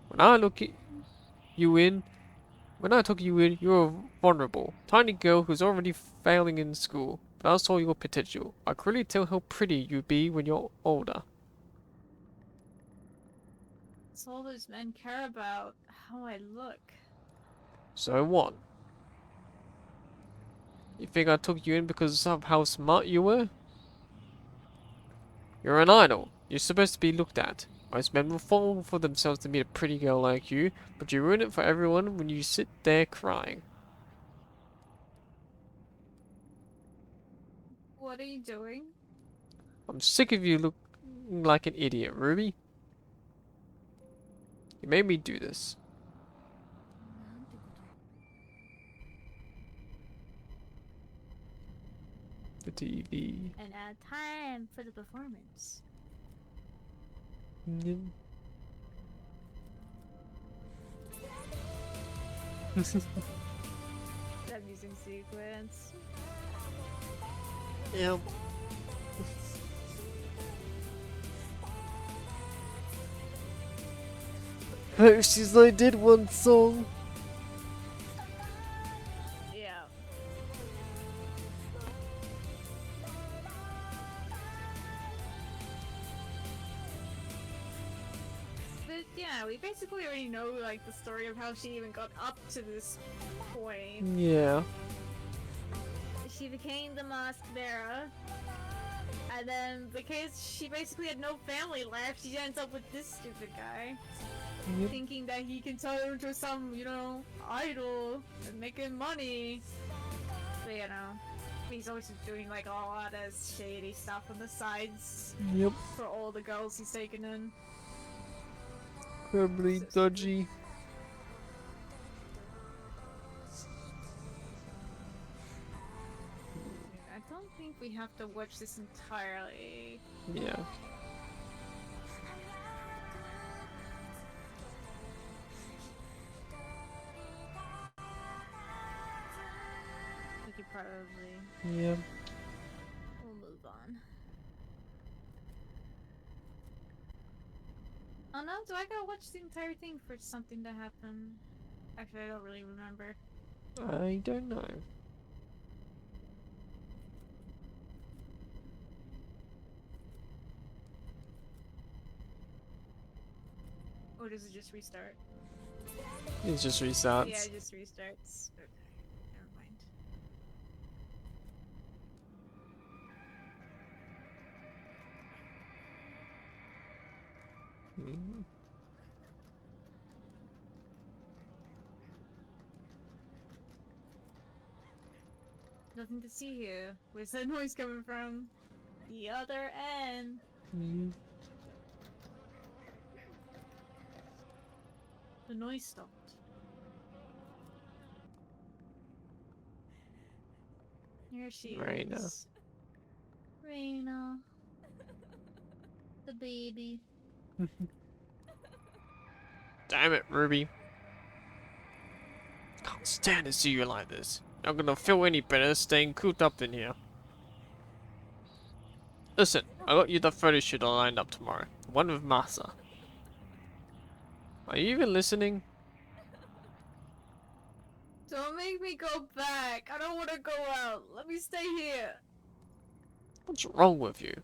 When I look at you in, when I took you in, you were a vulnerable, tiny girl who's already failing in school. But I saw your potential. I could really tell how pretty you'd be when you're older. That's all those men care about. How I look. So what? You think I took you in because of how smart you were? You're an idol. You're supposed to be looked at. Most men will fall for themselves to meet a pretty girl like you, but you ruin it for everyone when you sit there crying. What are you doing? I'm sick of you looking like an idiot, Ruby. You made me do this. The TV. And time for the performance. Yep. That music sequence. Yep. She's I did one song. Yeah. But yeah, we basically already know like the story of how she even got up to this point. Yeah. She became the mask bearer. And then because she basically had no family left, she ends up with this stupid guy. Yep. Thinking that he can turn her into some, you know, idol and making money. But you know, he's always doing like a lot of shady stuff on the sides Yep. for all the girls he's taken in. Incredibly So dodgy. I don't think we have to watch this entirely. Yeah. We could probably. Yeah. We'll move on. Oh no, do I gotta watch the entire thing for something to happen? Actually, I don't really remember. I don't know. Or does it just restart? It just Yeah, restarts. it just restarts. Okay, never mind. Mm. Nothing to see here. Where's that noise coming from? The other end. Mm. The noise stopped. Here she Raina. is. Reina. The baby. Damn it, Ruby. Can't stand to see you like this. Not gonna feel any better staying cooped up in here. Listen, I got you the photo shoot lined up tomorrow. The one with Masa. Are you even listening? Don't make me go back. I don't want to go out. Let me stay here. What's wrong with you?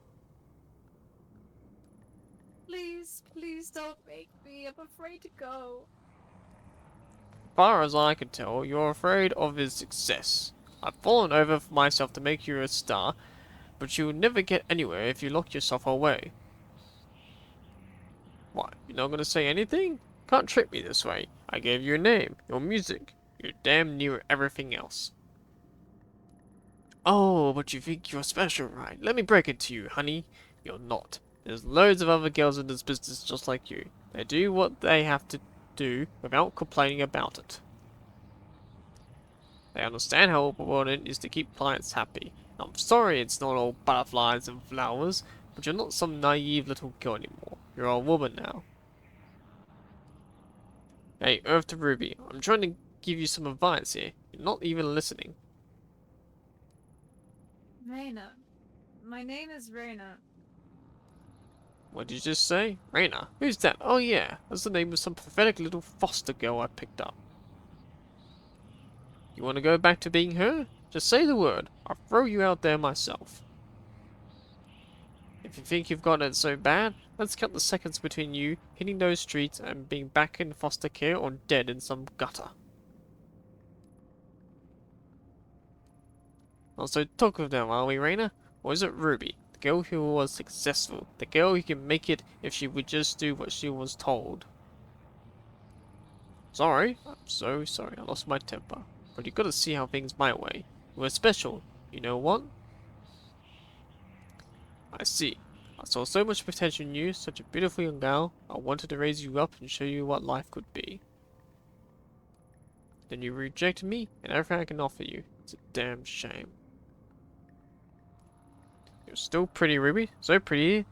Please, please don't make me. I'm afraid to go. As far as I can tell, you're afraid of his success. I've fallen over for myself to make you a star, but you'll never get anywhere if you lock yourself away. What, you're not gonna say anything? Can't trick me this way. I gave you a name, your music. You're damn near everything else. Oh, but you think you're special, right? Let me break it to you, honey. You're not. There's loads of other girls in this business just like you. They do what they have to do without complaining about it. They understand how important it is to keep clients happy. I'm sorry it's not all butterflies and flowers, but you're not some naive little girl anymore. You're a woman now. Hey, Earth to Ruby, I'm trying to give you some advice here. You're not even listening. Reina. My name is Reina. What did you just say? Raina. Who's that? Oh yeah, that's the name of some pathetic little foster girl I picked up. You want to go back to being her? Just say the word. I'll throw you out there myself. If you think you've got it so bad, let's count the seconds between you hitting those streets and being back in foster care or dead in some gutter. Also, talk of them, are we, Raina? Or is it Ruby, the girl who was successful, the girl who can make it if she would just do what she was told? Sorry, I'm so sorry, I lost my temper. But you gotta see how things my way. We're special, you know what? I see. I saw so much potential in you, such a beautiful young girl. I wanted to raise you up and show you what life could be. Then you rejected me and everything I can offer you. It's a damn shame. You're still pretty, Ruby. So pretty.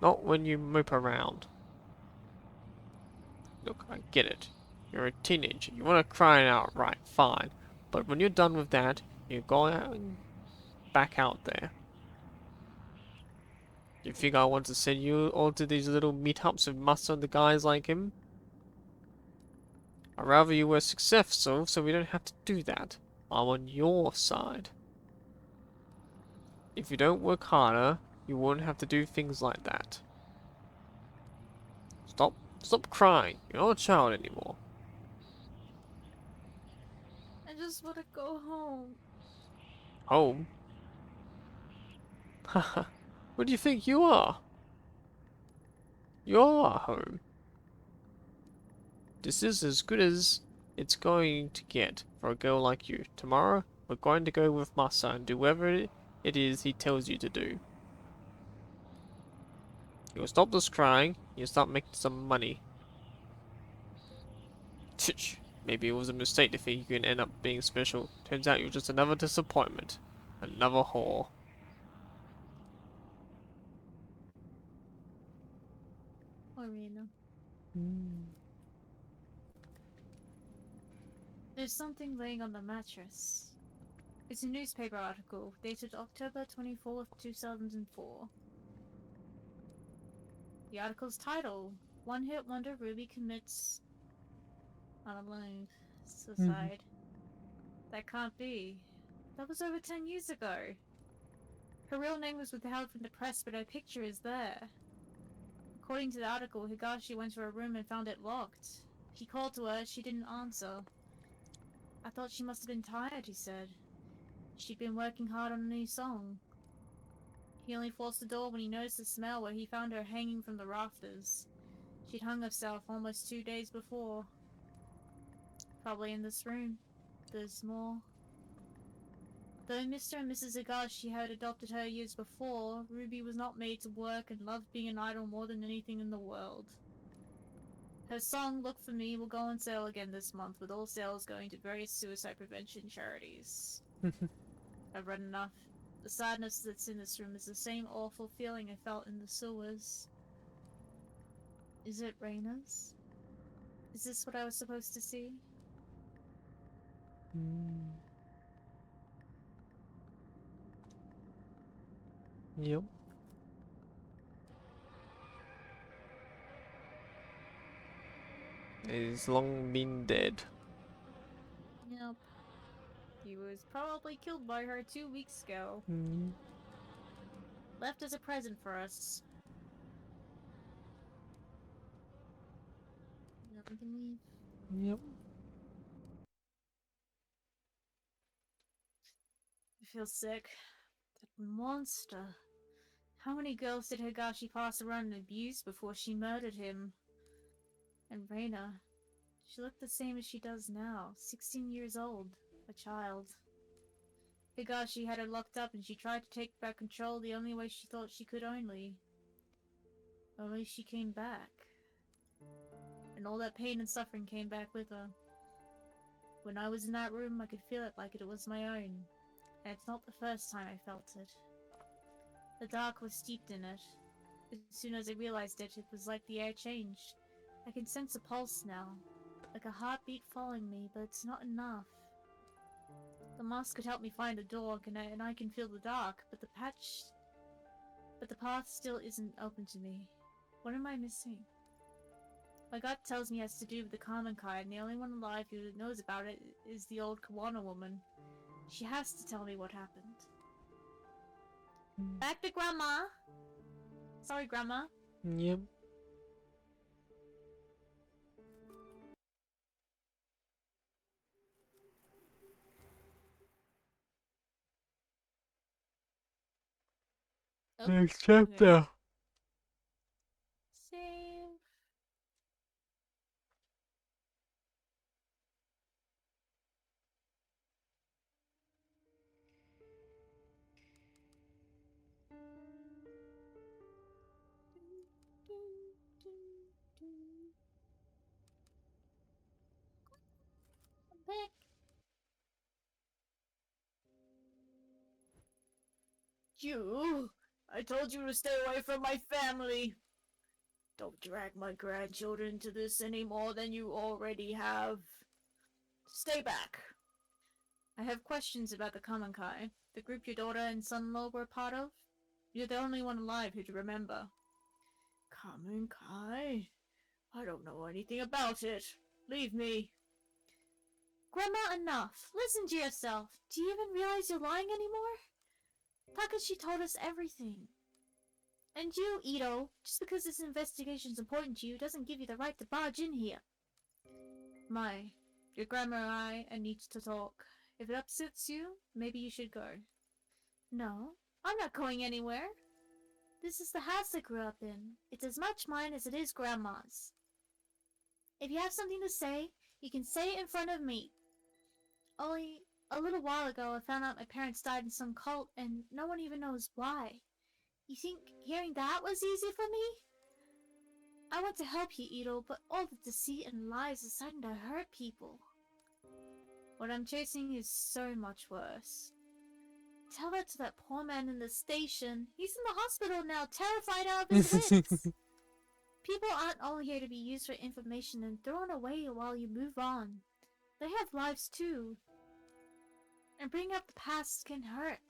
Not when you mope around. Look, I get it. You're a teenager. You want to cry out, right? Fine. But when you're done with that, you're going back out there. You think I want to send you all to these little meetups with Master and the guys like him? I'd rather you were successful so we don't have to do that. I'm on your side. If you don't work harder, you won't have to do things like that. Stop crying. You're not a child anymore. I just want to go home. Home? Haha. What do you think you are? You're home. This is as good as it's going to get for a girl like you. Tomorrow, we're going to go with Masa and do whatever it is he tells you to do. You'll stop this crying, you'll start making some money. Tch, maybe it was a mistake to think you can end up being special. Turns out you're just another disappointment. Another whore. Poor Reina. Mm. There's something laying on the mattress. It's a newspaper article dated October 24th, 2004. The article's title One-hit wonder Ruby commits, I don't know, Mhm. suicide. That can't be. That was over 10 years ago. Her real name was withheld from the press, but her picture is there. According to the article, Higashi went to her room and found it locked. He called to her, she didn't answer. I thought she must have been tired, he said. She'd been working hard on a new song. He only forced the door when he noticed the smell where he found her hanging from the rafters. She'd hung herself almost 2 days before. Probably in this room. There's more. Though Mr. and Mrs. Higashi had adopted her years before, Ruby was not made to work and loved being an idol more than anything in the world. Her song, Look For Me, will go on sale again this month, with all sales going to various suicide prevention charities. I've read enough. The sadness that's in this room is the same awful feeling I felt in the sewers. Is it Raina's? Is this what I was supposed to see? Yep. He's long been dead. Yep. He was probably killed by her 2 weeks ago. Left as a present for us. Now we can leave. Yep. I feel sick. That monster. How many girls did Higashi pass around and abuse before she murdered him? And Reina. She looked the same as she does now, 16 years old, a child. Higashi had her locked up and she tried to take back control the only way she thought she could only. Only she came back. And all that pain and suffering came back with her. When I was in that room, I could feel it like it was my own. And it's not the first time I felt it. The dark was steeped in it. As soon as I realized it, it was like the air changed. I can sense a pulse now. Like a heartbeat following me, but it's not enough. The mask could help me find a door, and I can feel the dark, but the path still isn't open to me. What am I missing? My gut tells me it has to do with the common kind, and the only one alive who knows about it is the old Kawana woman. She has to tell me what happened. Back to Grandma! Sorry, Grandma. Yep. Oh, Next chapter. save. Back. You! I told you to stay away from my family! Don't drag my grandchildren into this any more than you already have. Stay back. I have questions about the Kamankai, the group your daughter and son-in-law were part of. You're the only one alive who'd remember. Kamankai? I don't know anything about it. Leave me. Grandma, enough. Listen to yourself. Do you even realize you're lying anymore? Takashi told us everything. And you, Ito, just because this investigation's important to you doesn't give you the right to barge in here. Your grandma and I need to talk. If it upsets you, maybe you should go. No, I'm not going anywhere. This is the house I grew up in. It's as much mine as it is Grandma's. If you have something to say, you can say it in front of me. Only a little while ago I found out my parents died in some cult and no one even knows why. You think hearing that was easy for me? I want to help you, Ito, but all the deceit and lies are starting to hurt people. What I'm chasing is so much worse. Tell that to that poor man in the station. He's in the hospital now, terrified out of his wits. People aren't all here to be used for information and thrown away while you move on. They have lives too. And bringing up the past can hurt.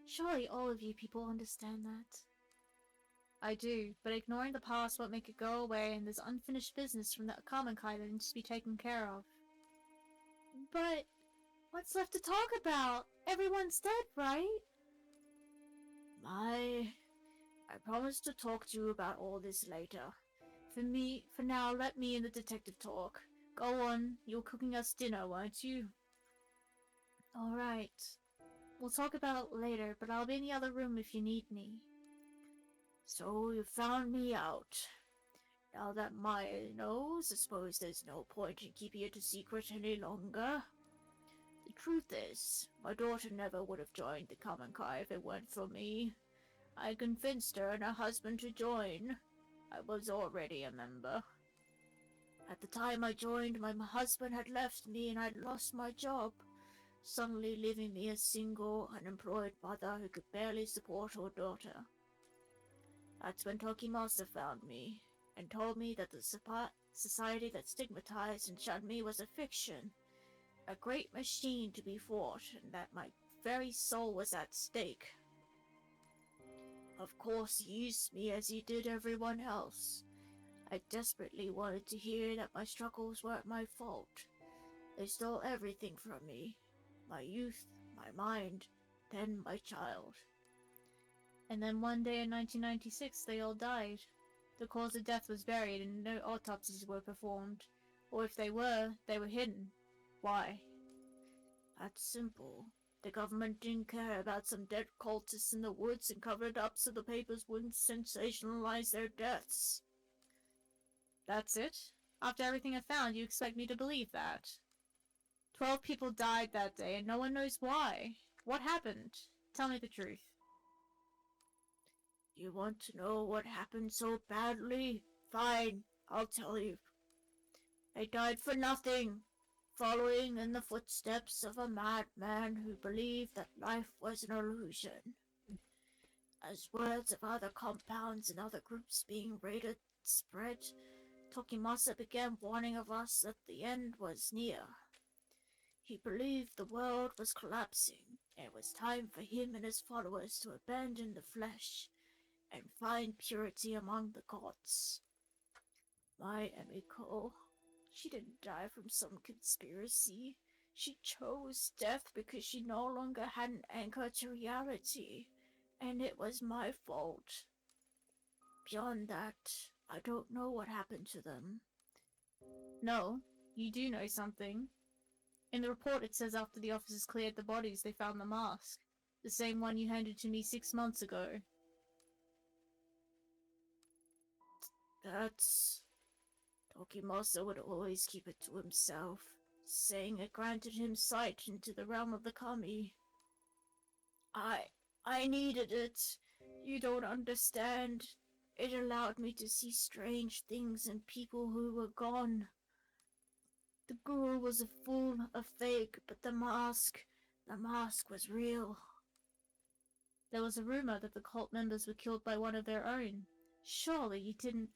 Surely all of you people understand that. I do, but ignoring the past won't make it go away, and there's unfinished business from the Kamenkai that needs to be taken care of. But what's left to talk about? Everyone's dead, right? I promised to talk to you about all this later. For now, let me and the detective talk. Go on, you're cooking us dinner, weren't you? Alright. We'll talk about it later, but I'll be in the other room if you need me. So you found me out. Now that Maya knows, I suppose there's no point in keeping it a secret any longer. The truth is, my daughter never would have joined the Common Kai if it weren't for me. I convinced her and her husband to join. I was already a member. At the time I joined, my husband had left me and I'd lost my job, suddenly leaving me a single, unemployed mother who could barely support her daughter. That's when Tokimasa found me, and told me that the society that stigmatized and shunned me was a fiction, a great machine to be fought, and that my very soul was at stake. Of course, he used me as he did everyone else. I desperately wanted to hear that my struggles weren't my fault. They stole everything from me. My youth, my mind, then my child. And then one day in 1996, they all died. The cause of death was buried and no autopsies were performed. Or if they were hidden. Why? That's simple. The government didn't care about some dead cultists in the woods and covered it up so the papers wouldn't sensationalize their deaths. That's it? After everything I found, you expect me to believe that? 12 people died that day and no one knows why. What happened? Tell me the truth. You want to know what happened so badly? Fine, I'll tell you. I died for nothing, following in the footsteps of a madman who believed that life was an illusion. As words of other compounds and other groups being raided spread, Tokimasa began warning of us that the end was near. He believed the world was collapsing, and it was time for him and his followers to abandon the flesh and find purity among the gods. My MIKU, she didn't die from some conspiracy. She chose death because she no longer had an anchor to reality, and it was my fault. Beyond that, I don't know what happened to them. No, you do know something. In the report it says after the officers cleared the bodies, they found the mask. The same one you handed to me 6 months ago. That's... Tokimasa would always keep it to himself, saying it granted him sight into the realm of the kami. I needed it. You don't understand. It allowed me to see strange things and people who were gone. The guru was a fool, a fake, but the mask was real. There was a rumor that the cult members were killed by one of their own. Surely you didn't...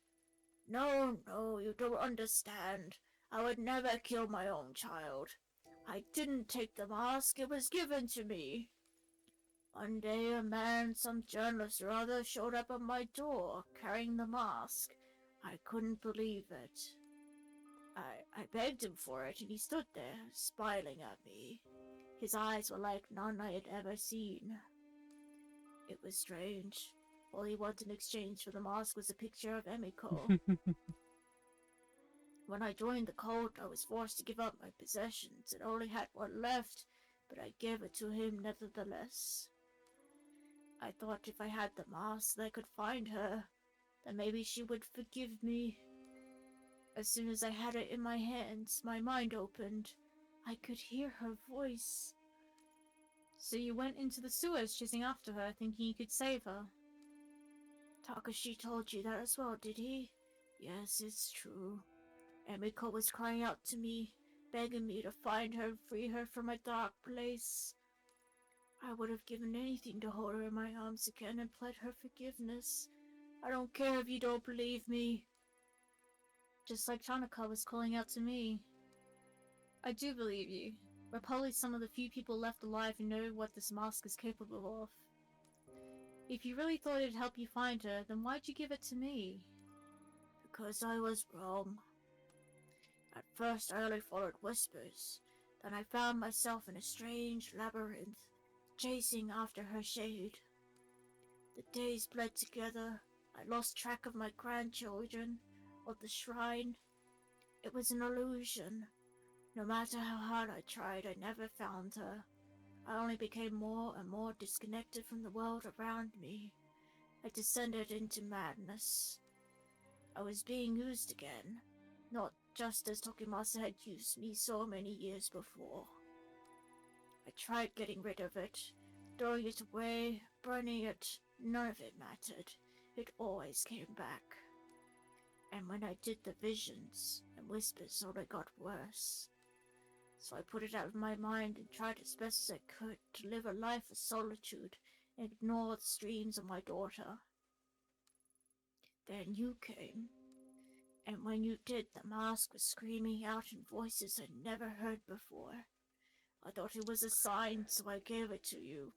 No, you don't understand. I would never kill my own child. I didn't take the mask, it was given to me. One day a man, some journalist or other, showed up at my door, carrying the mask. I couldn't believe it. I begged him for it, and he stood there, smiling at me. His eyes were like none I had ever seen. It was strange. All he wanted in exchange for the mask was a picture of Emiko. When I joined the cult, I was forced to give up my possessions and only had one left, but I gave it to him nevertheless. I thought if I had the mask, I could find her, then maybe she would forgive me. As soon as I had it in my hands, my mind opened. I could hear her voice. So you went into the sewers chasing after her, thinking you could save her? Takashi told you that as well, did he? Yes, it's true. Emiko was crying out to me, begging me to find her and free her from a dark place. I would have given anything to hold her in my arms again and pled her forgiveness. I don't care if you don't believe me. Just like Tanaka was calling out to me. I do believe you. We're probably some of the few people left alive who know what this mask is capable of. If you really thought it'd help you find her, then why'd you give it to me? Because I was wrong. At first, I only followed whispers. Then I found myself in a strange labyrinth, chasing after her shade. The days bled together. I lost track of my grandchildren, of the shrine. It was an illusion. No matter how hard I tried, I never found her. I only became more and more disconnected from the world around me. I descended into madness. I was being used again, not just as Tokimasa had used me so many years before. I tried getting rid of it, throwing it away, burning it. None of it mattered. It always came back. And when I did, the visions and whispers only got worse. So I put it out of my mind and tried as best as I could to live a life of solitude and ignore the dreams of my daughter. Then you came, and when you did, the mask was screaming out in voices I'd never heard before. I thought it was a sign, so I gave it to you.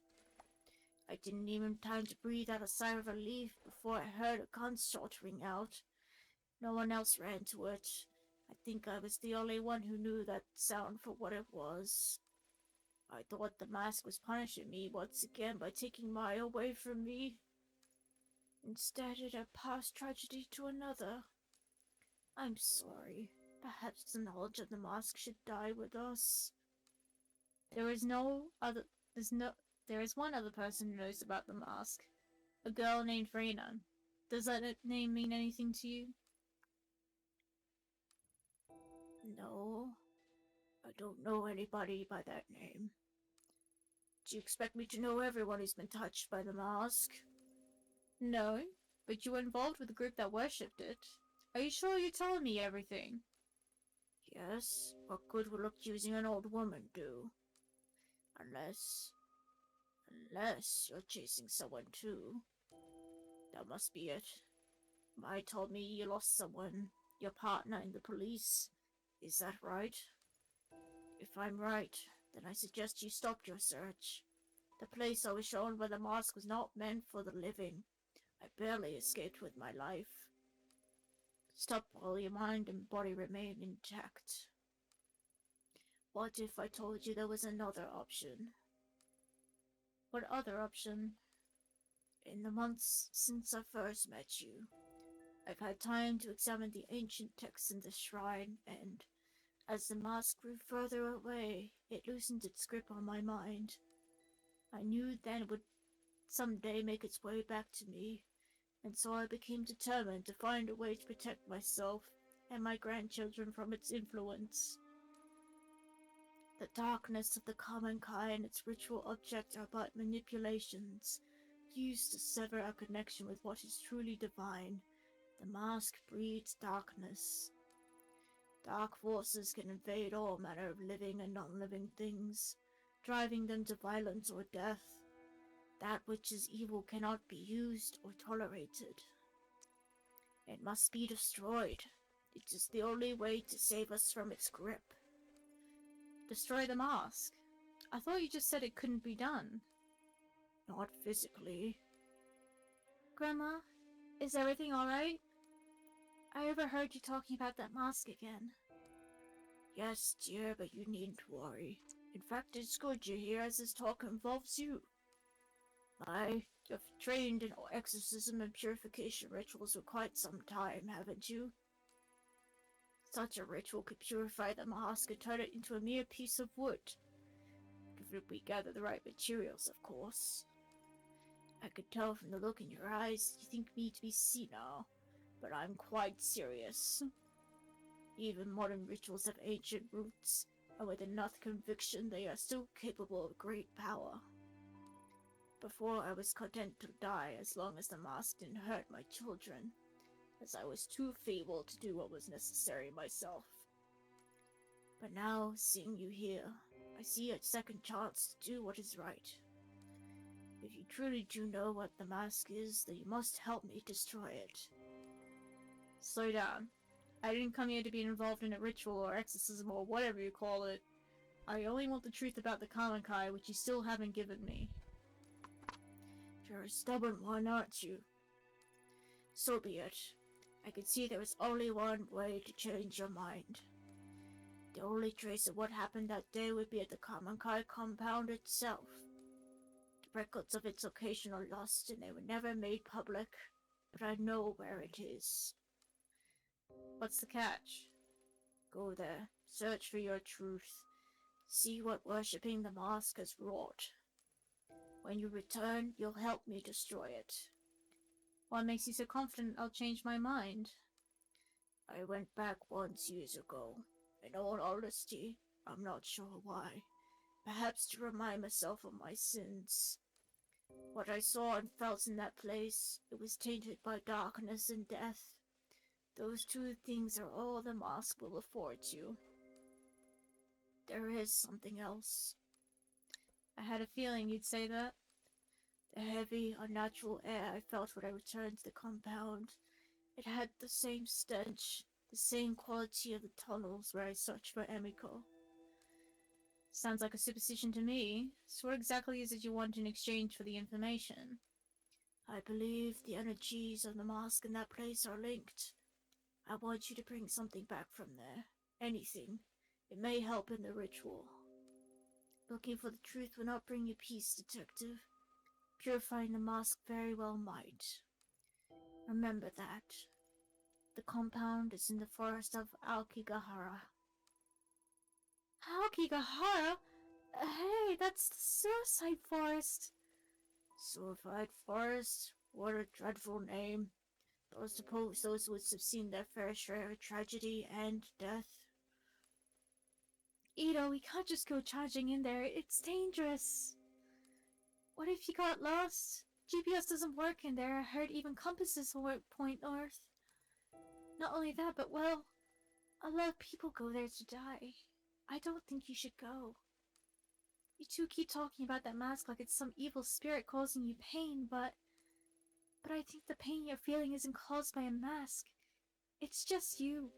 I didn't even have time to breathe out a sigh of relief before I heard a gunshot ring out. No one else ran to it. I think I was the only one who knew that sound for what it was. I thought the mask was punishing me once again by taking Maya away from me. Instead, it had passed tragedy to another. I'm sorry. Perhaps the knowledge of the mask should die with us. There is one other person who knows about the mask. A girl named Reina. Does that name mean anything to you? No, I don't know anybody by that name. Do you expect me to know everyone who's been touched by the mask? No, but you were involved with a group that worshipped it. Are you sure you're telling me everything? Yes, what good will accusing an old woman do? Unless you're chasing someone too. That must be it. Mai told me you lost someone, your partner in the police. Is that right? If I'm right, then I suggest you stop your search. The place I was shown by the mask was not meant for the living. I barely escaped with my life. Stop while your mind and body remain intact. What if I told you there was another option? What other option? In the months since I first met you, I've had time to examine the ancient texts in the shrine, and as the mask grew further away, it loosened its grip on my mind. I knew then it would someday make its way back to me, and so I became determined to find a way to protect myself and my grandchildren from its influence. The darkness of the common Kai and its ritual objects are but manipulations, used to sever our connection with what is truly divine. The mask breeds darkness. Dark forces can invade all manner of living and non-living things, driving them to violence or death. That which is evil cannot be used or tolerated. It must be destroyed. It is the only way to save us from its grip. Destroy the mask? I thought you just said it couldn't be done. Not physically. Grandma, is everything alright? I overheard you talking about that mask again. Yes, dear, but you needn't worry. In fact, it's good you're here as this talk involves you. You've trained in exorcism and purification rituals for quite some time, haven't you? Such a ritual could purify the mask and turn it into a mere piece of wood. If we gather the right materials, of course. I could tell from the look in your eyes you think me to be senile, but I'm quite serious. Even modern rituals have ancient roots, and with enough conviction they are still capable of great power. Before I was content to die as long as the mask didn't hurt my children, as I was too feeble to do what was necessary myself. But now, seeing you here, I see a second chance to do what is right. If you truly do know what the mask is, then you must help me destroy it. Slow down. I didn't come here to be involved in a ritual or exorcism or whatever you call it. I only want the truth about the Kalankai, which you still haven't given me. You're a stubborn one, aren't you? So be it. I can see there is only one way to change your mind. The only trace of what happened that day would be at the Kamankai compound itself. The records of its location are lost and they were never made public, but I know where it is. What's the catch? Go there, search for your truth, see what worshipping the mask has wrought. When you return, you'll help me destroy it. What makes you so confident I'll change my mind? I went back once years ago. In all honesty, I'm not sure why. Perhaps to remind myself of my sins. What I saw and felt in that place, it was tainted by darkness and death. Those two things are all the mask will afford you. There is something else. I had a feeling you'd say that. The heavy, unnatural air I felt when I returned to the compound. It had the same stench, the same quality of the tunnels where I searched for MIKU. Sounds like a superstition to me. So what exactly is it you want in exchange for the information? I believe the energies of the mask in that place are linked. I want you to bring something back from there. Anything. It may help in the ritual. Looking for the truth will not bring you peace, detective. Purifying the mask very well might. Remember that. The compound is in the forest of Aokigahara. Aokigahara? Hey, that's the suicide forest. Suicide Forest? What a dreadful name. I suppose those would have seen their fair share of tragedy and death. Ito, we can't just go charging in there. It's dangerous. What if you got lost? GPS doesn't work in there. I heard even compasses will point north. Not only that, but well, a lot of people go there to die. I don't think you should go. You two keep talking about that mask like it's some evil spirit causing you pain, but I think the pain you're feeling isn't caused by a mask. It's just you.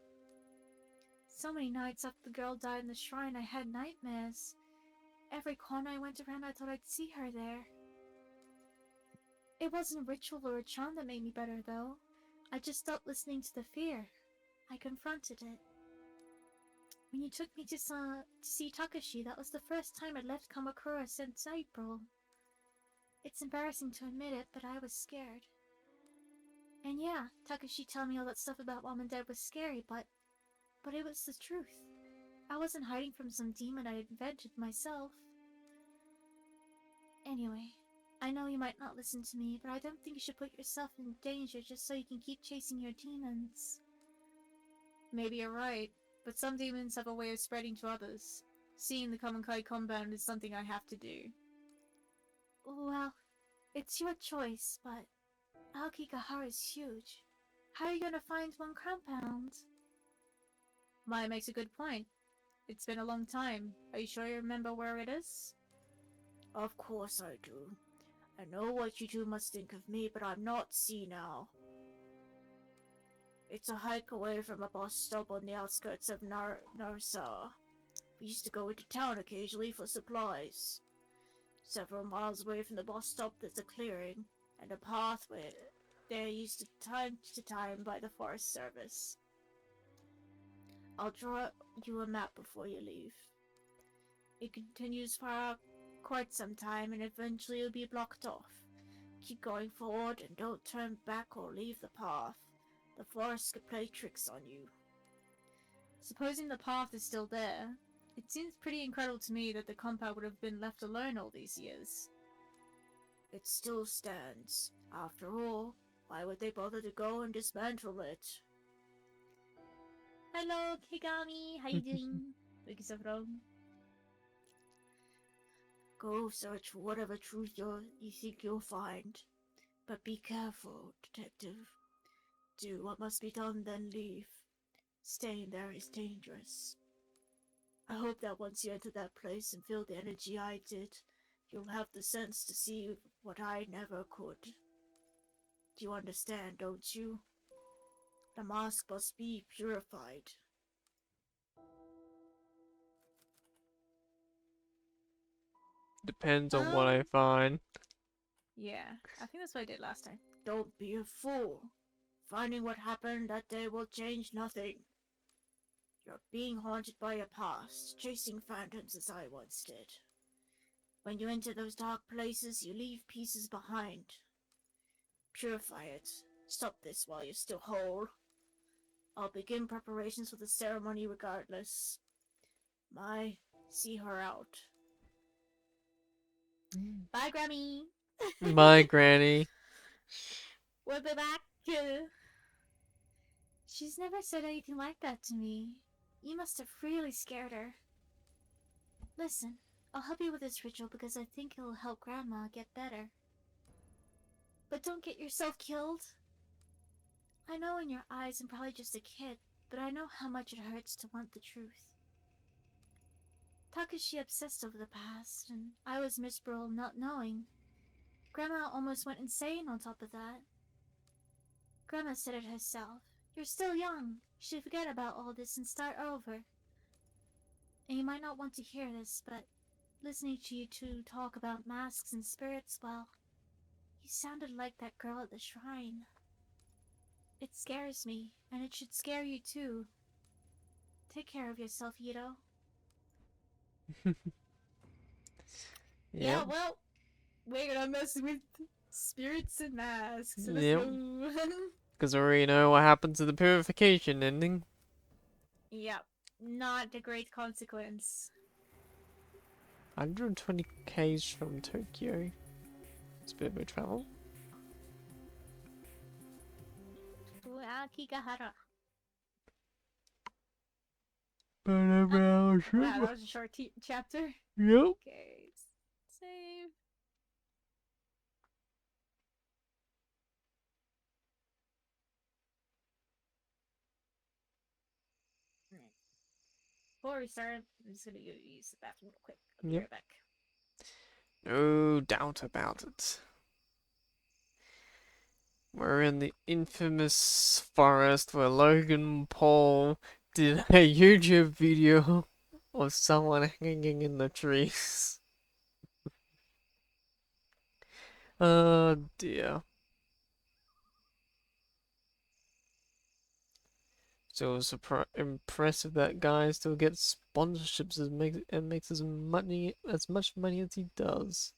So many nights after the girl died in the shrine, I had nightmares. Every corner I went around, I thought I'd see her there. It wasn't a ritual or a charm that made me better, though. I just stopped listening to the fear. I confronted it. When you took me to see Takashi, that was the first time I'd left Kamakura since April. It's embarrassing to admit it, but I was scared. And yeah, Takashi told me all that stuff about Mom and Dad was scary, but it was the truth. I wasn't hiding from some demon I invented myself. Anyway, I know you might not listen to me, but I don't think you should put yourself in danger just so you can keep chasing your demons. Maybe you're right, but some demons have a way of spreading to others. Seeing the Kamankai compound is something I have to do. Well, it's your choice, but Aokigahara is huge. How are you gonna find one compound? Maya makes a good point. It's been a long time. Are you sure you remember where it is? Of course I do. I know what you two must think of me, but I'm not senile. It's a hike away from a bus stop on the outskirts of Narsara. We used to go into town occasionally for supplies. Several miles away from the bus stop there's a clearing, and a pathway there used time to time by the Forest Service. I'll draw you a map before you leave. It continues for quite some time and eventually it'll be blocked off. Keep going forward and don't turn back or leave the path. The forest could play tricks on you. Supposing the path is still there, it seems pretty incredible to me that the compound would have been left alone all these years. It still stands. After all, why would they bother to go and dismantle it? Hello, Kigami. How you doing? Look so wrong. Go search for whatever truth you think you'll find. But be careful, detective. Do what must be done, then leave. Staying there is dangerous. I hope that once you enter that place and feel the energy I did, you'll have the sense to see what I never could. Do you understand, don't you? The mask must be purified. Depends on what I find. Yeah, I think that's what I did last time. Don't be a fool. Finding what happened that day will change nothing. You're being haunted by your past, chasing phantoms as I once did. When you enter those dark places, you leave pieces behind. Purify it. Stop this while you're still whole. I'll begin preparations for the ceremony regardless. See her out. Bye, Grammy. My granny. We'll be back. She's never said anything like that to me. You must have really scared her. Listen, I'll help you with this ritual because I think it'll help Grandma get better. But don't get yourself killed. I know in your eyes I'm probably just a kid, but I know how much it hurts to want the truth. Takashi obsessed over the past, and I was miserable not knowing. Grandma almost went insane on top of that. Grandma said it herself. You're still young. You should forget about all this and start over. And you might not want to hear this, but listening to you two talk about masks and spirits, well, you sounded like that girl at the shrine. It scares me, and it should scare you too. Take care of yourself, Ito. Yeah, Yep. well, we're gonna mess with spirits and masks, so let's Yep. go. Because we already know what happened to the purification ending. Yep, not a great consequence. 120 k's from Tokyo. It's a bit of a travel. Akigahara. Wow, Wow, that was a short chapter. Yep. Okay, save. Before we start, I'm just gonna go use the bathroom real quick. I'll be Yep. right back. No doubt about it. We're in the infamous forest where Logan Paul did a YouTube video of someone hanging in the trees. Oh dear. So it's impressive that guy still gets sponsorships and makes as much money as he does.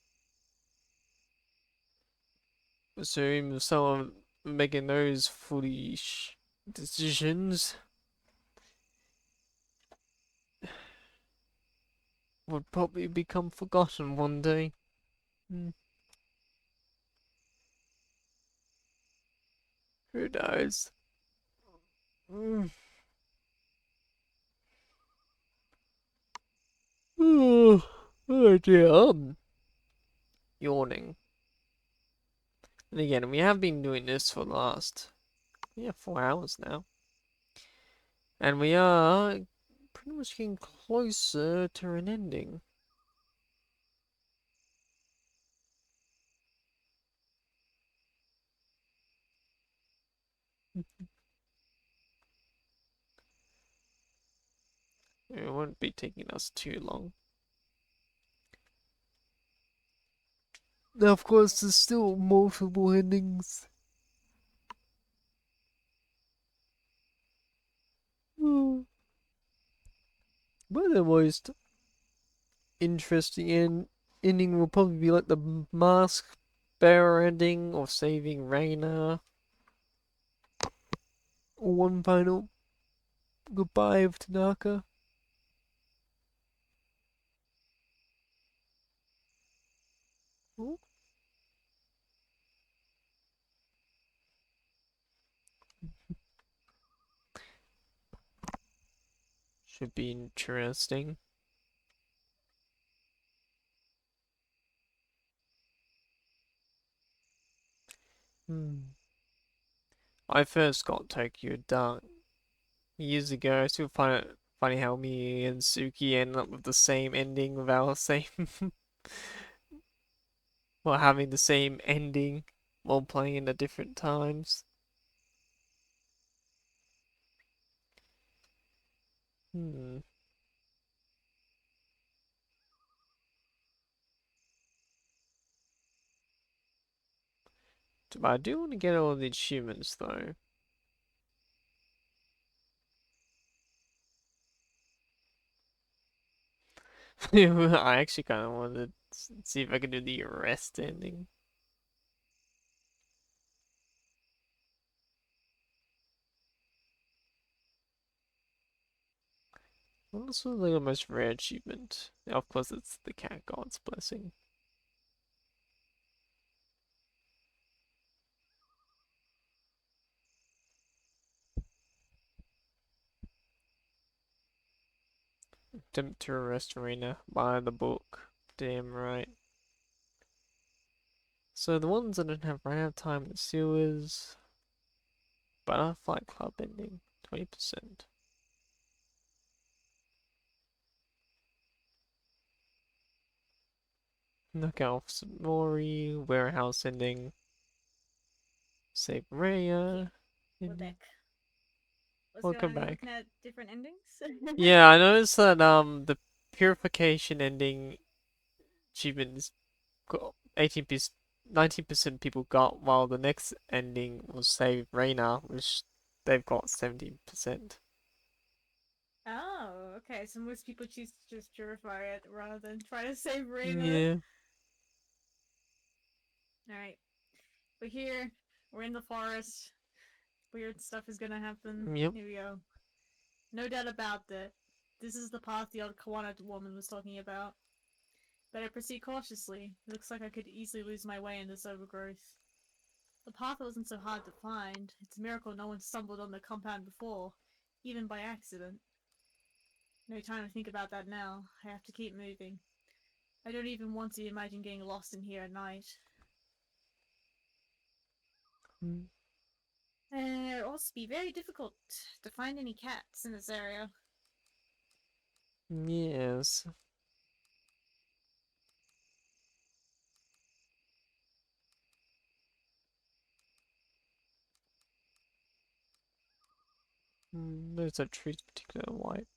So even someone making those foolish decisions would probably become forgotten one day. Hmm. Who knows? Mm. Oh dear, yawning. And again, we have been doing this for the last, 4 hours now. And we are pretty much getting closer to an ending. It won't be taking us too long. Now, of course, there's still multiple endings. But the most interesting ending will probably be like the mask bearer ending or saving Reina. Or one final goodbye of Tanaka. Oh, should be interesting. I first got Tokyo Dark years ago. I still find it funny how me and Suki end up with the same ending without same while having the same ending while playing at different times. Hmm. But I do want to get all the achievements though. I actually kind of wanted to see if I could do the arrest ending. What was like the most rare achievement? Of course, it's the Cat God's Blessing. Attempt to arrest Arena by the book. Damn right. So the ones that don't have ran out of time in the sewers. Butterfly Club ending. 20%. Knockout Mori. Warehouse ending. Save Raya. What the Ending. heck? What's going Welcome on? Are you back. looking at different endings? Yeah, I noticed that the purification ending achievement is got 18%, 19% people got, while the next ending was Save Reyna, which they've got 17%. Oh, okay. So most people choose to just purify it rather than try to save Reina. Yeah. Alright. But here, we're in the forest. Weird stuff is gonna happen. Yep. Here we go. No doubt about that. This is the path the old Kawana woman was talking about. Better proceed cautiously. It looks like I could easily lose my way in this overgrowth. The path wasn't so hard to find. It's a miracle no one stumbled on the compound before, even by accident. No time to think about that now. I have to keep moving. I don't even want to imagine getting lost in here at night. Mm. It will also be very difficult to find any cats in this area. Yes. Those are trees particularly white.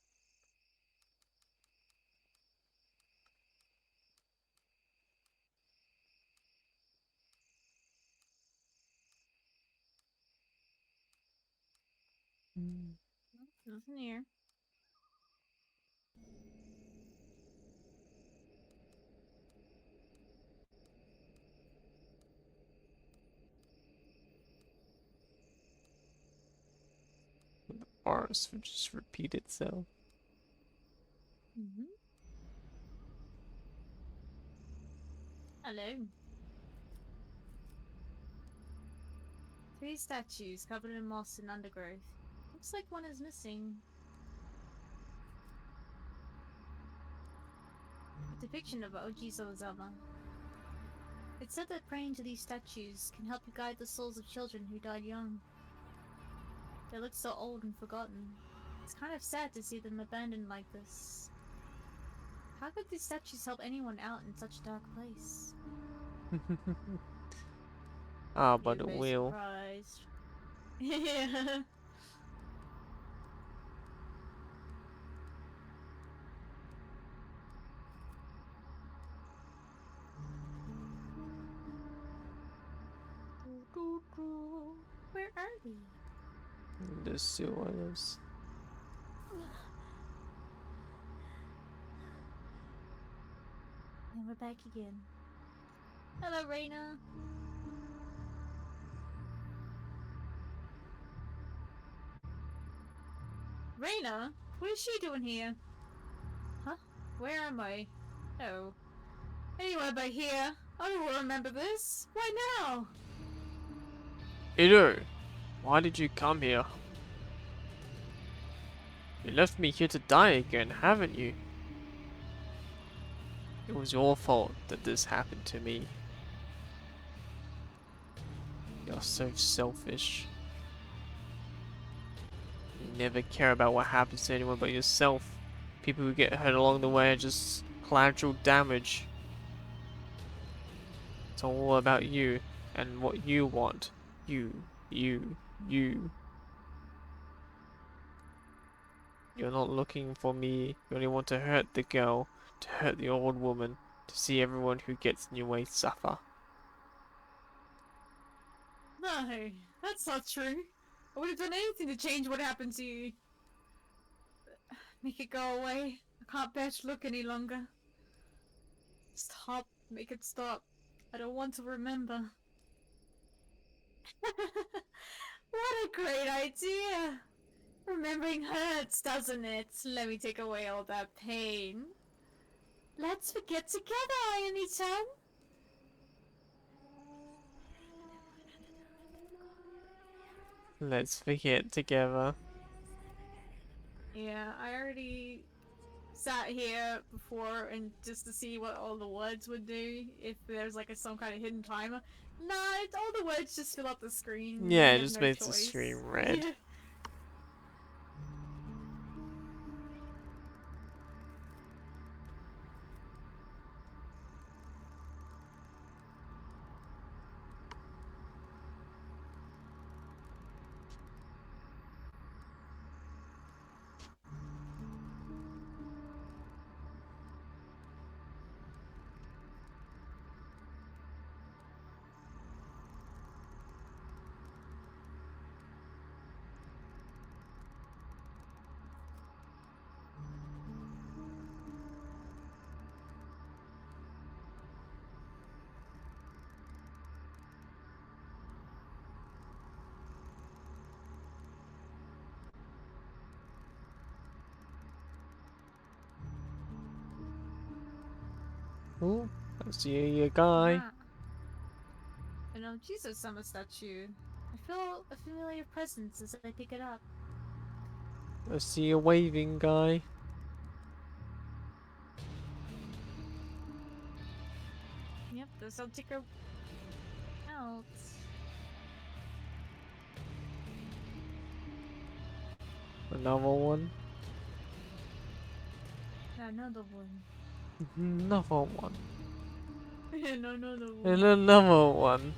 Mm. Nothing here. The forest would just repeat itself. Mm-hmm. Hello. Three statues covered in moss and undergrowth. Looks like one is missing. A depiction of Oji Sawazama. It said that praying to these statues can help you guide the souls of children who died young. They look so old and forgotten. It's kind of sad to see them abandoned like this. How could these statues help anyone out in such a dark place? Ah, You're but it very will. surprised. Yeah. Where are we? The sewers. And we're back again. Hello, Reina. Reina? What is she doing here? Huh? Where am I? Oh. Anywhere but here. I don't remember this. Why now? Ido, why did you come here? You left me here to die again, haven't you? It was your fault that this happened to me. You're so selfish. You never care about what happens to anyone but yourself. People who get hurt along the way are just collateral damage. It's all about you and what you want. You. You're not looking for me. You only want to hurt the girl, to hurt the old woman, to see everyone who gets in your way suffer. No, that's not true. I would have done anything to change what happened to you. Make it go away. I can't bear to look any longer. Stop. Make it stop. I don't want to remember. What a great idea! Remembering hurts, doesn't it? Let me take away all that pain. Let's forget together, Ayane-chan. Let's forget together. Yeah, I already sat here before and just to see what all the words would do if there's like some kind of hidden timer. Nah, all the words just fill up the screen. Yeah, You it have just no makes the choice. stream red. Yeah. Oh, I see a guy. Ah, I know Jesus-sama statue. I feel a familiar presence as I pick it up. I see a waving guy. Yep, this will take her out. Another one. Another one. Another one. And another And one. another one.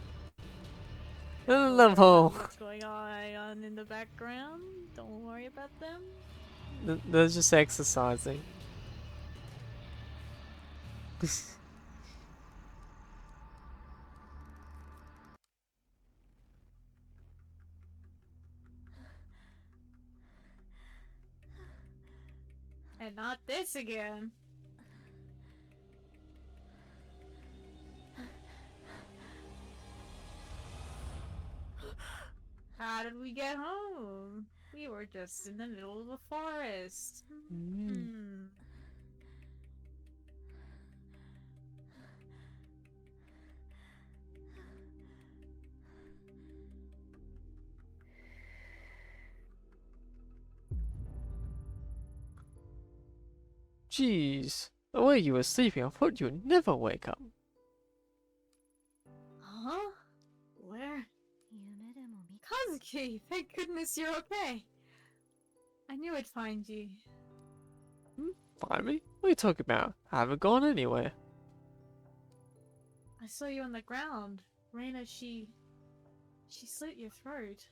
And Don't worry another about one. what's going on in the background. Don't worry about them. They're just exercising. And not this again. How did we get home? We were just in the middle of the forest. Mm. Hmm. Jeez, the way you were sleeping, I thought you'd never wake up. Huh? Where? Kazuki, thank goodness you're okay. I knew I'd find you. Find me? What are you talking about? I haven't gone anywhere. I saw you on the ground. Reina, she slit your throat.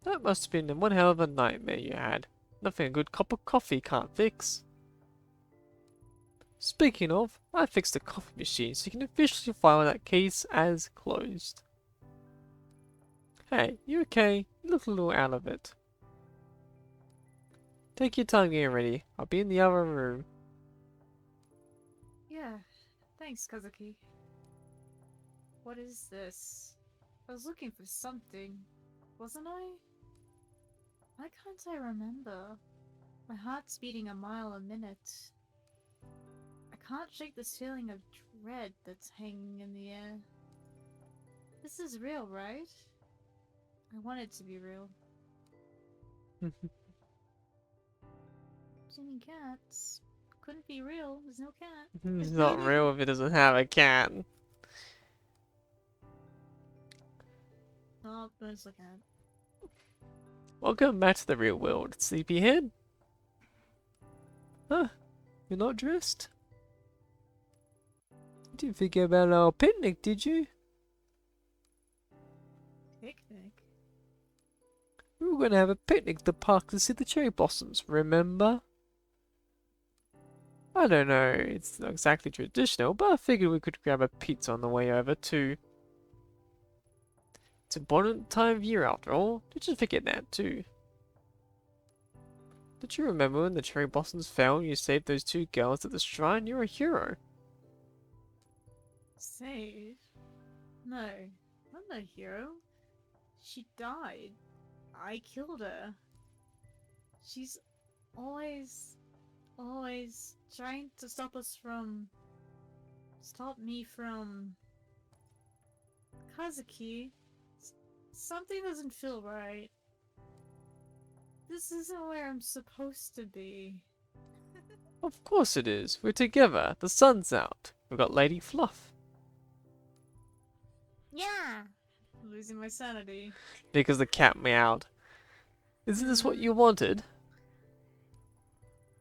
That must have been one hell of a nightmare you had. Nothing a good cup of coffee can't fix. Speaking of, I fixed the coffee machine so you can officially file that case as closed. Hey, you okay? You look a little out of it. Take your time getting ready. I'll be in the other room. Yeah, thanks, Kazuki. What is this? I was looking for something, wasn't I? Why can't I remember? My heart's beating a mile a minute. I can't shake this feeling of dread that's hanging in the air. This is real, right? I want it to be real. Any cats? Couldn't be real. There's no cat. It's not real if it doesn't have a cat. Oh, there's a cat. Welcome back to the real world, sleepyhead. Huh? You're not dressed? You didn't forget about our picnic, did you? Picnic? We were going to have a picnic at the park to see the cherry blossoms, remember? I don't know, it's not exactly traditional, but I figured we could grab a pizza on the way over too. It's an important time of year after all. Did you forget that too? Did you remember when the cherry blossoms fell and you saved those two girls at the shrine? You're a hero. Save? No, I'm no hero. She died. I killed her. She's always trying to stop me from Kazuki. Something doesn't feel right. This isn't where I'm supposed to be. Of course it is. We're together. The sun's out. We've got Lady Fluff. Yeah! Losing my sanity. Because the cat meowed. Isn't this what you wanted?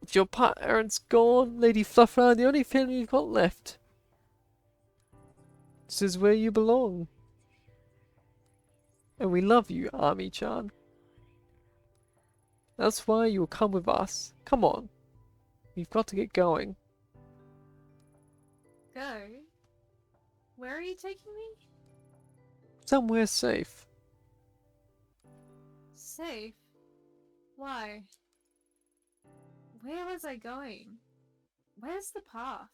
With your parents gone, Lady Fluff and I are the only family we've got left. This is where you belong. And we love you, Army-chan. That's why you'll come with us. Come on. We've got to get going. Go? Where are you taking me? Somewhere safe. Safe? Why? Where was I going? Where's the path?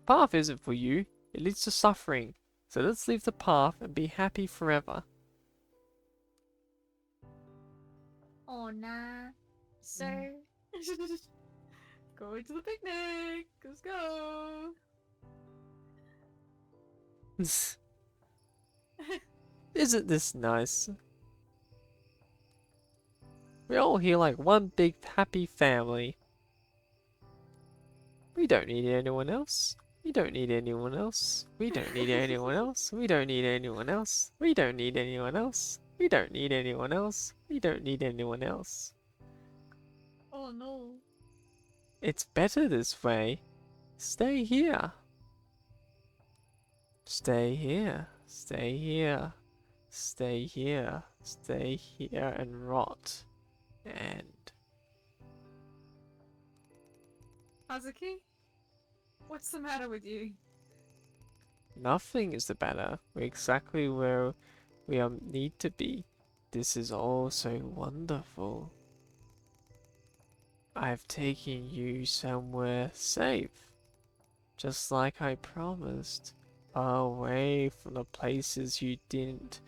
Path isn't for you. It leads to suffering. So let's leave the path and be happy forever. Oh nah. Sir. Going to the picnic! Let's go! Isn't this nice? We're all here like one big happy family. We don't need anyone else. We don't need anyone else. We don't need anyone else. We don't need anyone else. We don't need anyone else. We don't need anyone else. We don't need anyone else. Oh no. It's better this way. Stay here. Stay here. Stay here. Stay here. Stay here and rot. And Kazuki? What's the matter with you? nothing is the matter. We're exactly where we need to be. This is all so wonderful. I've taken you somewhere safe. Just like I promised. Away from the places you didn't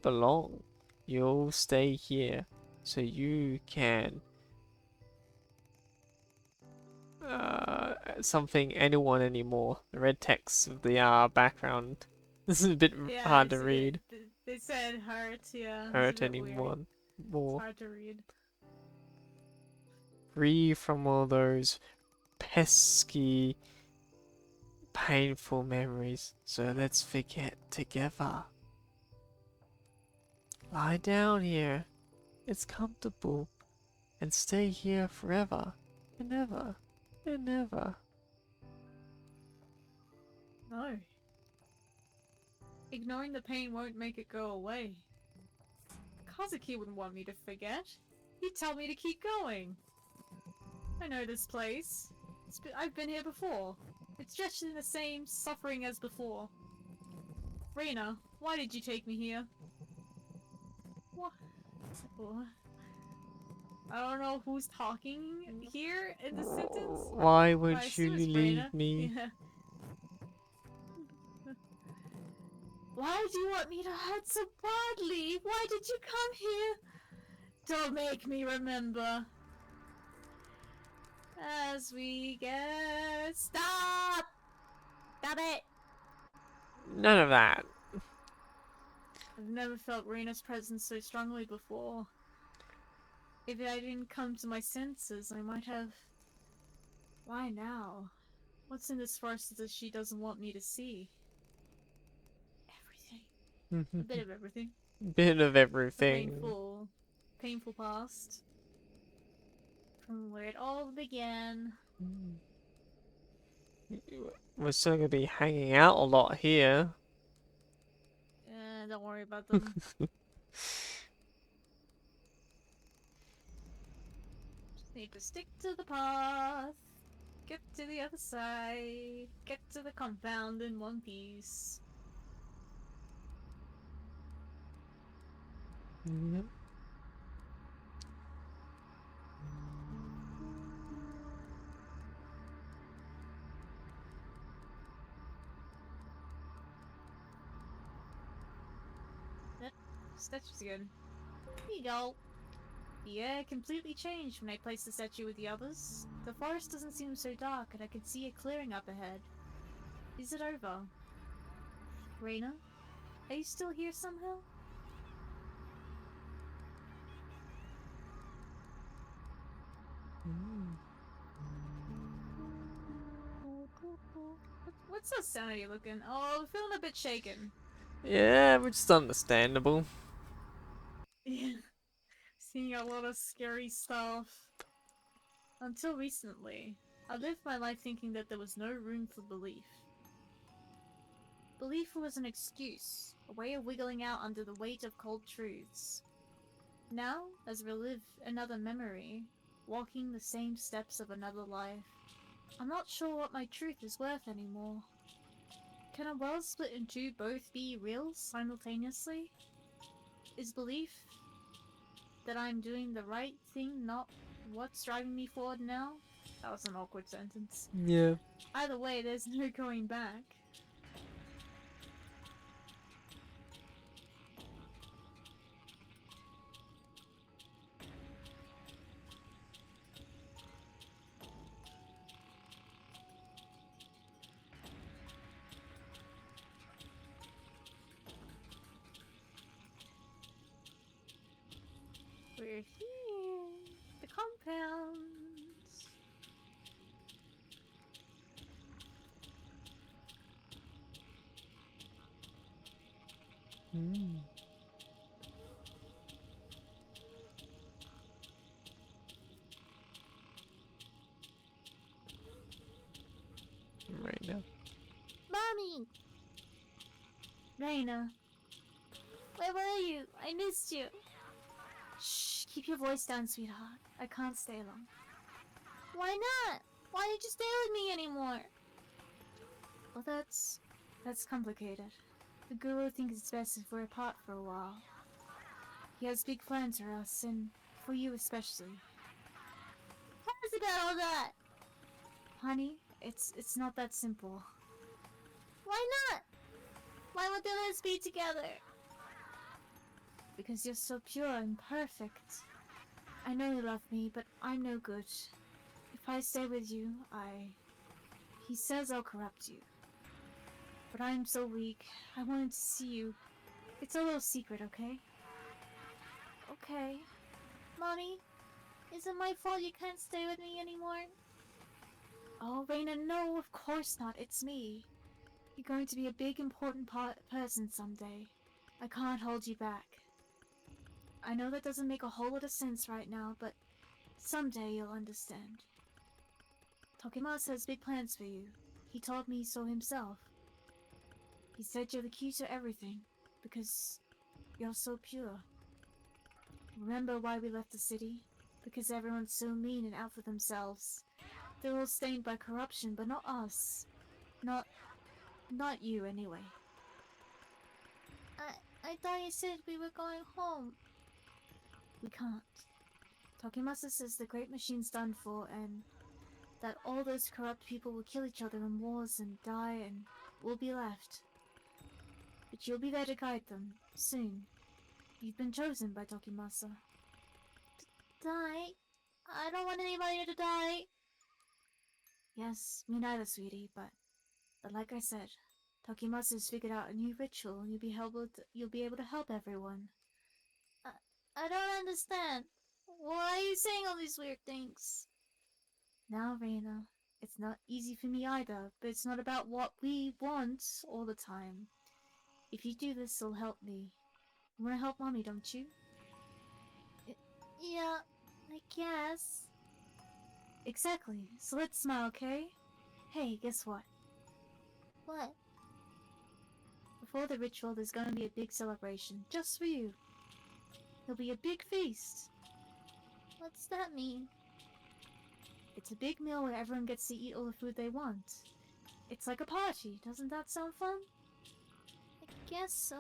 belong. You'll stay here so you can something anyone anymore. The red text of the background. This is a bit hard to read. They said hurt, yeah. Hurt anyone more. It's hard to read. Free from all those pesky, painful memories. So let's forget together. Lie down here. It's comfortable. And stay here forever and ever and ever. No. Ignoring the pain won't make it go away. Kazuki wouldn't want me to forget. He'd tell me to keep going. I know this place. I've been here before. It's just in the same suffering as before. Reina, why did you take me here? What? I don't know who's talking here in this sentence. Why but I would you assume it's leave Reina. me? Yeah. Why do you want me to hurt so badly? Why did you come here? Don't make me remember. As we get... Stop! Stop it! None of that. I've never felt Reina's presence so strongly before. If I didn't come to my senses, I might have... Why now? What's in this forest that she doesn't want me to see? Everything. A bit of everything. Bit of The everything. painful past. From where it all began. We're still gonna be hanging out a lot here. Don't worry about them. Just need to stick to the path. Get to the other side. Get to the compound in one piece. Yep. That statue's good. Here you go. The air completely changed when I placed the statue with the others. The forest doesn't seem so dark, and I can see a clearing up ahead. Is it over? Reina? Are you still here somehow? What's the sanity looking? Oh, feeling a bit shaken. Yeah, which is understandable. Yeah. Seeing a lot of scary stuff. Until recently, I lived my life thinking that there was no room for belief. Belief was an excuse, a way of wiggling out under the weight of cold truths. Now, as we relive another memory, walking the same steps of another life, I'm not sure what my truth is worth anymore. Can a world split in two both be real simultaneously? Is belief that I'm doing the right thing not what's driving me forward now? That was an awkward sentence. Yeah. Either way, there's no going back. We're here. The compounds. Mm. Right now. Mommy! Reina, where were you? I missed you. Shh, keep your voice down, sweetheart. I can't stay long. Why not? Why didn't you stay with me anymore? Well, that's complicated. The guru thinks it's best if we're apart for a while. He has big plans for us, and for you especially. Tell us about all that! Honey, it's not that simple. Why not? Why won't they let us be together? Because you're so pure and perfect. I know you love me, but I'm no good. If I stay with you, He says I'll corrupt you. But I'm so weak. I wanted to see you. It's a little secret, okay? Okay. Mommy, is it my fault you can't stay with me anymore? Oh, Reina, no, of course not. It's me. You're going to be a big, important person someday. I can't hold you back. I know that doesn't make a whole lot of sense right now, but someday you'll understand. Tokimasa has big plans for you. He told me so himself. He said you're the key to everything, because you're so pure. Remember why we left the city? Because everyone's so mean and out for themselves. They're all stained by corruption, but not us. Not you, anyway. I thought you said we were going home. We can't. Tokimasa says the great machine's done for, and that all those corrupt people will kill each other in wars and die, and we'll be left. But you'll be there to guide them, soon. You've been chosen by Tokimasa. Die? I don't want anybody to die. Yes, me neither, sweetie, but like I said, Tokimasa's figured out a new ritual and you'll be able to help everyone. I don't understand. Why are you saying all these weird things? Now, Reina, it's not easy for me either, but it's not about what we want all the time. If you do this, it'll help me. You wanna help Mommy, don't you? Yeah, I guess. Exactly. So let's smile, okay? Hey, guess what? What? Before the ritual, there's gonna be a big celebration, just for you. There'll be a big feast. What's that mean? It's a big meal where everyone gets to eat all the food they want. It's like a party. Doesn't that sound fun? I guess so.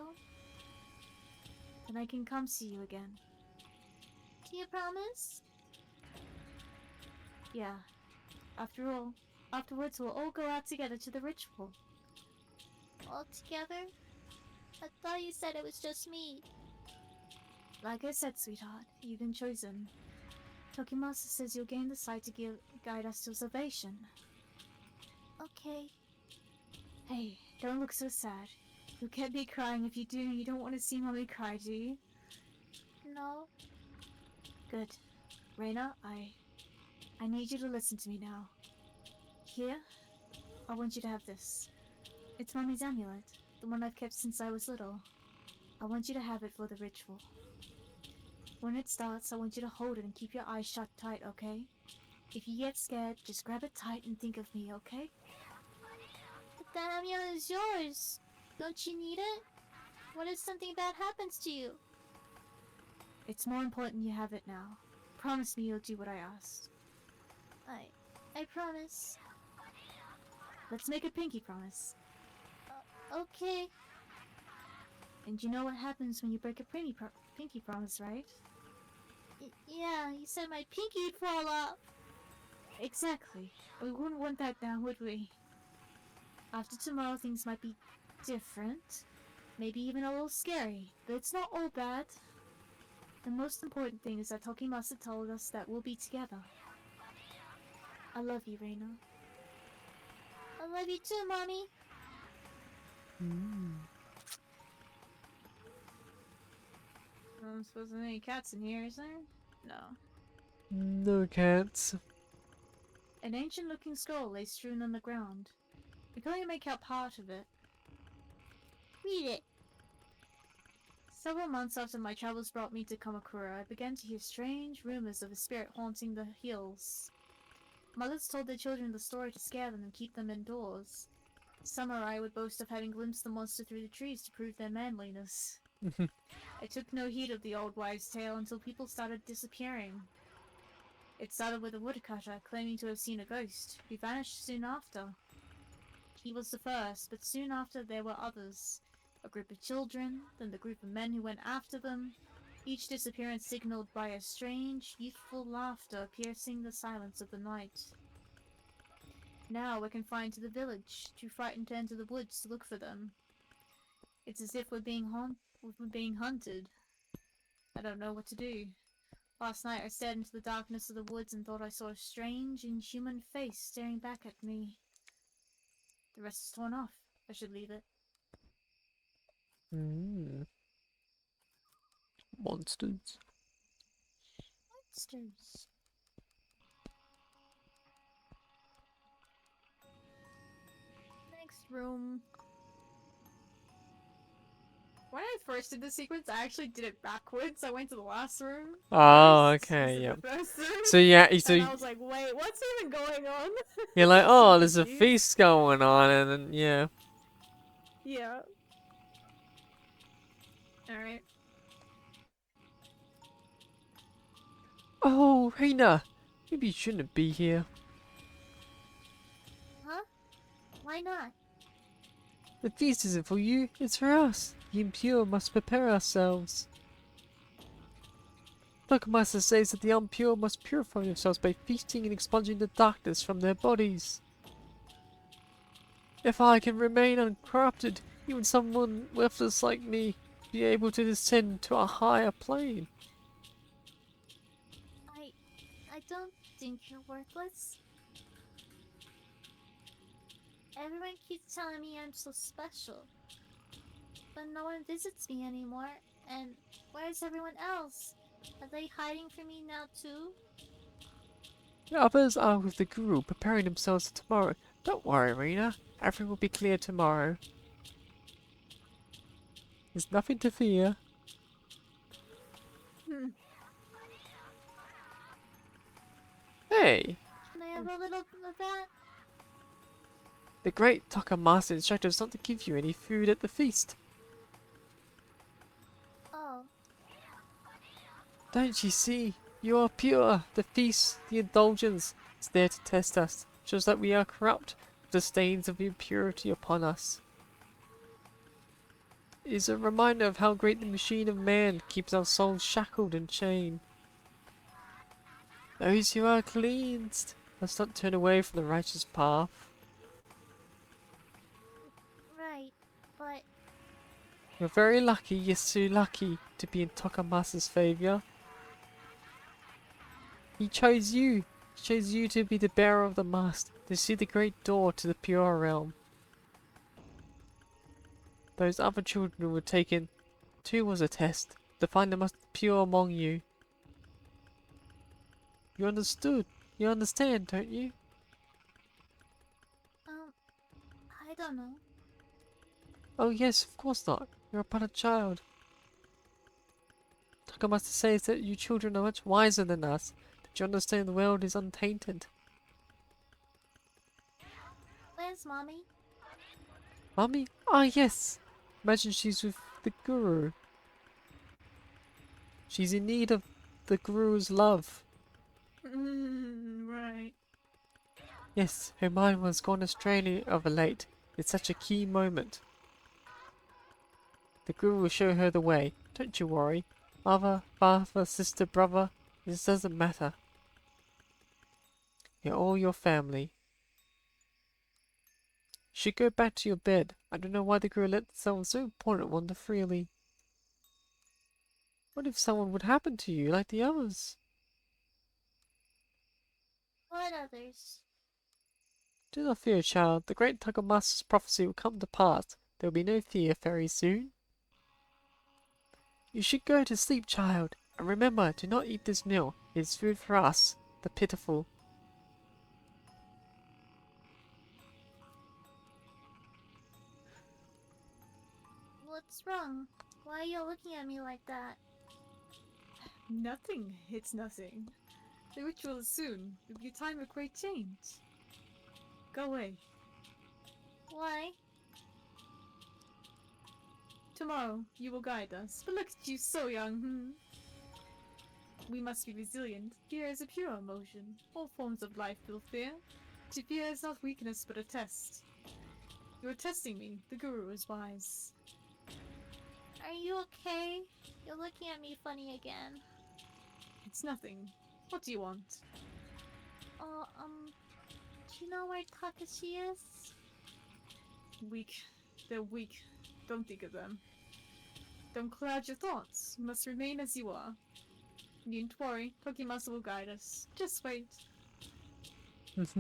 then I can come see you again. Do you promise? Yeah. After all, afterwards we'll all go out together to the ritual. All together? I thought you said it was just me. Like I said, sweetheart, you've been chosen. Tokimasu says you'll gain the sight to guide us to salvation. Okay. Hey, don't look so sad. You'll get me crying if you do. You don't want to see Mommy cry, do you? No. Good. Reina, I need you to listen to me now. Here, I want you to have this. It's Mommy's amulet, the one I've kept since I was little. I want you to have it for the ritual. When it starts, I want you to hold it and keep your eyes shut tight, okay? If you get scared, just grab it tight and think of me, okay? But that amulet is yours. Don't you need it? What if something bad happens to you? It's more important you have it now. Promise me you'll do what I asked. I promise. Let's make a pinky promise. Okay. And you know what happens when you break a pinky promise, right? Yeah, you said my pinky'd fall off. Exactly. We wouldn't want that now, would we? After tomorrow, things might be different. Maybe even a little scary. But it's not all bad. The most important thing is that Tokimasu told us that we'll be together. I love you, Reina. I love you too, Mommy. I'm supposed to have any cats in here, is there? No. No cats. An ancient-looking scroll lay strewn on the ground. We can only make out part of it. Read it. Several months after my travels brought me to Kamakura, I began to hear strange rumors of a spirit haunting the hills. Mothers told their children the story to scare them and keep them indoors. Samurai would boast of having glimpsed the monster through the trees to prove their manliness. I took no heed of the old wives' tale until people started disappearing. It started with a woodcutter claiming to have seen a ghost, who vanished soon after. He was the first, but soon after there were others. A group of children, then the group of men who went after them, each disappearance signaled by a strange, youthful laughter piercing the silence of the night. Now we're confined to the village, too frightened to enter the woods to look for them. It's as if we're being hunted. I don't know what to do. Last night I stared into the darkness of the woods and thought I saw a strange, inhuman face staring back at me. The rest is torn off. I should leave it. Monsters. Monsters. Next room. When I first did the sequence, I actually did it backwards. I went to the last room. Oh, First, okay, instead yeah. of the first room. So yeah, And I was like, wait, what's even going on? you're like, I was so oh, there's a confused. feast going on, and then yeah. Yeah. Alright. Oh, Reina, maybe you shouldn't be here. Huh? Why not? The feast isn't for you, it's for us. The impure must prepare ourselves. Master says that the impure must purify themselves by feasting and expunging the darkness from their bodies. If I can remain uncorrupted, even someone worthless like me be able to descend to a higher plane. I don't think you're worthless. Everyone keeps telling me I'm so special. But no one visits me anymore, and where's everyone else? Are they hiding from me now too? The others are with the guru, preparing themselves for tomorrow. Don't worry, Reina. Everything will be clear tomorrow. There's nothing to fear. Hey! Can I have a little of that? The great Master instructed us not to give you any food at the feast. Oh, Don't you see? You are pure. The feast, the indulgence, is there to test us. Shows that we are corrupt, with the stains of impurity upon us. is a reminder of how great the machine of man keeps our souls shackled and chained. Those who are cleansed must not turn away from the righteous path. Right, but You're very lucky, yes, so lucky, to be in Tokamasa's favour. He chose you. He chose you to be the bearer of the mast, to see the great door to the pure realm. Those other children were taken, too, was a test, to find the most pure among you. You understood. You understand, don't you? I don't know. Oh yes, of course not. You're but a child. Takamasa says that you children are much wiser than us, that you understand the world is untainted. Where's mommy? Mummy? Ah yes! Imagine she's with the Guru. She's in need of the Guru's love. Right. Yes, her mind was gone astray of late. It's such a key moment. The Guru will show her the way. Don't you worry. Mother, father, sister, brother, this doesn't matter. You're all your family. You should go back to your bed. I don't know why the Guru let someone so important wander freely. What if someone would happen to you like the others? What others? Do not fear, child. The great Takamasa's prophecy will come to pass. There will be no fear very soon. You should go to sleep, child. And remember, do not eat this meal. It is food for us, the pitiful. What's wrong? Why are you looking at me like that? Nothing. It's nothing. The ritual is soon. It'll be a time of great change. Go away. Why? Tomorrow, you will guide us. But look at you, so young. We must be resilient. Fear is a pure emotion. All forms of life feel fear. To fear is not weakness, but a test. You are testing me. The Guru is wise. Are you okay? You're looking at me funny again. It's nothing. What do you want? Oh, do you know where Takashi is? Weak. They're weak. Don't think of them. Don't cloud your thoughts. You must remain as you are. You needn't worry. Tokimasa will guide us. Just wait. What's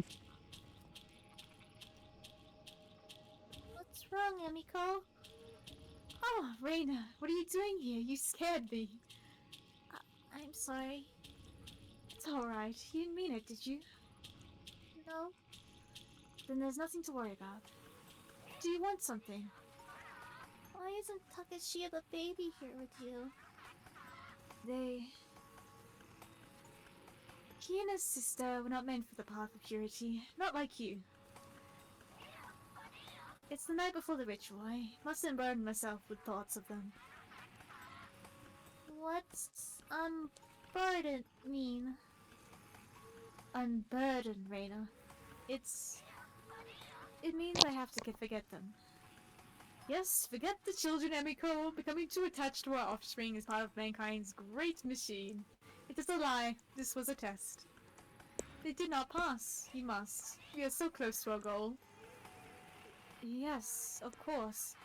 wrong, Emiko? Oh, Reina, what are you doing here? You scared me. I'm sorry. It's alright. You didn't mean it, did you? No? Then there's nothing to worry about. Do you want something? Why isn't Takashi the baby here with you? He and his sister were not meant for the path of purity. Not like you. It's the night before the ritual. I mustn't burden myself with thoughts of them. What's unburden mean? Unburden, Reina. It means I have to forget them. Yes, forget the children, Emiko. Becoming too attached to our offspring is part of mankind's great machine. It is a lie. This was a test. They did not pass. You must. We are so close to our goal. Yes, of course.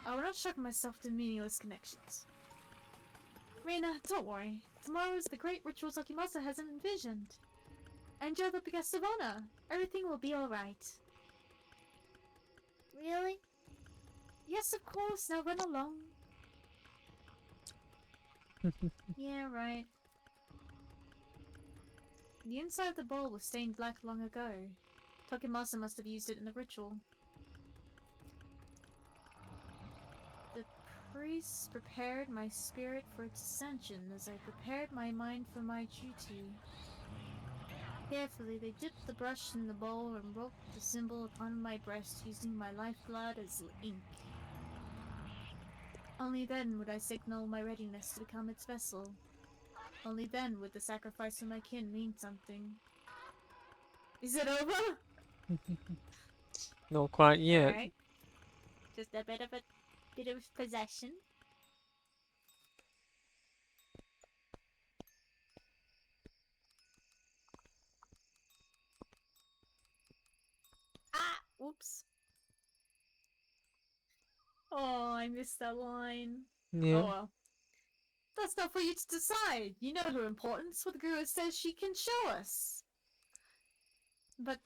I will not shock myself to meaningless connections. Reina, don't worry. Tomorrow is the great ritual Tokimasa has envisioned. And you're the guest of honor. Everything will be alright. Really? Yes, of course. Now run along. Yeah, right. The inside of the bowl was stained black long ago. Tokimasa must have used it in the ritual. The priests prepared my spirit for its ascension as I prepared my mind for my duty. Carefully, they dipped the brush in the bowl and wrote the symbol upon my breast using my lifeblood as ink. Only then would I signal my readiness to become its vessel. Only then would the sacrifice of my kin mean something. Is it over? Not quite yet. Alright. Just a bit of it. bit of possession. Ah! Whoops. Oh, I missed that line. Yeah. Oh well. That's not for you to decide. You know her importance. What the guru says she can show us. But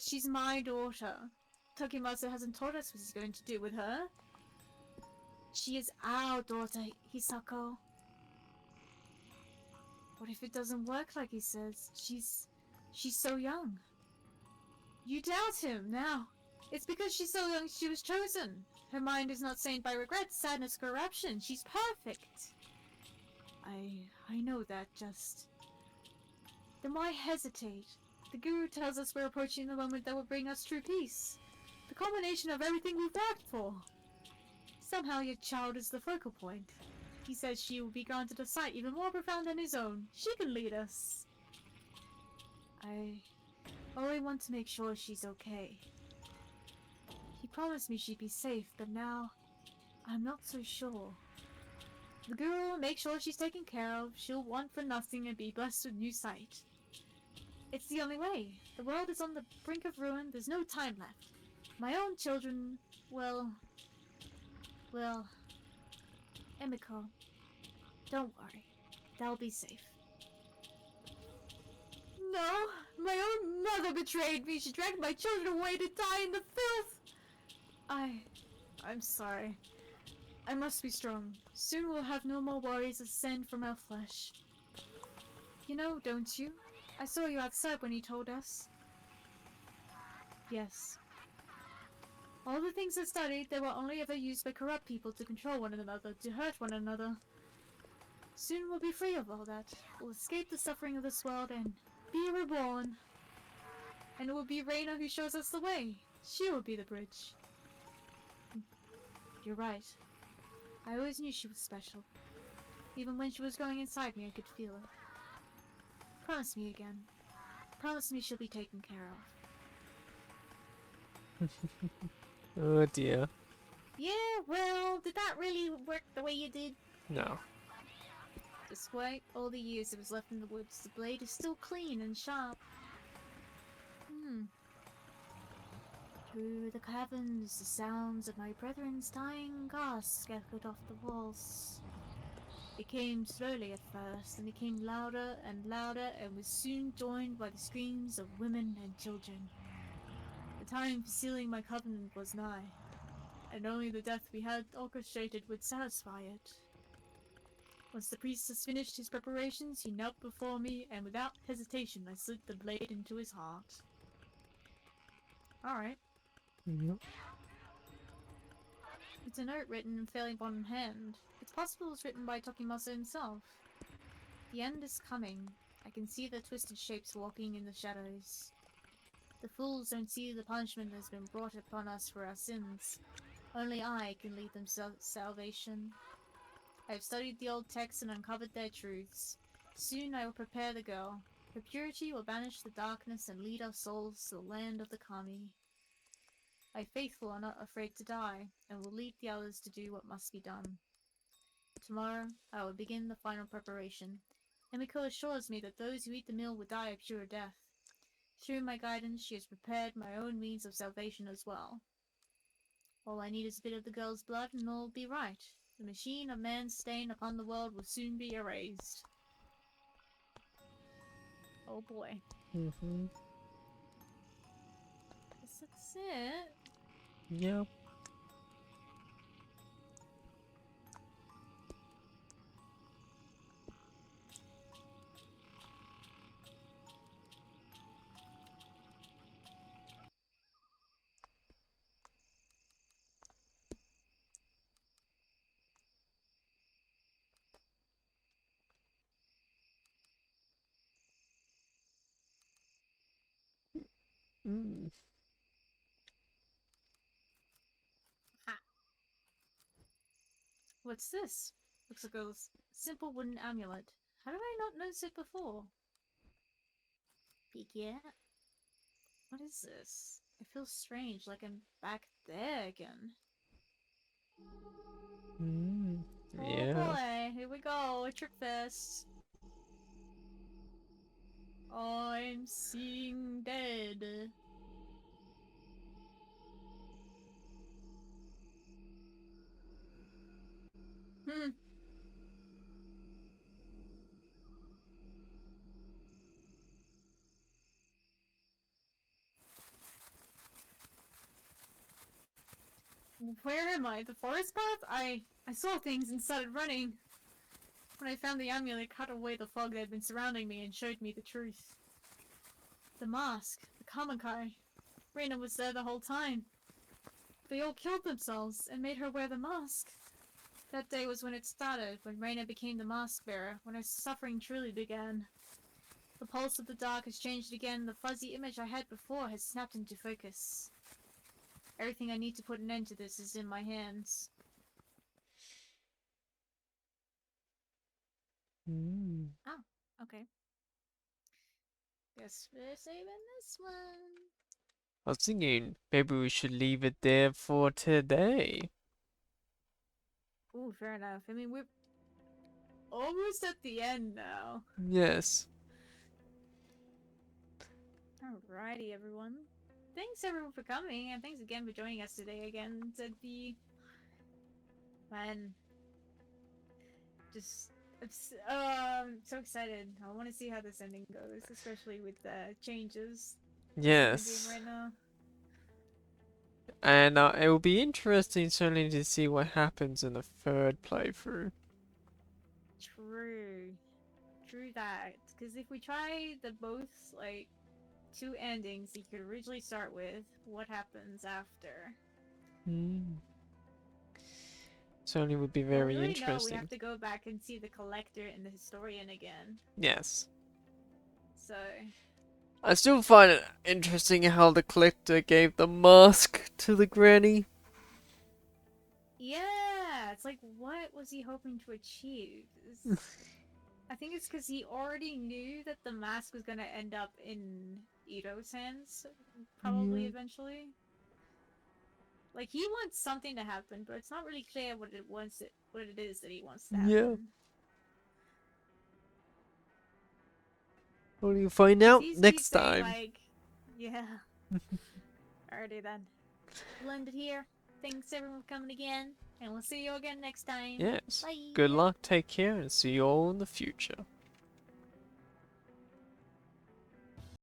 she's my daughter. Tokimatsu hasn't told us what he's going to do with her. She is our daughter, Hisako. What if it doesn't work like he says? She's so young. You doubt him now. It's because she's so young she was chosen. Her mind is not stained by regret, sadness, corruption. She's perfect. I know that, just... Then why hesitate? The guru tells us we're approaching the moment that will bring us true peace. The culmination of everything we've worked for. Somehow your child is the focal point. He says she will be granted a sight even more profound than his own. She can lead us. I only want to make sure she's okay. He promised me she'd be safe, but now I'm not so sure. The guru will make sure she's taken care of. She'll want for nothing and be blessed with new sight. It's the only way. The world is on the brink of ruin. There's no time left. My own children, well, Emiko, don't worry. They'll be safe. No! My own mother betrayed me! She dragged my children away to die in the filth! I'm sorry. I must be strong. Soon we'll have no more worries ascend from our flesh. You know, don't you? I saw you outside when you told us. Yes. All the things I studied, they were only ever used by corrupt people to control one another, to hurt one another. Soon we'll be free of all that. We'll escape the suffering of this world and be reborn. And it will be Reina who shows us the way. She will be the bridge. You're right. I always knew she was special. Even when she was going inside me, I could feel it. Promise me again. Promise me she'll be taken care of. Oh dear. Yeah, well, did that really work the way you did? No. Despite all the years it was left in the woods, the blade is still clean and sharp. Through the caverns, the sounds of my brethren's dying gasps echoed off the walls. It came slowly at first, and became louder and louder, and was soon joined by the screams of women and children. The time for sealing my covenant was nigh, and only the death we had orchestrated would satisfy it. Once the priest has finished his preparations, he knelt before me, and without hesitation I slid the blade into his heart. Alright. Yep. It's a note written in fairly modern hand. It's possible it was written by Tokimatsu himself. The end is coming. I can see the twisted shapes walking in the shadows. The fools don't see the punishment that has been brought upon us for our sins. Only I can lead them salvation. I have studied the old texts and uncovered their truths. Soon I will prepare the girl. Her purity will banish the darkness and lead our souls to the land of the Kami. My faithful are not afraid to die, and will lead the others to do what must be done. Tomorrow, I will begin the final preparation. MIKU assures me that those who eat the meal will die a pure death. Through my guidance, she has prepared my own means of salvation as well. All I need is a bit of the girl's blood, and all will be right. The machine of man's stain upon the world will soon be erased. Oh boy. Mm-hmm. Guess that's it. Yep. Mm. Ha. What's this? Looks like a simple wooden amulet. How did I not notice it before? Peek yet? What is this? It feels strange, like I'm back there again. Mm, Oh yeah. boy, here we go, a trick fest. I'm seeing dead. Hmm. Where am I? The forest path? I saw things and started running. When I found the amulet, cut away the fog that had been surrounding me and showed me the truth. The mask, the Kamakai. Reina was there the whole time. They all killed themselves and made her wear the mask. That day was when it started, when Reina became the mask bearer, when her suffering truly began. The pulse of the dark has changed again, the fuzzy image I had before has snapped into focus. Everything I need to put an end to this is in my hands. Mm. Oh, okay. Guess we're saving this one. I was thinking maybe we should leave it there for today. Ooh, fair enough. I mean, we're almost at the end now. Yes. Alrighty, everyone. Thanks everyone for coming, and thanks again for joining us today again. Man, just so excited. I want to see how this ending goes, especially with the changes in the game Yes. right now. And it will be interesting certainly to see what happens in the third playthrough. True, true that. Because if we try the both like two endings you could originally start with, what happens after? Mm. Certainly would be Well, we very already know we have interesting. to go back and see the collector and the historian again. Yes. So I still find it interesting how the collector gave the mask to the granny. yeah, it's like what was he hoping to achieve? I think it's because he already knew that the mask was gonna end up in Ito's hands, probably Yeah. eventually. Like he wants something to happen, but it's not really clear what it is that he wants to Yeah. happen. What do you find Because out he's next saying time? like, yeah. Alrighty then. We'll end it here. Thanks everyone for coming again, and we'll see you again next time. Yes. Good Bye. luck, take care, and see you all in the future.